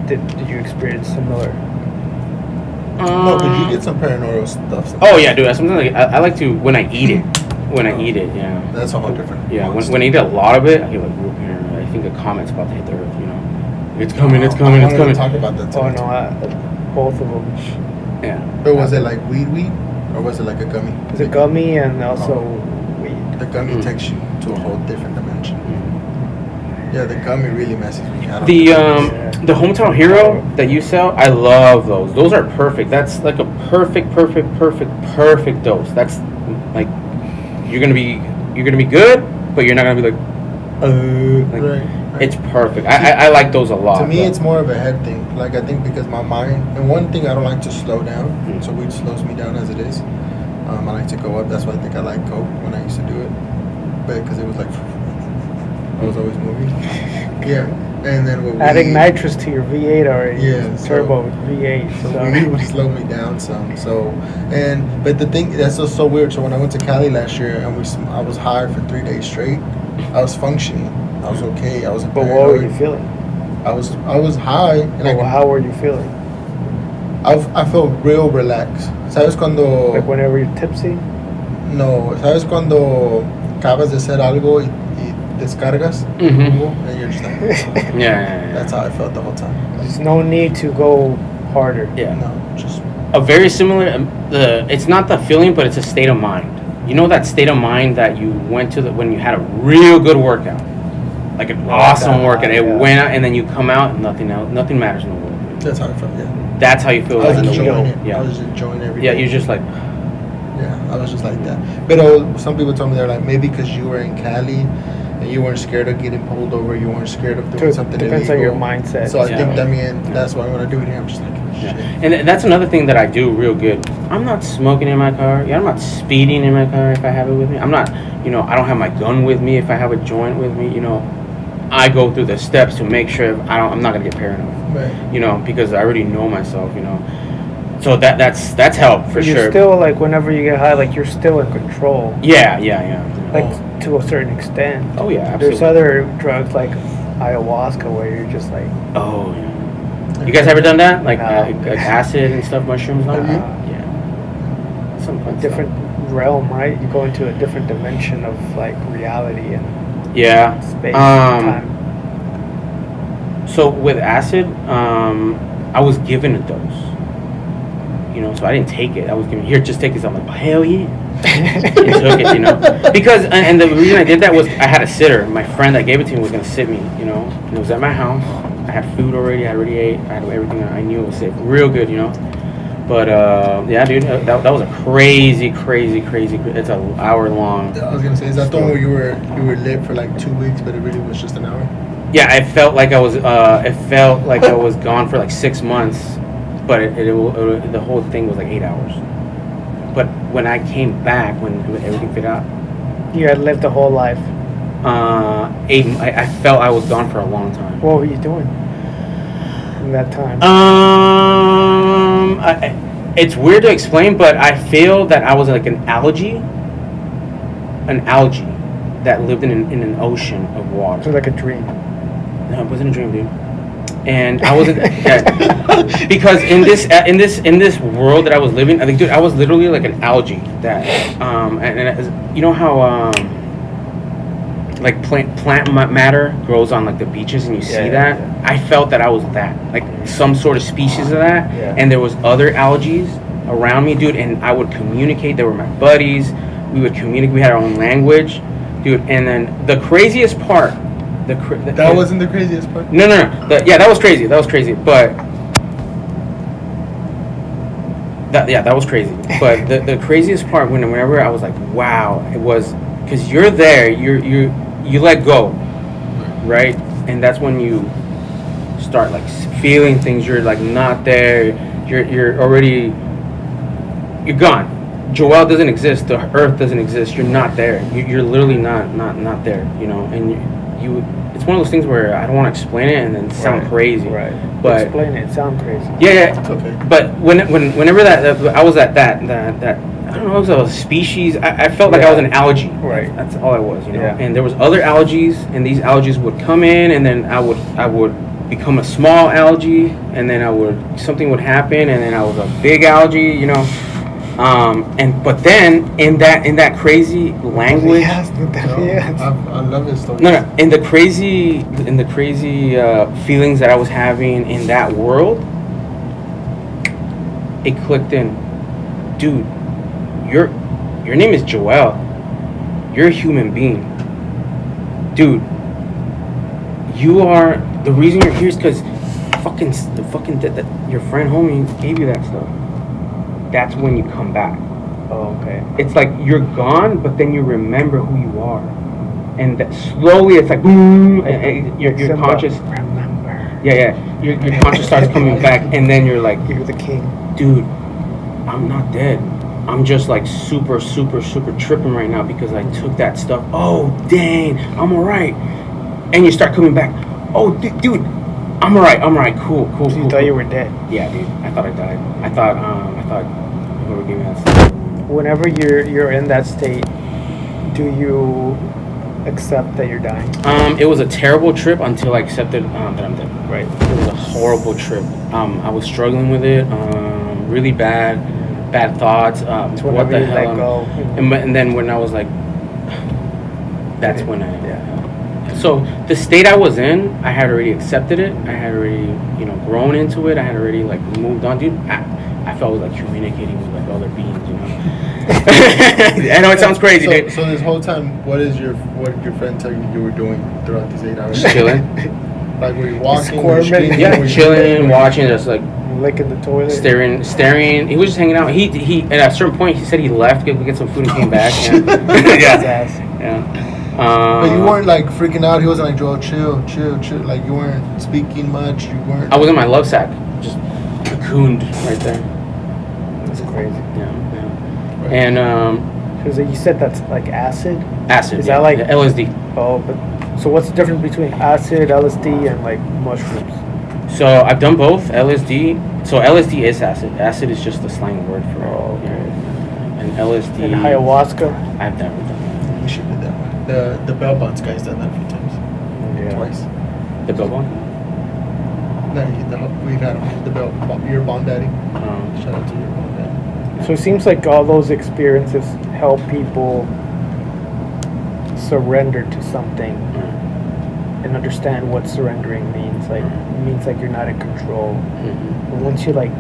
did you experience similar? No, because you get some paranoid stuff. Oh yeah, dude. Sometimes like, I like to when I eat it. When I eat it, yeah. That's a whole different. Yeah, when I eat a lot of it, I get like real paranoid. I think a comet's about to hit the earth. You know, it's coming, it's coming, I it's wanted to coming. talk about that too. Oh no, both of them. Yeah. But was it like weed, or was it like a gummy? It's a gummy and also weed. The gummy Mm. takes you to a whole different dimension. Yeah, the gummy really messes with me. I don't The the hometown hero that you sell, I love those. Those are perfect. That's like a perfect dose. That's like you're gonna be good, but you're not gonna be like, like Right. it's perfect. I like those a lot. To me, but- it's more of a head thing. Like, I think because my mind, and one thing I don't like to slow down, Mm. so weed slows me down as it is. I like to go up. That's why I think I like coke when I used to do it, but because it was like I was always moving. Yeah, and then with Adding weed, nitrous to your V8 already. Yeah, so- Turbo with V8. So So weed would slow me down some. So, but the thing that's so weird. So when I went to Cali last year and I was high for 3 days straight. I was functioning. I was okay. I was. But what were you feeling? I was high, and Well, how were you feeling? I felt real relaxed. ¿Sabes cuando? Like whenever you're tipsy? No, ¿sabes cuando acabas de hacer algo y descargas? Mhm. And you're just like, Yeah. that's how I felt the whole time. There's no need to go harder. Yeah. No, just A very similar. It's not the feeling, but it's a state of mind. You know that state of mind that you went to when you had a real good workout, like an awesome workout. It yeah. went out, and then you come out, and nothing else, nothing matters in the world. that's how I felt. Yeah, That's how you feel. I was like in the enjoying world. it. Yeah. I was enjoying everything. Yeah, you're just like. Yeah, I was just like that. But some people told me they're like maybe because you were in Cali and you weren't scared of getting pulled over. You weren't scared of doing something Depends illegal. on your mindset. So I Yeah. think, I mean, that's why when I do it here, I'm just like, Yeah. shit. And that's another thing that I do real good. I'm not smoking in my car. Yeah, I'm not speeding in my car if I have it with me. I'm not, I don't have my gun with me if I have a joint with me. I go through the steps to make sure I'm not gonna get paranoid. Right. Because I already know myself. So that's help for You're sure. still like whenever you get high, like you're still in control. Yeah. Like to a certain extent. Oh yeah, absolutely. There's other drugs like ayahuasca where you're just like. Oh yeah. You guys ever done that? Like, No. like acid and stuff, mushrooms? Have you? Yeah. Some fun a different realm, right? You go into a different dimension of like reality and stuff. Yeah. space and time. So with acid, I was given a dose. So I didn't take it. I was given, here, just take this. I'm like, hell yeah. I took it, because, and the reason I did that was I had a sitter. My friend that gave it to me was going to sit me, and it was at my house. I had food already. I already ate. I had everything. I knew it was safe. Real good, But, yeah, dude, that was a crazy, it's an hour long. I was gonna say, is that the one where you were lit for like 2 weeks, but it really was just an hour? Yeah, I felt like I was gone for like 6 months, but the whole thing was like 8 hours. But when I came back, when everything fit out, You had lived a whole life. I felt I was gone for a long time. What were you doing in that time? It's weird to explain, but I feel that I was like an algae that lived in an ocean of It water. was like a dream. No, it wasn't a dream, dude. And I wasn't because in this world that I was living, I think, dude, I was literally like an algae that you know how like plant matter grows on like the beaches and you see that. Yeah. I felt that I was that, like some sort of species of that, Yeah. and there was other algae around me, dude, and I would communicate. They were my buddies. We would communicate. We had our own language, dude. And then the craziest part, That wasn't the craziest part. no. That was crazy. But that was crazy. But the craziest part, whenever I was like, wow, it was because you're there. You let go, right? And that's when you start like feeling things. You're like not there. You're already gone. Joel doesn't exist. The earth doesn't exist. You're not there. You're literally not there. And you. It's one of those things where I don't want to explain it and then sound Right, crazy. Right. But Explain it. It sounds crazy. yeah. It's okay. But whenever that I was at that I don't know if it was a species. I felt like I was an algae. Right. That's all I was. Yeah. And there was other algae, and these algae would come in, and then I would become a small algae, and then something would happen, and then I was a big algae. But then in that crazy language. Yes. I love his story. No. In the crazy feelings that I was having in that world, it clicked in. Dude, your name is Joel. You're a human being. Dude, you are the reason you're here is because your friend homie gave you that stuff. That's when you come back. Oh, okay. It's like you're gone, but then you remember who you are, and that slowly it's like boom, and your Simba, conscious, remember. yeah, your conscious starts coming back, and then you're like, You're the king. dude, I'm not dead. I'm just like super tripping right now because I took that stuff. Oh dang, I'm alright, and you start coming back. Oh dude, I'm alright. Cool. So you thought you were dead. Yeah, dude. I thought I died. I thought whoever gave me that stuff. Whenever you're in that state, do you accept that you're dying? It was a terrible trip until I accepted that I'm dead. Right. It was a horrible trip. I was struggling with it. Really bad thoughts. So What whenever the you hell? let go. And then when I was like, that's when I. Yeah. So the state I was in, I had already accepted it. I had already, grown into it. I had already like moved on, dude. I felt like communicating with like other beings, I know it sounds crazy, dude. So this whole time, what did your friend tell you were doing throughout these 8 hours? Just chilling. Like were you walking? Were you Squirming. skating, Yeah, were you chilling, playing? watching, just like Licking the toilet. staring. He was just hanging out. He at a certain point he said he left to get some food and came back. His Yeah. ass. Yeah. But you weren't like freaking out. He wasn't like, Joel, chill. Like you weren't speaking much. You weren't. I was in my love sack, just cocooned right there. That's crazy. Yeah. And Because you said that's like acid. acid. Is that like- yeah, LSD? Oh, but so what's the difference between acid, LSD, and like mushrooms? So I've done both LSD. So LSD is acid. Acid is just the slang word for it. Oh, okay. And LSD. And ayahuasca. I've never done We should do that one. The Bell Bonds guy's done that a few times. Yeah. Twice. that. The Bill Bond. No, we've had him. The Bell, your Bond Daddy. Shout out to your Bond Daddy. So it seems like all those experiences help people surrender to something and understand what surrendering means. Like it means like you're not in control. Mm-hmm. But once you like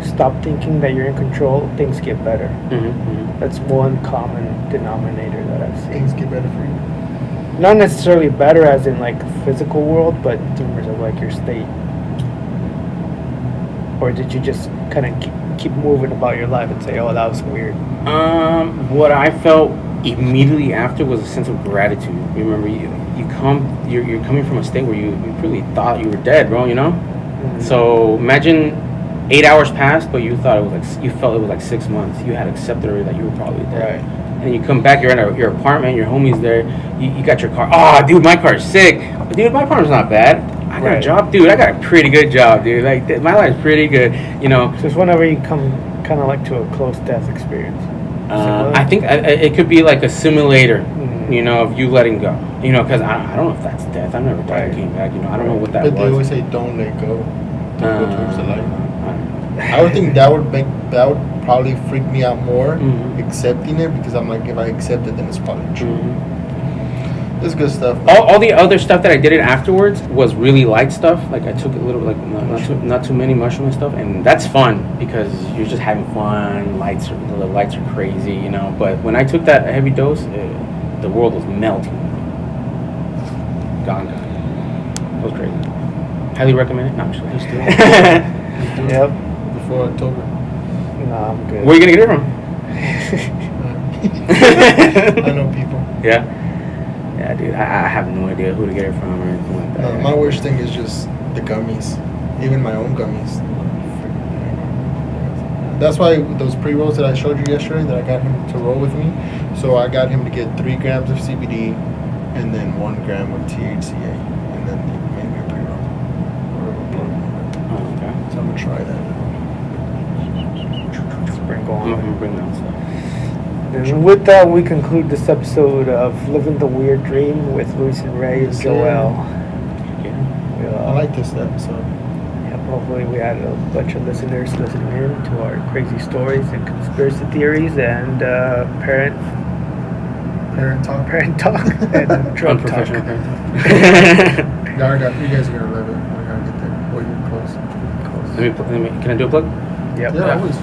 stop thinking that you're in control, things get better. Mm-hmm. That's one common denominator that I've seen. Things get better for you. Not necessarily better as in like physical world, but in terms of like your state. Or did you just kind of keep moving about your life and say, "Oh, that was weird"? What I felt immediately after was a sense of gratitude. Remember, you're coming from a state where you really thought you were dead, bro. You know. Mm-hmm. So imagine 8 hours passed, but you thought it was like you felt it was like 6 months. You had accepted already that you were probably dead. Right. And you come back, you're in your apartment, your homie's there. You got your car. Oh, dude, my car's sick. Dude, my car's not bad. I got a Right. job, dude. I got a pretty good job, dude. Like my life's pretty good. You know. So it's whenever you come kind of like to a close death experience. Similar? I think it could be like a simulator, Mhm. you know, of you letting go. You know, because I don't know if that's death. I've never died and Right. came back. You know, I don't know what that But was. they always say, "Don't let go. Don't go towards the light." I- I would think that would probably freak me out more, Mhm. accepting it, because I'm like, if I accept it, then it's probably true. Mhm. It's good stuff. All the other stuff that I did it afterwards was really light stuff. Like I took a little, like not too many mushroom and stuff, and that's fun because you're just having fun. The lights are crazy, you know. But when I took that heavy dose, the world was melting. Gone. It was crazy. Highly recommend it. No, I'm just Just do kidding. Yep. Before October. Nah, I'm good. Where are you gonna get it from? I know people. Yeah. Yeah, dude. I have no idea who to get it from or anything like that. No, my worst thing is just the gummies. Even my own gummies. That's why those pre-rolls that I showed you yesterday, that I got him to roll with me. So I got him to get 3 grams of CBD and then 1 gram of THCA. And then he made me a pre-roll. Oh, okay. So I'm going to try that. Sprinkle I'm on. gonna bring that stuff. And with that, we conclude this episode of Living the Weird Dream with Luis and Ray and Yes, Joel. Yeah. We, I like this episode. Yep, hopefully we had a bunch of listeners listening in to our crazy stories and conspiracy theories and parent Talk. talk and drug talk. Unprofessional parent. You guys are going to love it. We're going to get there. Well, you're close. Can I do a plug? Yep. Yeah, always.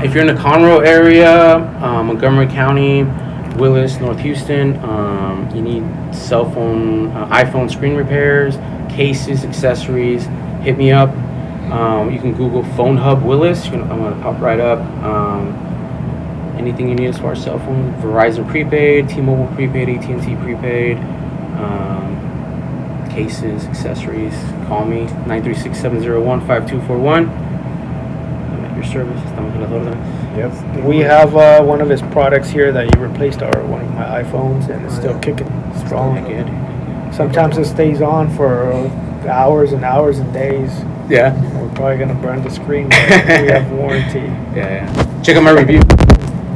If you're in the Conroe area, Montgomery County, Willis, North Houston, you need cell phone, iPhone screen repairs, cases, accessories, hit me up. You can Google Phone Hub Willis. I'm going to pop right up. Anything you need as far as cell phone, Verizon prepaid, T-Mobile prepaid, AT&T prepaid, cases, accessories, call me, 936-701-5241. Your service. Estamos a las órdenes. Yep. We have one of his products here that he replaced one of my iPhones, and it's still kicking strong. Good. Sometimes it stays on for hours and hours and days. Yeah. We're probably gonna burn the screen, but we have warranty. Yeah. Check out my review.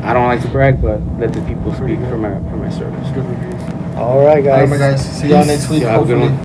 I don't like to brag, but let the people speak for my service. Good reviews. All right, All guys. right, my guys. See y'all next week. Yeah, have a good Hopefully. one.